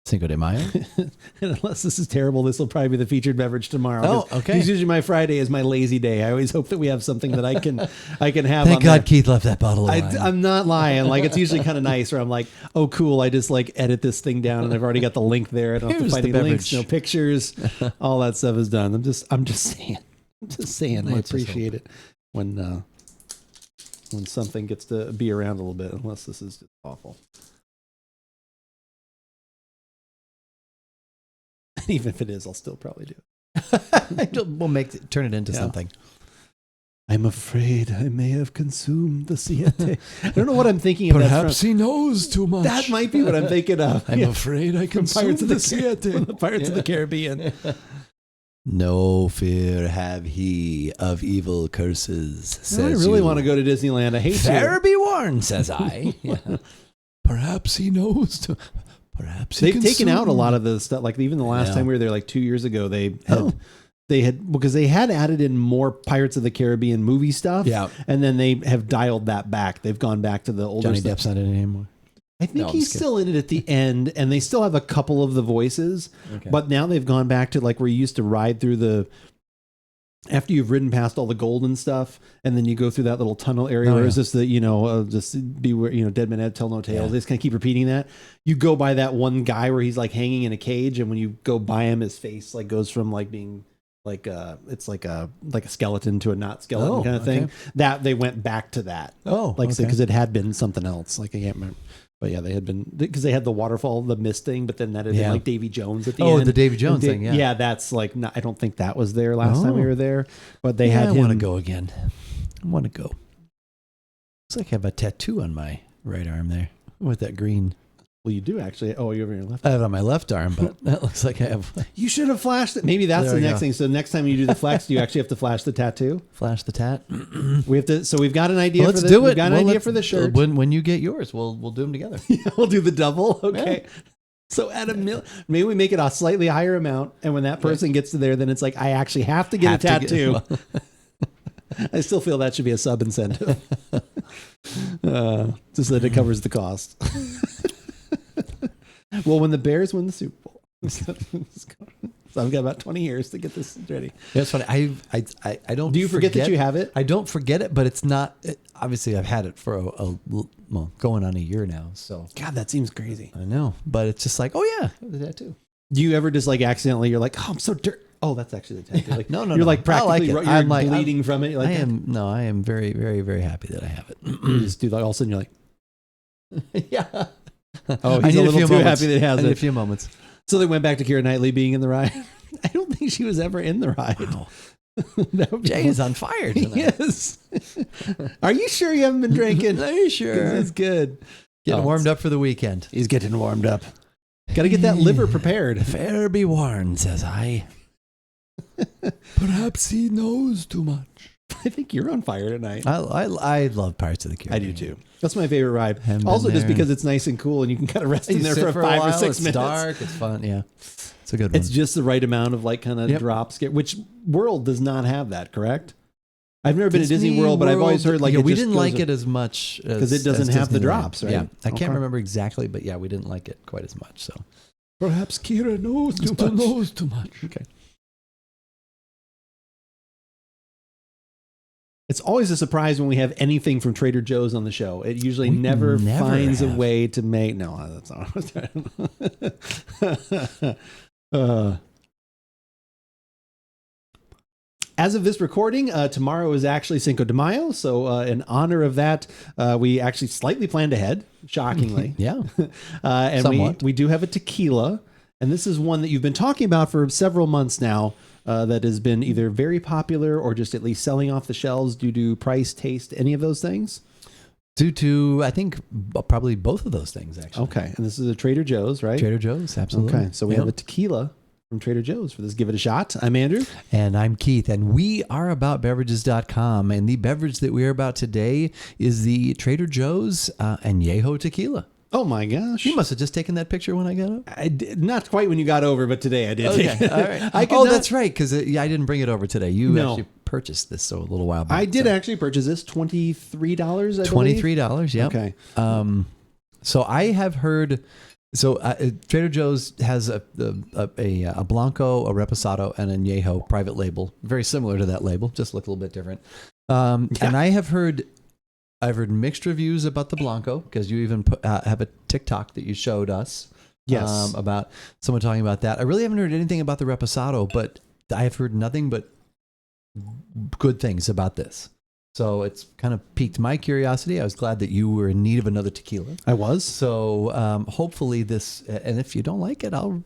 [SPEAKER 1] Cinco de Mayo.
[SPEAKER 2] And unless this is terrible, this will probably be the featured beverage tomorrow.
[SPEAKER 1] Oh, okay.
[SPEAKER 2] Usually my Friday is my lazy day. I always hope that we have something that I can have.
[SPEAKER 1] Thank
[SPEAKER 2] on
[SPEAKER 1] God
[SPEAKER 2] there.
[SPEAKER 1] Keith left that bottle of wine.
[SPEAKER 2] I'm not lying. Like, it's usually kind of nice where I'm like, oh, cool. I just like edit this thing down and I've already got the link there. I don't have to
[SPEAKER 1] Here's
[SPEAKER 2] find
[SPEAKER 1] the
[SPEAKER 2] any links,
[SPEAKER 1] beverage.
[SPEAKER 2] no pictures. All that stuff is done. I'm just saying. I
[SPEAKER 1] Let's just
[SPEAKER 2] appreciate it when something gets to be around a little bit, unless this is just awful. Even if it is, I'll still probably do it.
[SPEAKER 1] We'll turn it into something.
[SPEAKER 2] I'm afraid I may have consumed the Siete. I don't know what I'm thinking of.
[SPEAKER 1] Perhaps he knows too much.
[SPEAKER 2] That might be what I'm thinking of.
[SPEAKER 1] I'm afraid I consumed the Siete.
[SPEAKER 2] Pirates of the Caribbean.
[SPEAKER 1] No fear have he of evil curses, says
[SPEAKER 2] I really want to go to Disneyland. I hate
[SPEAKER 1] Fair
[SPEAKER 2] to.
[SPEAKER 1] be warned, says I. Yeah. Perhaps he knows. Perhaps
[SPEAKER 2] They've taken out a lot of the stuff. Like even the last
[SPEAKER 1] Yeah.
[SPEAKER 2] time we were there, like 2 years ago, they had because they had added in more Pirates of the Caribbean movie stuff.
[SPEAKER 1] Yeah.
[SPEAKER 2] And then they have dialed that back. They've gone back to the older
[SPEAKER 1] Johnny
[SPEAKER 2] stuff.
[SPEAKER 1] Depp's not in it anymore.
[SPEAKER 2] I think
[SPEAKER 1] No, I'm
[SPEAKER 2] he's
[SPEAKER 1] just kidding.
[SPEAKER 2] still in it at the end, and they still have a couple of the voices.
[SPEAKER 1] Okay.
[SPEAKER 2] But now they've gone back to like where you used to ride through the. After you've ridden past all the golden stuff, and then you go through that little tunnel area where it's just the, just beware, dead men tell no tales.
[SPEAKER 1] Yeah.
[SPEAKER 2] They just kind of keep repeating that. You go by that one guy where he's like hanging in a cage, and when you go by him, his face like goes from like being like it's like a skeleton to a not skeleton kind of thing.
[SPEAKER 1] Okay.
[SPEAKER 2] That they went back to that.
[SPEAKER 1] Oh,
[SPEAKER 2] like
[SPEAKER 1] okay.
[SPEAKER 2] because it had been something else. Like I can't remember. But yeah, they had been because they had the waterfall, the mist thing, but then that had been like Davy Jones at the end.
[SPEAKER 1] Oh, the Davy Jones thing, yeah.
[SPEAKER 2] Yeah, that's like I don't think that was there last time we were there, but they had.
[SPEAKER 1] I
[SPEAKER 2] him.
[SPEAKER 1] want to go again. I want to go. Looks like I have a tattoo on my right arm there with that green.
[SPEAKER 2] Well, you do actually. Oh, you're over your left.
[SPEAKER 1] I have it on my left arm, but that looks like I have.
[SPEAKER 2] You should have flashed it. Maybe that's
[SPEAKER 1] There
[SPEAKER 2] the
[SPEAKER 1] we
[SPEAKER 2] next
[SPEAKER 1] go.
[SPEAKER 2] thing. So next time you do the flex, you actually have to flash the tattoo.
[SPEAKER 1] Flash the tat.
[SPEAKER 2] We have to. So we've got an idea.
[SPEAKER 1] Let's
[SPEAKER 2] for
[SPEAKER 1] do it.
[SPEAKER 2] We've got an
[SPEAKER 1] Well,
[SPEAKER 2] idea
[SPEAKER 1] let's-
[SPEAKER 2] for the shirt.
[SPEAKER 1] When you get yours, we'll do them together.
[SPEAKER 2] We'll do the double. Okay. So at maybe we make it a slightly higher amount, and when that person gets to there, then it's like I actually have to get a tattoo. I still feel that should be a sub incentive, just that it covers the cost. Well, when the Bears win the Super Bowl, so I've got about 20 years to get this ready.
[SPEAKER 1] Yeah, it's funny. I don't.
[SPEAKER 2] Do you forget that you have it?
[SPEAKER 1] I don't forget it, but it's not. Obviously, I've had it for going on a year now. So
[SPEAKER 2] God, that seems crazy.
[SPEAKER 1] I know, but it's just like, oh yeah, the tattoo.
[SPEAKER 2] Do you ever just like accidentally? You're like, oh, I'm so dirty. Oh, that's actually the tattoo. Like,
[SPEAKER 1] No,
[SPEAKER 2] You're like
[SPEAKER 1] I
[SPEAKER 2] practically
[SPEAKER 1] like it.
[SPEAKER 2] you're
[SPEAKER 1] I'm like,
[SPEAKER 2] bleeding from it. You're like,
[SPEAKER 1] I am very, very, very happy that I have it.
[SPEAKER 2] You just do like all of a sudden you're like,
[SPEAKER 1] Yeah.
[SPEAKER 2] oh,
[SPEAKER 1] I
[SPEAKER 2] he's a
[SPEAKER 1] need
[SPEAKER 2] little
[SPEAKER 1] few
[SPEAKER 2] too
[SPEAKER 1] moments.
[SPEAKER 2] happy that he has
[SPEAKER 1] I need
[SPEAKER 2] it.
[SPEAKER 1] a few moments.
[SPEAKER 2] So they went back to Keira Knightley being in the ride. I don't think think she was ever in the ride.
[SPEAKER 1] Wow.
[SPEAKER 2] That would be
[SPEAKER 1] Jay is on fire tonight.
[SPEAKER 2] Yes. Are you sure you haven't been drinking?
[SPEAKER 1] Are you sure?
[SPEAKER 2] It's good.
[SPEAKER 1] Getting warmed up for the weekend.
[SPEAKER 2] He's getting warmed up. Got to get that liver prepared.
[SPEAKER 1] Fair be warned, says I. Perhaps he knows too much.
[SPEAKER 2] I think you're on fire tonight.
[SPEAKER 1] I love Pirates of the Caribbean.
[SPEAKER 2] I do too. That's my favorite ride.
[SPEAKER 1] Haven't
[SPEAKER 2] Also,
[SPEAKER 1] been
[SPEAKER 2] just
[SPEAKER 1] there.
[SPEAKER 2] because it's nice and cool and you can kind of rest in
[SPEAKER 1] You
[SPEAKER 2] there
[SPEAKER 1] sit
[SPEAKER 2] for
[SPEAKER 1] a
[SPEAKER 2] 5 or
[SPEAKER 1] while,
[SPEAKER 2] 6
[SPEAKER 1] it's
[SPEAKER 2] minutes.
[SPEAKER 1] dark. It's fun. Yeah. It's a good one.
[SPEAKER 2] It's just the right amount of like kind of
[SPEAKER 1] Yep.
[SPEAKER 2] drop scare, which World does not have that, correct? I've never been to Disney World, but I've always heard like
[SPEAKER 1] yeah,
[SPEAKER 2] it
[SPEAKER 1] we
[SPEAKER 2] just
[SPEAKER 1] didn't
[SPEAKER 2] goes
[SPEAKER 1] like it as much
[SPEAKER 2] because it doesn't
[SPEAKER 1] as
[SPEAKER 2] have the
[SPEAKER 1] Disneyland.
[SPEAKER 2] drops, right?
[SPEAKER 1] Yeah, I
[SPEAKER 2] Okay.
[SPEAKER 1] can't remember exactly, but yeah, we didn't like it quite as much. So
[SPEAKER 2] Perhaps Kira knows
[SPEAKER 1] too much.
[SPEAKER 2] Okay. It's always a surprise when we have anything from Trader Joe's on the show. It usually
[SPEAKER 1] We
[SPEAKER 2] never
[SPEAKER 1] never
[SPEAKER 2] finds a
[SPEAKER 1] have.
[SPEAKER 2] way to make. No, that's not what I was trying. As of this recording, tomorrow is actually Cinco de Mayo. So in honor of that, we actually slightly planned ahead, shockingly.
[SPEAKER 1] Yeah.
[SPEAKER 2] And
[SPEAKER 1] Somewhat.
[SPEAKER 2] we do have a tequila. And this is one that you've been talking about for several months now that has been either very popular or just at least selling off the shelves due to price, taste, any of those things?
[SPEAKER 1] Due to, I think, probably both of those things, actually.
[SPEAKER 2] Okay. And this is a Trader Joe's, right?
[SPEAKER 1] Trader Joe's, absolutely.
[SPEAKER 2] Okay. So we
[SPEAKER 1] Yep.
[SPEAKER 2] have a tequila from Trader Joe's for this. Give it a shot. I'm Andrew.
[SPEAKER 1] And I'm Keith, and we are AboutBeverages.com. And the beverage that we are about today is the Trader Joe's Anejo Tequila.
[SPEAKER 2] Oh my gosh.
[SPEAKER 1] You must have just taken that picture when I got up.
[SPEAKER 2] I did, not quite when you got over, but today I did.
[SPEAKER 1] Okay,
[SPEAKER 2] take it.
[SPEAKER 1] all right.
[SPEAKER 2] I could
[SPEAKER 1] Oh,
[SPEAKER 2] not-
[SPEAKER 1] that's right, because I didn't bring it over today. You
[SPEAKER 2] No.
[SPEAKER 1] actually purchased this a little while back.
[SPEAKER 2] I did
[SPEAKER 1] so.
[SPEAKER 2] actually purchase this $23. I believe.
[SPEAKER 1] $23, yep.
[SPEAKER 2] Okay.
[SPEAKER 1] So I have heard. So Trader Joe's has a Blanco, a Reposado, and a Añejo private label, very similar to that label, just look a little bit different. And I've heard mixed reviews about the Blanco because you even have a TikTok that you showed us.
[SPEAKER 2] Yes.
[SPEAKER 1] About someone talking about that. I really haven't heard anything about the Reposado, but I have heard nothing but good things about this. So it's kind of piqued my curiosity. I was glad that you were in need of another tequila.
[SPEAKER 2] I was.
[SPEAKER 1] So hopefully this, and if you don't like it, I'll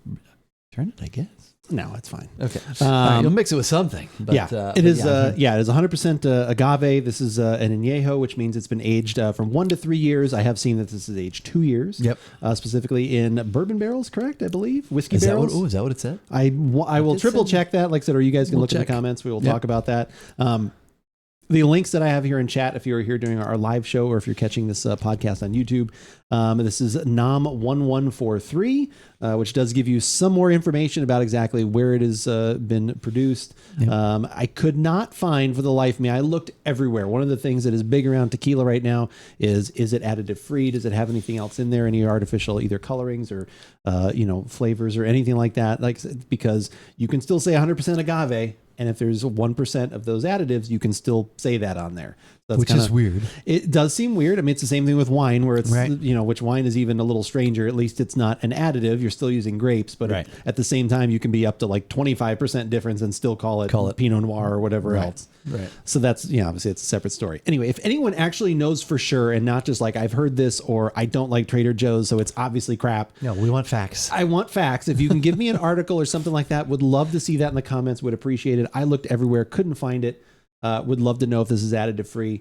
[SPEAKER 1] return it, I guess.
[SPEAKER 2] No, it's fine.
[SPEAKER 1] Okay. All right, you'll mix it with something. But,
[SPEAKER 2] it is.
[SPEAKER 1] yeah.
[SPEAKER 2] It is 100% agave. This is an añejo, which means it's been aged from 1 to 3 years. I have seen that this is aged 2 years.
[SPEAKER 1] Yep.
[SPEAKER 2] Specifically in bourbon barrels, correct? I believe whiskey
[SPEAKER 1] Is that
[SPEAKER 2] barrels.
[SPEAKER 1] what? Oh, is that what it said?
[SPEAKER 2] I will
[SPEAKER 1] did
[SPEAKER 2] triple
[SPEAKER 1] say-
[SPEAKER 2] check that. Like I said, or you guys can
[SPEAKER 1] We'll
[SPEAKER 2] look in
[SPEAKER 1] check.
[SPEAKER 2] the comments. We will
[SPEAKER 1] Yep.
[SPEAKER 2] talk about that. The links that I have here in chat, if you're here during our live show or if you're catching this podcast on YouTube, this is NOM1143, which does give you some more information about exactly where it has been produced.
[SPEAKER 1] Yep.
[SPEAKER 2] I could not find for the life of me. I looked everywhere. One of the things that is big around tequila right now is it additive free? Does it have anything else in there? Any artificial either colorings or flavors or anything like that? Because you can still say 100% agave. And if there's 1% of those additives, you can still say that on there. So that's
[SPEAKER 1] Which is weird.
[SPEAKER 2] It does seem weird. I mean, it's the same thing with wine where it's,
[SPEAKER 1] Right.
[SPEAKER 2] which wine is even a little stranger. At least it's not an additive. You're still using grapes, but
[SPEAKER 1] Right.
[SPEAKER 2] at the same time, you can be up to like 25% difference and still call it Pinot Noir or whatever else.
[SPEAKER 1] Right.
[SPEAKER 2] So that's, obviously it's a separate story. Anyway, if anyone actually knows for sure and not just like I've heard this or I don't like Trader Joe's, so it's obviously crap.
[SPEAKER 1] No, we want facts.
[SPEAKER 2] I want facts. If you can give me an article or something like that, would love to see that in the comments. Would appreciate it. I looked everywhere, couldn't find it. Would love to know if this is additive free.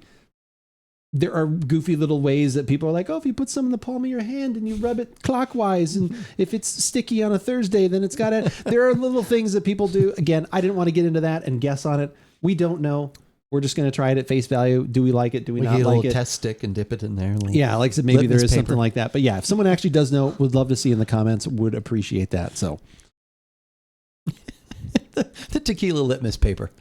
[SPEAKER 2] There are goofy little ways that people are like, oh, if you put some in the palm of your hand and you rub it clockwise, and if it's sticky on a Thursday, then it's got it. There are little things that people do. Again, I didn't want to get into that and guess on it. We don't know. We're just going to try it at face value. Do we like it? Do we not
[SPEAKER 1] get a
[SPEAKER 2] like
[SPEAKER 1] little
[SPEAKER 2] it?
[SPEAKER 1] test stick and dip it in there.
[SPEAKER 2] Yeah, like I said, maybe there
[SPEAKER 1] litmus
[SPEAKER 2] is
[SPEAKER 1] paper.
[SPEAKER 2] something like that. But yeah, if someone actually does know, would love to see in the comments, would appreciate that. So,
[SPEAKER 1] the tequila litmus paper.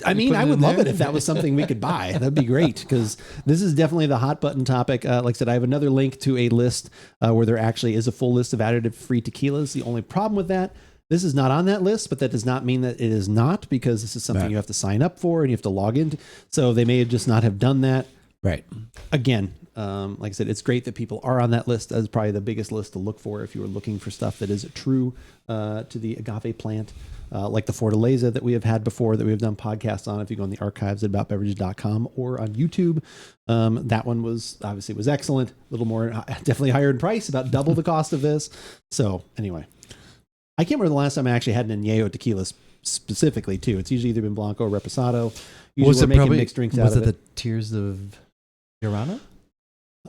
[SPEAKER 2] I mean,
[SPEAKER 1] put
[SPEAKER 2] I
[SPEAKER 1] it
[SPEAKER 2] would
[SPEAKER 1] in
[SPEAKER 2] love
[SPEAKER 1] there?
[SPEAKER 2] it if that was something we could buy. That'd be great because this is definitely the hot button topic. Like I said, I have another link to a list where there actually is a full list of additive-free tequilas. The only problem with that, this is not on that list, but that does not mean that it is not, because this is something
[SPEAKER 1] Right.
[SPEAKER 2] you have to sign up for and you have to log into. So they may just not have done that.
[SPEAKER 1] Right.
[SPEAKER 2] Again, like I said, it's great that people are on that list. That's probably the biggest list to look for if you are looking for stuff that is true to the agave plant. Like the Fortaleza that we have had before, that we have done podcasts on. If you go in the archives at AboutBeverages.com or on YouTube, that one was excellent. A little more, definitely higher in price, about double the cost of this. So anyway, I can't remember the last time I actually had an Anejo Tequila specifically too. It's usually either been Blanco or Reposado. Usually
[SPEAKER 1] Was
[SPEAKER 2] we're
[SPEAKER 1] it
[SPEAKER 2] making
[SPEAKER 1] probably
[SPEAKER 2] mixed drinks
[SPEAKER 1] was
[SPEAKER 2] out
[SPEAKER 1] it
[SPEAKER 2] of
[SPEAKER 1] the Tears of Llorona?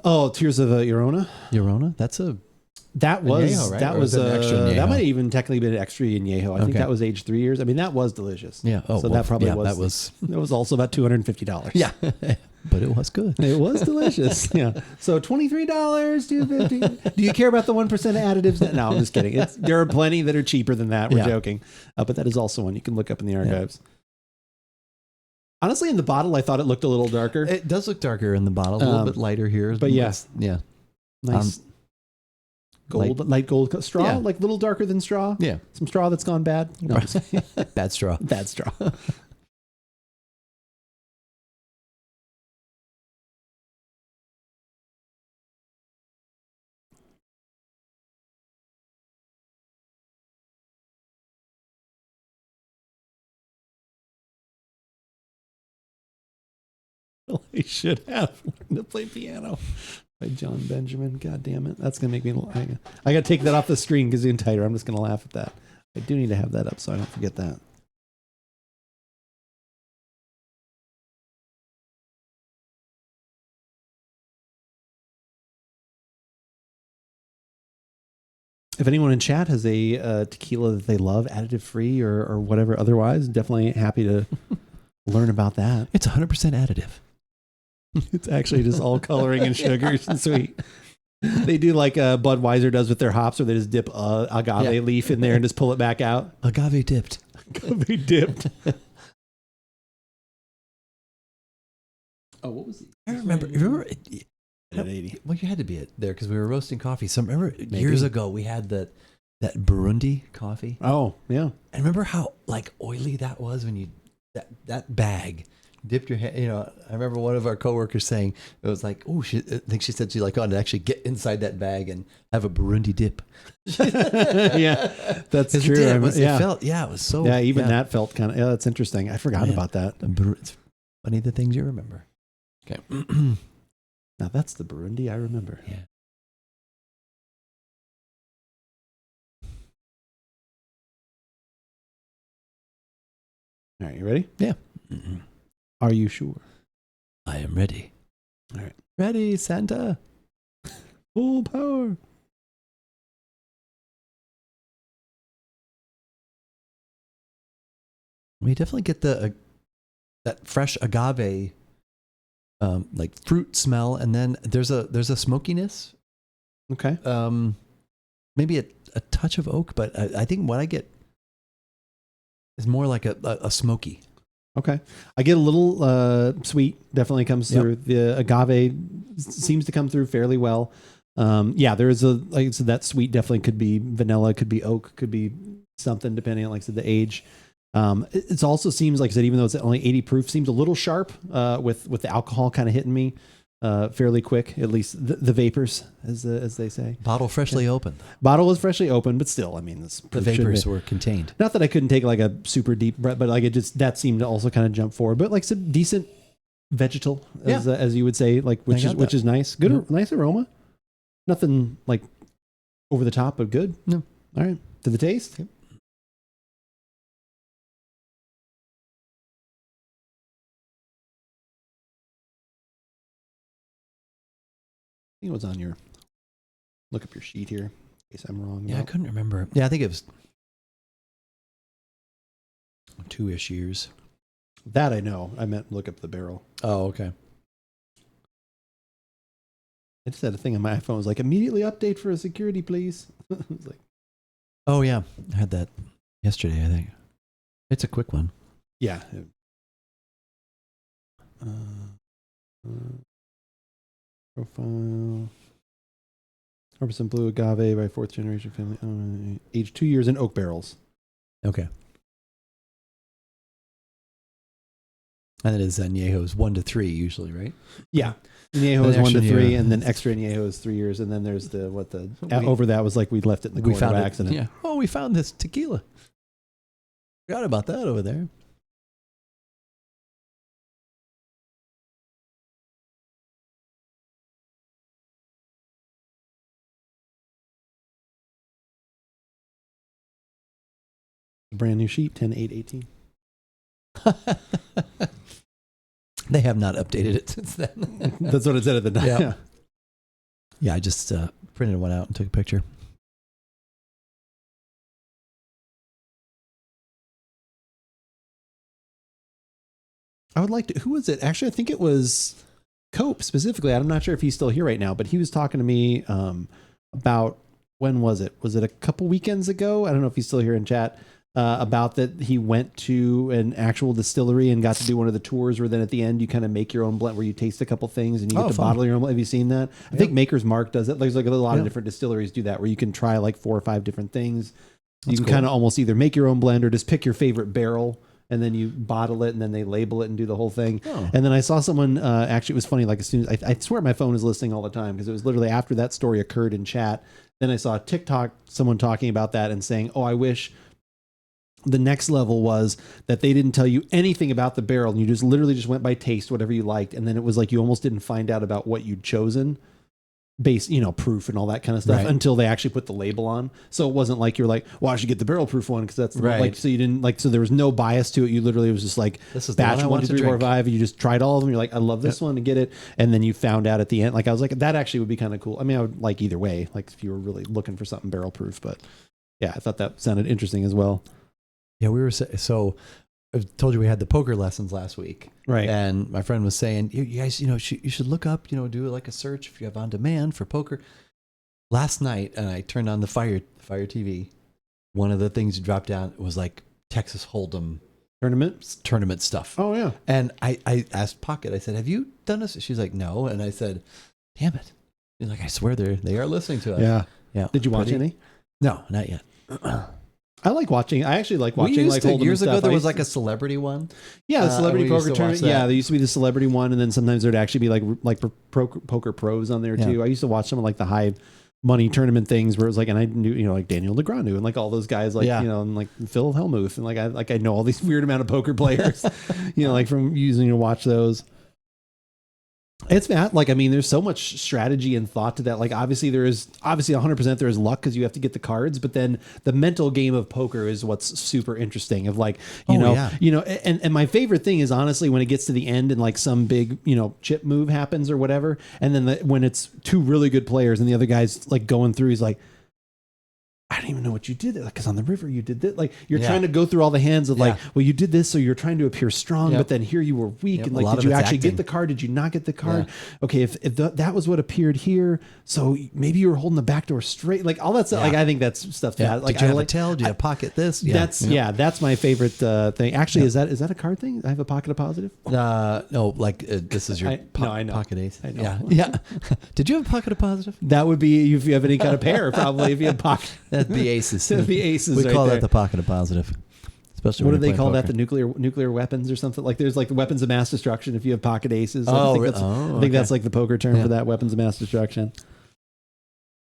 [SPEAKER 2] Oh, Tears of Llorona.
[SPEAKER 1] Llorona? That's a
[SPEAKER 2] That was
[SPEAKER 1] Añejo, right?
[SPEAKER 2] that
[SPEAKER 1] Or
[SPEAKER 2] was
[SPEAKER 1] is it an extra
[SPEAKER 2] that
[SPEAKER 1] Añejo?
[SPEAKER 2] might have even technically been an extra Añejo. I think
[SPEAKER 1] Okay.
[SPEAKER 2] that was aged 3 years. I mean, that was delicious.
[SPEAKER 1] yeah. Oh,
[SPEAKER 2] so
[SPEAKER 1] well,
[SPEAKER 2] that probably
[SPEAKER 1] yeah,
[SPEAKER 2] was.
[SPEAKER 1] that was
[SPEAKER 2] It was also about $250.
[SPEAKER 1] yeah, but it was good.
[SPEAKER 2] It was delicious. Yeah. So $23, $250. Do you care about the 1% additives? No, I'm just kidding. There are plenty that are cheaper than that. We're
[SPEAKER 1] Yeah.
[SPEAKER 2] joking. But that is also one you can look up in the archives. Honestly, in the bottle, I thought it looked a little darker.
[SPEAKER 1] It does look darker in the bottle, a little bit lighter here.
[SPEAKER 2] but yeah.
[SPEAKER 1] Yeah.
[SPEAKER 2] Nice gold, light gold straw,
[SPEAKER 1] Yeah.
[SPEAKER 2] like a little darker than straw.
[SPEAKER 1] Yeah.
[SPEAKER 2] Some straw that's gone bad. No,
[SPEAKER 1] Bad straw.
[SPEAKER 2] bad straw. I should have learned to play piano by John Benjamin. God damn it. That's going to make me, I got to take that off the screen because the entire, I'm just going to laugh at that. I do need to have that up so I don't forget that. If anyone in chat has a tequila that they love, additive free or whatever otherwise, definitely happy to learn about that.
[SPEAKER 1] It's 100% additive.
[SPEAKER 2] It's actually just all coloring and sugars and sweet. They do like Budweiser does with their hops, where they just dip agave leaf in there and just pull it back out.
[SPEAKER 1] Agave dipped.
[SPEAKER 2] Agave dipped. Oh, what was it?
[SPEAKER 1] I remember. Remember?
[SPEAKER 2] At 80.
[SPEAKER 1] Well, you had to be there because we were roasting coffee. So remember years ago we had that Burundi coffee.
[SPEAKER 2] Oh, yeah.
[SPEAKER 1] And remember how like oily that was when you that bag dipped your hand. You know, I remember one of our coworkers saying it was like, oh, I think she said she like to actually get inside that bag and have a Burundi dip.
[SPEAKER 2] Yeah, that's true.
[SPEAKER 1] It felt, it was so.
[SPEAKER 2] Yeah, even that felt kind of. Yeah, that's interesting. I forgot about that.
[SPEAKER 1] It's funny the things you remember. Okay.
[SPEAKER 2] Now that's the Burundi I remember.
[SPEAKER 1] Yeah.
[SPEAKER 2] All right, you ready?
[SPEAKER 1] Yeah.
[SPEAKER 2] Are you sure?
[SPEAKER 1] I am ready.
[SPEAKER 2] All right.
[SPEAKER 1] Ready, Santa.
[SPEAKER 2] Full power.
[SPEAKER 1] We definitely get that fresh agave, like fruit smell, and then there's a smokiness.
[SPEAKER 2] Okay.
[SPEAKER 1] Maybe a touch of oak, but I think what I get is more like a smoky.
[SPEAKER 2] Okay. I get a little sweet, definitely comes through. The agave seems to come through fairly well. There is like I said, that sweet definitely could be vanilla, could be oak, could be something depending on, like I said, the age. It also seems, like I said, even though it's only 80 proof, seems a little sharp with the alcohol kind of hitting me fairly quick, at least the vapors, as they say.
[SPEAKER 1] Bottle freshly opened.
[SPEAKER 2] Bottle was freshly opened, but still, I mean,
[SPEAKER 1] The vapors were contained.
[SPEAKER 2] Not that I couldn't take like a super deep breath, but like that seemed to also kind of jump forward. But like some decent vegetal, as you would say, like which is nice. Good, nice aroma. Nothing like over the top, but good.
[SPEAKER 1] No.
[SPEAKER 2] All right. To the taste. Yep. I think it was on your, look up your sheet here, in case I'm wrong.
[SPEAKER 1] Yeah, I couldn't remember. Yeah, I think it was 2-ish years.
[SPEAKER 2] That I know. I meant look up the barrel.
[SPEAKER 1] Oh, okay.
[SPEAKER 2] I just had a thing on my iPhone. It was like, immediately update for a security, please. I was like,
[SPEAKER 1] Oh, yeah. I had that yesterday, I think. It's a quick one.
[SPEAKER 2] yeah. Profile. 100% blue agave by 4th generation family. Aged 2 years in oak barrels.
[SPEAKER 1] Okay. And it is Añejos 1 to 3 usually, right?
[SPEAKER 2] Yeah. Añejo is
[SPEAKER 1] Then
[SPEAKER 2] 1 to
[SPEAKER 1] extra
[SPEAKER 2] 3,
[SPEAKER 1] Añejo.
[SPEAKER 2] and then extra Añejo is 3 years, and then there's over that was like we left it in the corner
[SPEAKER 1] found
[SPEAKER 2] by
[SPEAKER 1] it.
[SPEAKER 2] accident.
[SPEAKER 1] Yeah. Oh, we found this tequila. Forgot about that over there.
[SPEAKER 2] brand new sheet, 10/8/18.
[SPEAKER 1] They have not updated it since then.
[SPEAKER 2] That's what it said at the time.
[SPEAKER 1] Yeah. Yeah, I just printed one out and took a picture.
[SPEAKER 2] I would like to. Who was it? Actually, I think it was Cope specifically. I'm not sure if he's still here right now, but he was talking to me about, when was it? Was it a couple weekends ago? I don't know if he's still here in chat. About that he went to an actual distillery and got to do one of the tours where then at the end you kind of make your own blend where you taste a couple things and you get to bottle your own blend. Have you seen that? I think Maker's Mark does it. There's like a lot of different distilleries do that where you can try like 4 or 5 different things. You can kind of almost either make your own blend or just pick your favorite barrel and then you bottle it and then they label it and do the whole thing. And then I saw someone, actually it was funny, like as soon as, I swear my phone is listening all the time because it was literally after that story occurred in chat. Then I saw TikTok, someone talking about that and saying, oh, I wish the next level was that they didn't tell you anything about the barrel and you just literally just went by taste, whatever you liked. And then it was like you almost didn't find out about what you'd chosen based, proof and all that kind of stuff until they actually put the label on. So it wasn't like you're like, well, I should get the barrel proof one because that's like, so you didn't like, so there was no bias to it. You literally was just like,
[SPEAKER 1] this is
[SPEAKER 2] batch 1, 2, 3, 4, 5. And you just tried all of them. You're like, I love this one and get it. And then you found out at the end, like I was like, that actually would be kind of cool. I mean, I would like either way, like if you were really looking for something barrel proof, but yeah, I thought that sounded interesting as well.
[SPEAKER 1] Yeah, we were so. I told you we had the poker lessons last week,
[SPEAKER 2] right? And
[SPEAKER 1] my friend was saying, you guys, you should look up, do like a search if you have on demand for poker. Last night, and I turned on the Fire TV. One of the things you dropped down was like Texas Hold'em tournament stuff.
[SPEAKER 2] Oh yeah.
[SPEAKER 1] And I asked Pocket. I said, "Have you done this?" She's like, "No." And I said, "Damn it!" She's like, "I swear they are listening to us."
[SPEAKER 2] Yeah.
[SPEAKER 1] Yeah.
[SPEAKER 2] Did you watch any?
[SPEAKER 1] No, not yet.
[SPEAKER 2] I like watching. I actually like watching. Like
[SPEAKER 1] years ago, there was like a celebrity one.
[SPEAKER 2] Yeah, the celebrity poker tournament. Yeah, there used to be the celebrity one, and then sometimes there'd actually be like poker pros on there too. I used to watch some of like the high money tournament things where it was like, and I knew like Daniel Negreanu and like all those guys, like and like Phil Hellmuth, and like I know all these weird amount of poker players, like from using to watch those. It's that, like, I mean, there's so much strategy and thought to that. Like, obviously 100% there is luck because you have to get the cards, but then the mental game of poker is what's super interesting of like, and my favorite thing is honestly when it gets to the end and like some big, chip move happens or whatever. And then when it's 2 really good players and the other guy's like going through, he's like, I don't even know what you did. Because on the river you did that. Like you're trying to go through all the hands of like, well, you did this, so you're trying to appear strong, but then here you were weak, and like, did you actually get the card? Did you not get the card? Okay, if that was what appeared here, so maybe you were holding the back door straight. Like all that stuff. Like I think that's stuff that like
[SPEAKER 1] did you have a tail? Did you have pocket this?
[SPEAKER 2] That's my favorite thing. Actually, is that a card thing? I have a pocket of positive.
[SPEAKER 1] No, like this is your pocket ace.
[SPEAKER 2] I know.
[SPEAKER 1] Yeah. Did you have a pocket of positive?
[SPEAKER 2] That would be if you have any kind of pair, probably if you have pocket.
[SPEAKER 1] That'd be aces.
[SPEAKER 2] That'd be aces.
[SPEAKER 1] We call that the pocket of positive. Especially
[SPEAKER 2] what do they call that? The nuclear weapons or something? Like there's like the weapons of mass destruction if you have pocket aces. I think that's like the poker term for that, weapons of mass destruction.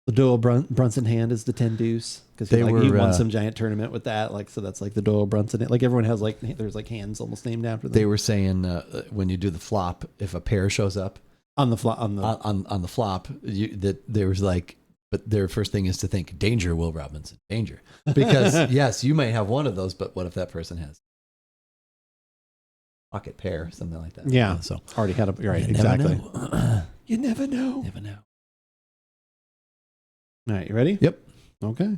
[SPEAKER 2] The Doyle Brunson hand is the 10 deuce because he won some giant tournament with that. Like so, that's like the Doyle Brunson. Like everyone has like there's like hands almost named after them.
[SPEAKER 1] They were saying when you do the flop, if a pair shows up
[SPEAKER 2] on the flop
[SPEAKER 1] that there was like. But their first thing is to think, danger, Will Robinson, danger. Because, yes, you might have one of those, but what if that person has pocket pair, something like that?
[SPEAKER 2] Yeah.
[SPEAKER 1] So
[SPEAKER 2] already had right, exactly. You never know.
[SPEAKER 1] Never know.
[SPEAKER 2] All right, you ready?
[SPEAKER 1] Yep.
[SPEAKER 2] Okay.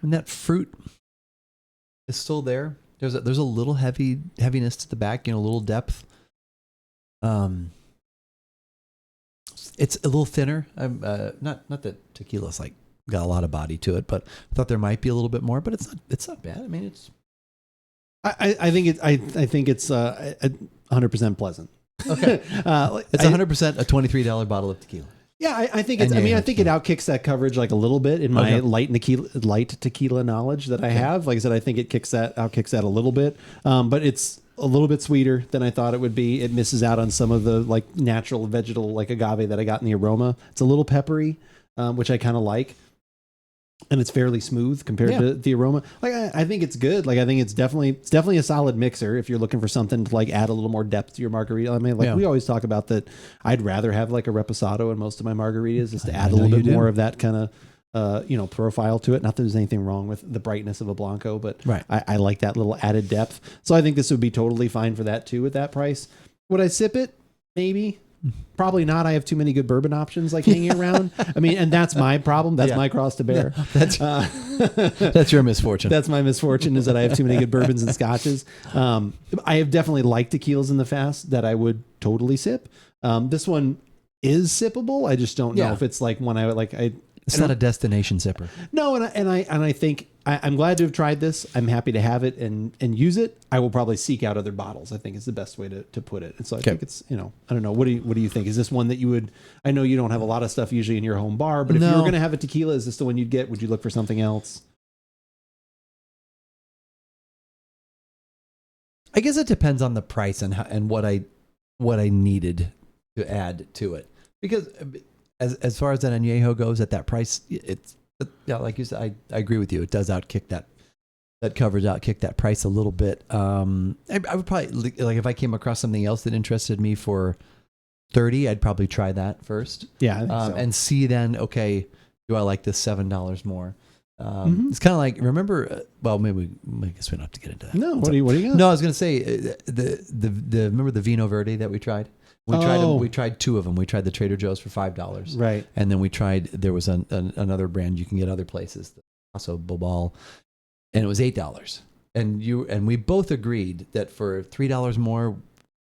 [SPEAKER 1] And that fruit is still there. There's a little heaviness to the back, a little depth. It's a little thinner. Not that tequila's like got a lot of body to it, but I thought there might be a little bit more. But it's not bad. I mean, it's.
[SPEAKER 2] I think it's 100% pleasant.
[SPEAKER 1] Okay, it's 100% a $23 bottle of tequila.
[SPEAKER 2] Yeah, I think it's. I mean, I think it outkicks that coverage like a little bit in my light tequila knowledge that I have. Like I said, I think it outkicks that a little bit. But it's a little bit sweeter than I thought it would be. It misses out on some of the like natural vegetal like agave that I got in the aroma. It's a little peppery, which I kind of like. and it's fairly smooth compared to the aroma. Like I think it's good. Like I think it's definitely a solid mixer if you're looking for something to like add a little more depth to your margarita. I mean, like we always talk about that. I'd rather have like a reposado in most of my margaritas just to add a little bit more of that kind of profile to it. Not that there's anything wrong with the brightness of a Blanco, but I like that little added depth. So I think this would be totally fine for that too at that price. Would I sip it? Maybe. Probably not. I have too many good bourbon options like hanging around. I mean, and that's my problem. That's my cross to bear.
[SPEAKER 1] That's your misfortune.
[SPEAKER 2] That's my misfortune is that I have too many good bourbons and scotches. I have definitely liked tequilas in the past that I would totally sip. This one is sippable. I just don't know if it's like one I would like.
[SPEAKER 1] It's not a destination sipper.
[SPEAKER 2] No, and I think I'm glad to have tried this. I'm happy to have it and use it. I will probably seek out other bottles. I think is the best way to put it. And so I think it's, I don't know. What do you think? Is this one that you would? I know you don't have a lot of stuff usually in your home bar, but if you were going to have a tequila, is this the one you'd get? Would you look for something else?
[SPEAKER 1] I guess it depends on the price and what I needed to add to it, because as far as that Anejo goes at that price, it's like you said, I agree with you. It does outkick that outkick that price a little bit. I would probably like if I came across something else that interested me for $30, I'd probably try that first.
[SPEAKER 2] Yeah, I think so.
[SPEAKER 1] And see then, okay, do I like this $7 more? It's kind of like, remember, well, I guess we don't have to get into that.
[SPEAKER 2] No, what do you got?
[SPEAKER 1] No, I was going to say the remember the Vino Verde that we tried? We tried two of them. We tried the Trader Joe's for $5.
[SPEAKER 2] Right.
[SPEAKER 1] And then there was another brand you can get other places, also Bobal, and it was $8. And we both agreed that for $3 more,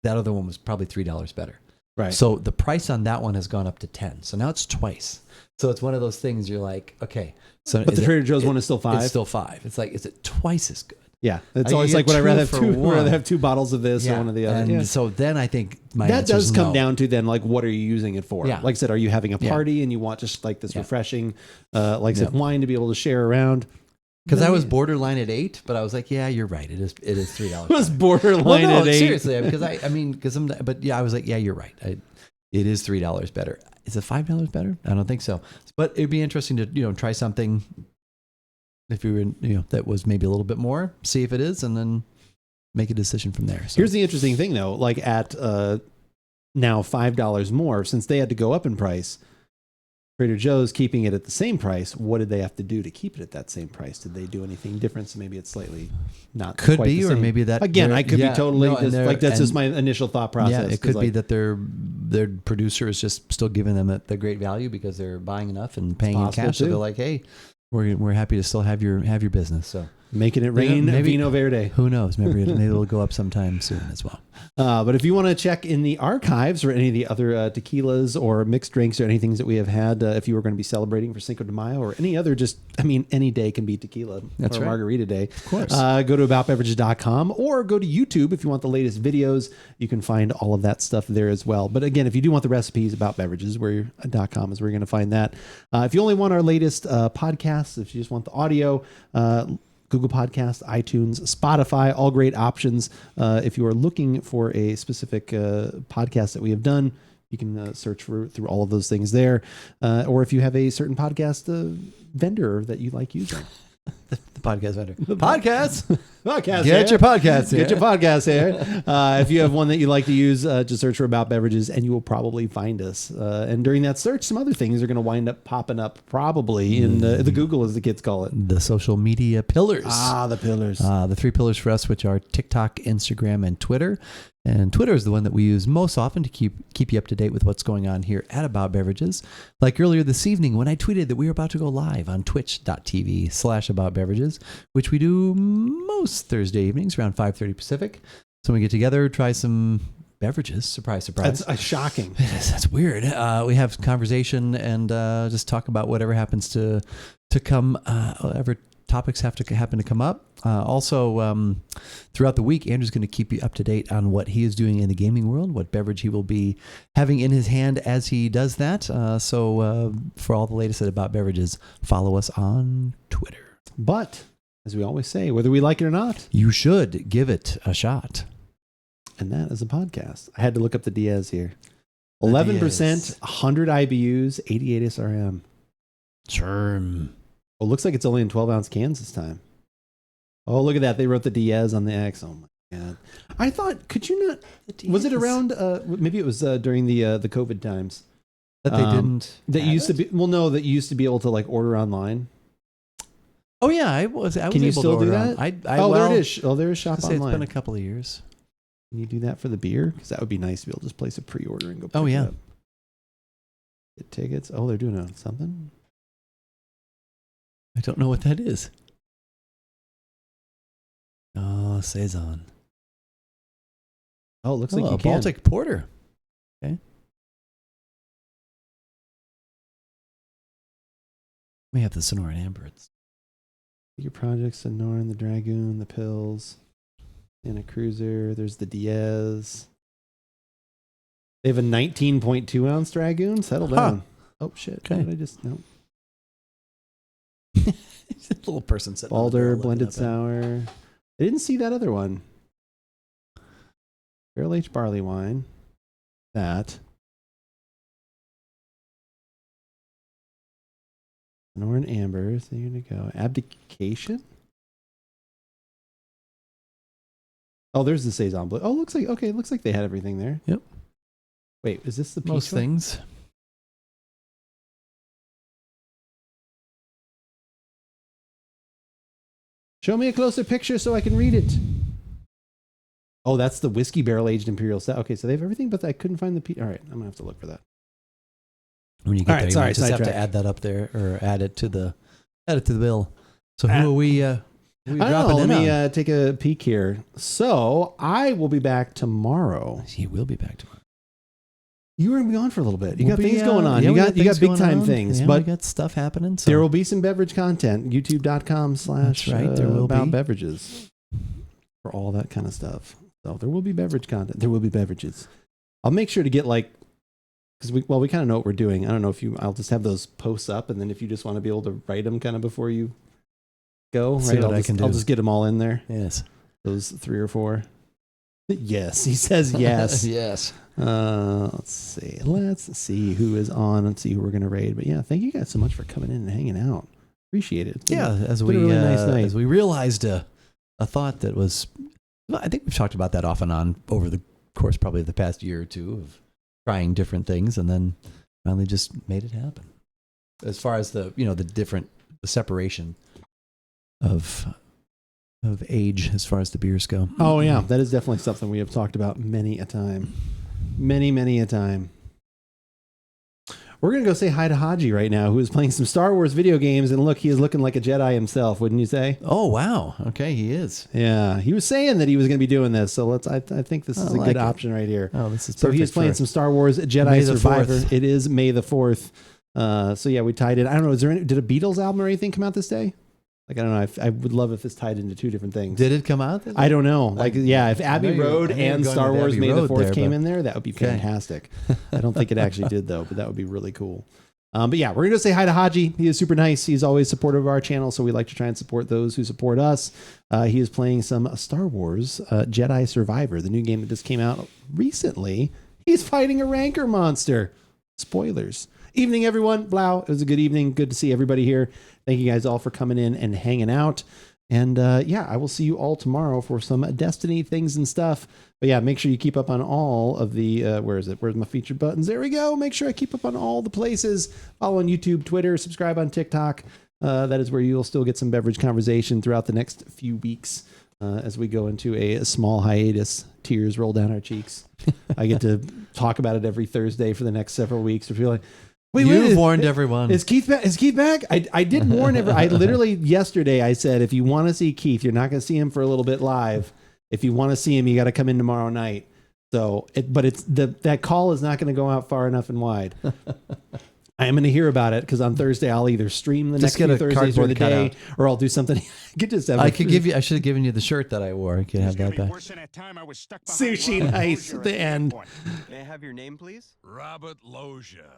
[SPEAKER 1] that other one was probably $3 better.
[SPEAKER 2] Right.
[SPEAKER 1] So the price on that one has gone up to 10. So now it's twice. So it's one of those things you're like, okay. So
[SPEAKER 2] but the Trader Joe's one is still $5.
[SPEAKER 1] It's still $5. It's like, is it twice as good?
[SPEAKER 2] Yeah, it's always like, would I rather have two bottles of this or one of the other?
[SPEAKER 1] And so then I think
[SPEAKER 2] that does come down to then like, what are you using it for?
[SPEAKER 1] Yeah.
[SPEAKER 2] Like I said, are you having a party and you want just like this refreshing, like I said, wine to be able to share around?
[SPEAKER 1] Because I was borderline at $8, but I was like, yeah, you're right. It is $3.
[SPEAKER 2] I was borderline at $8.
[SPEAKER 1] Seriously, because I was like, yeah, you're right. It is $3 better. Is it $5 better? I don't think so. But it'd be interesting to try something. If you were, that was maybe a little bit more, see if it is, and then make a decision from there. So.
[SPEAKER 2] Here's the interesting thing, though. Like at now $5 more, since they had to go up in price, Trader Joe's keeping it at the same price. What did they have to do to keep it at that same price? Did they do anything different? So maybe it's slightly not
[SPEAKER 1] could
[SPEAKER 2] quite
[SPEAKER 1] be,
[SPEAKER 2] the same.
[SPEAKER 1] Or maybe that
[SPEAKER 2] again, I could be totally that's just my initial thought process.
[SPEAKER 1] Yeah, it could be that their producer is just still giving them the great value because they're buying enough and paying in cash. So they're like, hey. We're happy to still have your business. So
[SPEAKER 2] making it rain, maybe Vino Verde.
[SPEAKER 1] Who knows? Maybe it'll go up sometime soon as well.
[SPEAKER 2] But if you want to check in the archives or any of the other tequilas or mixed drinks or anything that we have had, if you were going to be celebrating for Cinco de Mayo or any other, any day can be tequila or margarita day.
[SPEAKER 1] Of course.
[SPEAKER 2] Go to AboutBeverages.com or go to YouTube if you want the latest videos. You can find all of that stuff there as well. But again, if you do want the recipes, AboutBeverages.com is where you're going to find that. If you only want our latest podcasts, if you just want the audio, Google Podcasts, iTunes, Spotify, all great options. If you are looking for a specific podcast that we have done, you can search through all of those things there. Or if you have a certain podcast vendor that you like using.
[SPEAKER 1] The podcast vendor. Podcasts.
[SPEAKER 2] Podcasts.
[SPEAKER 1] Get your podcasts here.
[SPEAKER 2] Get your podcasts here. If you have one that you like to use, just search for About Beverages and you will probably find us. And during that search, some other things are going to wind up popping up probably in the Google, as the kids call it.
[SPEAKER 1] The social media pillars.
[SPEAKER 2] The pillars.
[SPEAKER 1] The 3 pillars for us, which are TikTok, Instagram, and Twitter. And Twitter is the one that we use most often to keep you up to date with what's going on here at About Beverages. Like earlier this evening when I tweeted that we were about to go live on twitch.tv/AboutBeverages, which we do most Thursday evenings around 5:30 Pacific. So we get together, try some beverages. Surprise, surprise.
[SPEAKER 2] That's shocking.
[SPEAKER 1] It is. That's weird. We have conversation and just talk about whatever happens to come, whatever topics happen to come up. Also, throughout the week, Andrew's going to keep you up to date on what he is doing in the gaming world, what beverage he will be having in his hand as he does that. So for all the latest at About Beverages, follow us on Twitter.
[SPEAKER 2] But, as we always say, whether we like it or not,
[SPEAKER 1] you should give it a shot.
[SPEAKER 2] And that is a podcast. I had to look up the Diaz here. 11%, 100 IBUs, 88 SRM.
[SPEAKER 1] Sure.
[SPEAKER 2] Oh, looks like it's only in 12-ounce cans this time. Oh, look at that. They wrote the Diaz on the X. Oh, my God. I thought, could you not? Was it around? Maybe it was during the COVID times.
[SPEAKER 1] That they didn't.
[SPEAKER 2] That you used to be. Well, no, that you used to be able to like order online.
[SPEAKER 1] Oh yeah, I was.
[SPEAKER 2] Can you
[SPEAKER 1] able
[SPEAKER 2] still
[SPEAKER 1] to
[SPEAKER 2] do
[SPEAKER 1] order
[SPEAKER 2] that?
[SPEAKER 1] well,
[SPEAKER 2] there it is. Oh, there is shop
[SPEAKER 1] It's
[SPEAKER 2] online.
[SPEAKER 1] been a couple of years.
[SPEAKER 2] Can you do that for the beer? Because that would be nice to be able to just place a pre-order and go.
[SPEAKER 1] Oh
[SPEAKER 2] pick it
[SPEAKER 1] yeah.
[SPEAKER 2] up. Get tickets. Oh, they're doing something.
[SPEAKER 1] I don't know what that is. Oh, Saison.
[SPEAKER 2] Oh, it looks like you
[SPEAKER 1] a
[SPEAKER 2] can.
[SPEAKER 1] Baltic Porter. Okay. We have the Sonoran Amber.
[SPEAKER 2] Your projects, the Norn, the Dragoon, the Pills, and a Cruiser. There's the Diaz. They have a 19.2 ounce Dragoon. Settle down. Oh shit!
[SPEAKER 1] Okay.
[SPEAKER 2] What did I just no.
[SPEAKER 1] A little person sitting on the
[SPEAKER 2] Balder
[SPEAKER 1] barrel
[SPEAKER 2] blended
[SPEAKER 1] looking up
[SPEAKER 2] sour. I didn't see that other one. Barrel aged barley wine. That. Norn Ambers. There you go. Abdication. Oh, there's the Saison Blue. Oh, looks like they had everything there.
[SPEAKER 1] Yep.
[SPEAKER 2] Wait, is this the peach
[SPEAKER 1] most
[SPEAKER 2] one?
[SPEAKER 1] things.
[SPEAKER 2] Show me a closer picture so I can read it. Oh, that's the whiskey barrel aged imperial stout. Okay, so they have everything, but I couldn't find the peach. All right, I'm gonna have to look for that.
[SPEAKER 1] When you get
[SPEAKER 2] All right,
[SPEAKER 1] there, you
[SPEAKER 2] sorry,
[SPEAKER 1] might just have to
[SPEAKER 2] sidetrack.
[SPEAKER 1] add that up there, or add it to the bill. So who are we?
[SPEAKER 2] I don't know. Let me take a peek here. So I will be back tomorrow.
[SPEAKER 1] He will be back tomorrow.
[SPEAKER 2] You were gonna be on for a little bit. You
[SPEAKER 1] We'll
[SPEAKER 2] got
[SPEAKER 1] be,
[SPEAKER 2] things going on.
[SPEAKER 1] yeah,
[SPEAKER 2] you
[SPEAKER 1] we
[SPEAKER 2] got
[SPEAKER 1] things
[SPEAKER 2] big
[SPEAKER 1] going
[SPEAKER 2] time
[SPEAKER 1] on.
[SPEAKER 2] things,
[SPEAKER 1] Yeah,
[SPEAKER 2] but
[SPEAKER 1] we got stuff happening. So
[SPEAKER 2] there will be some beverage content. YouTube.com/
[SPEAKER 1] That's right, there will be.
[SPEAKER 2] AboutBeverages for all that kind of stuff. So there will be beverage content. There will be beverages. I'll make sure to get like, because we kind of know what we're doing. I don't know if I'll just have those posts up, and then if you just want to be able to write them kind of before you go,
[SPEAKER 1] See
[SPEAKER 2] right?
[SPEAKER 1] what I can do.
[SPEAKER 2] I'll just get them all in there.
[SPEAKER 1] Yes.
[SPEAKER 2] Those 3 or 4. Yes, he says yes.
[SPEAKER 1] Yes.
[SPEAKER 2] Let's see who is on. Let's see who we're going to raid. But yeah, thank you guys so much for coming in and hanging out. Appreciate it.
[SPEAKER 1] Yeah,
[SPEAKER 2] it's been a really nice night.
[SPEAKER 1] as we realized a thought that was, I think we've talked about that off and on over the course probably of the past year or two of trying different things, and then finally just made it happen. As far as the separation of age as far as the beers go.
[SPEAKER 2] Oh yeah, that is definitely something we have talked about many a time. Many a time. We're going to go say hi to Haji right now, who is playing some Star Wars video games, and look, he is looking like a Jedi himself, wouldn't you say?
[SPEAKER 1] Oh wow, okay, he is.
[SPEAKER 2] Yeah, he was saying that he was going to be doing this, so I think this is a good option right here.
[SPEAKER 1] Oh, this is
[SPEAKER 2] so
[SPEAKER 1] perfect.
[SPEAKER 2] he is playing some Star Wars Jedi
[SPEAKER 1] May the
[SPEAKER 2] Survivor.
[SPEAKER 1] 4th.
[SPEAKER 2] It is May the 4th. So yeah, we tied it. I don't know. Did a Beatles album or anything come out this day? Like, I don't know. I would love if this tied into 2 different things.
[SPEAKER 1] Did it come out?
[SPEAKER 2] I don't know. Like, yeah, if Abbey Road
[SPEAKER 1] I know you're
[SPEAKER 2] and
[SPEAKER 1] going
[SPEAKER 2] Star
[SPEAKER 1] with
[SPEAKER 2] Wars
[SPEAKER 1] Abbey
[SPEAKER 2] May the
[SPEAKER 1] Road
[SPEAKER 2] 4th
[SPEAKER 1] there,
[SPEAKER 2] came
[SPEAKER 1] but-
[SPEAKER 2] in there, that would be
[SPEAKER 1] Okay.
[SPEAKER 2] fantastic. I don't think it actually did, though, but that would be really cool. But yeah, we're going to say hi to Haji. He is super nice. He's always supportive of our channel, so we like to try and support those who support us. He is playing some Star Wars Jedi Survivor, the new game that just came out recently. He's fighting a rancor monster. Spoilers. Evening, everyone. Blau. It was a good evening. Good to see everybody here. Thank you guys all for coming in and hanging out. And yeah, I will see you all tomorrow for some Destiny things and stuff. But yeah, make sure you keep up on all of the, where is it? Where's my featured buttons? There we go. Make sure I keep up on all the places. Follow on YouTube, Twitter, subscribe on TikTok. That is where you'll still get some beverage conversation throughout the next few weeks as we go into a small hiatus. Tears roll down our cheeks. I get to talk about it every Thursday for the next several weeks. If you're like,
[SPEAKER 1] You've warned everyone.
[SPEAKER 2] Is Keith back? Is Keith back? I did warn I literally yesterday I said, if you want to see Keith, you're not going to see him for a little bit live. If you want to see him, you got to come in tomorrow night. So, that call is not going to go out far enough and wide. I am going to hear about it because on Thursday I'll either stream the next
[SPEAKER 1] get
[SPEAKER 2] few
[SPEAKER 1] a
[SPEAKER 2] Thursdays or the day,
[SPEAKER 1] cardboard
[SPEAKER 2] or I'll do something.
[SPEAKER 1] I should have given you the shirt that I wore. I could have that back.
[SPEAKER 2] Sushi nice at the end.
[SPEAKER 5] May I have your name, please?
[SPEAKER 6] Robert Loggia.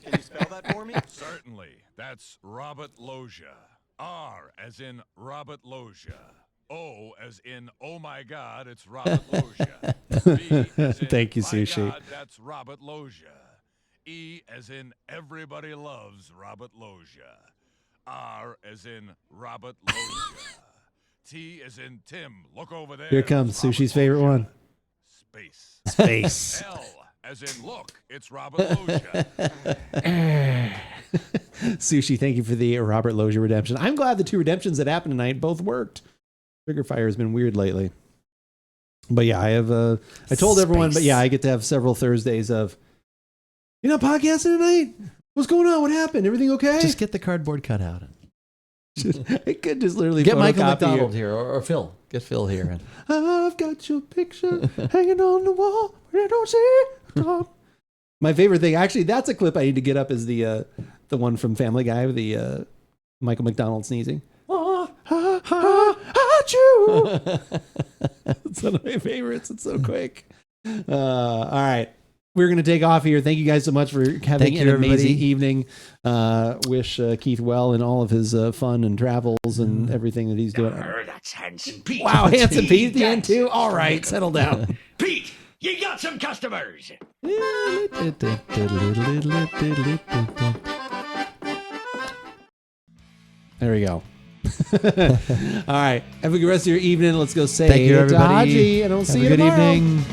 [SPEAKER 5] Can you spell that for me?
[SPEAKER 6] Certainly. That's Robert Loggia. R as in Robert Loggia. O as in, oh my God, it's Robert Loggia. B as in,
[SPEAKER 2] Thank you,
[SPEAKER 6] my
[SPEAKER 2] Sushi.
[SPEAKER 6] God, that's Robert Loggia. E as in, everybody loves Robert Loggia. R as in Robert Loggia. T as in Tim. Look over there.
[SPEAKER 2] Here comes
[SPEAKER 6] It's Robert
[SPEAKER 2] Sushi's favorite
[SPEAKER 6] Loggia.
[SPEAKER 2] one.
[SPEAKER 6] Space.
[SPEAKER 2] Space.
[SPEAKER 6] L as in look. It's Robert Loggia.
[SPEAKER 2] Sushi, thank you for the Robert Loggia redemption. I'm glad the 2 redemptions that happened tonight both worked. Trigger Fire has been weird lately. But yeah, I have I told everyone, but yeah, I get to have several Thursdays of, you're not podcasting tonight? What's going on? What happened? Everything okay?
[SPEAKER 1] Just get the cardboard cutout.
[SPEAKER 2] I could just literally
[SPEAKER 1] Get Michael
[SPEAKER 2] photocopy
[SPEAKER 1] McDonald
[SPEAKER 2] you.
[SPEAKER 1] here, or Phil. Get Phil here. And
[SPEAKER 2] I've got your picture hanging on the wall, but I don't see it. My favorite thing, actually, that's a clip I need to get up, is the one from Family Guy, the Michael McDonald sneezing. Achoo! It's one of my favorites. It's so quick. All right. We're going to take off here. Thank you guys so much for having
[SPEAKER 1] Thank you,
[SPEAKER 2] an amazing
[SPEAKER 1] everybody.
[SPEAKER 2] evening. Wish Keith well in all of his fun and travels and everything that he's doing.
[SPEAKER 7] That's Hanson Pete.
[SPEAKER 2] Wow, Hanson Pete at the end too? All right, settle down.
[SPEAKER 7] Pete, you got some customers.
[SPEAKER 2] There we go. All right. Have a good rest of your evening. Let's go say
[SPEAKER 1] Thank you, everybody.
[SPEAKER 2] Haji, and I'll see
[SPEAKER 1] Have
[SPEAKER 2] you
[SPEAKER 1] a good
[SPEAKER 2] tomorrow.
[SPEAKER 1] evening.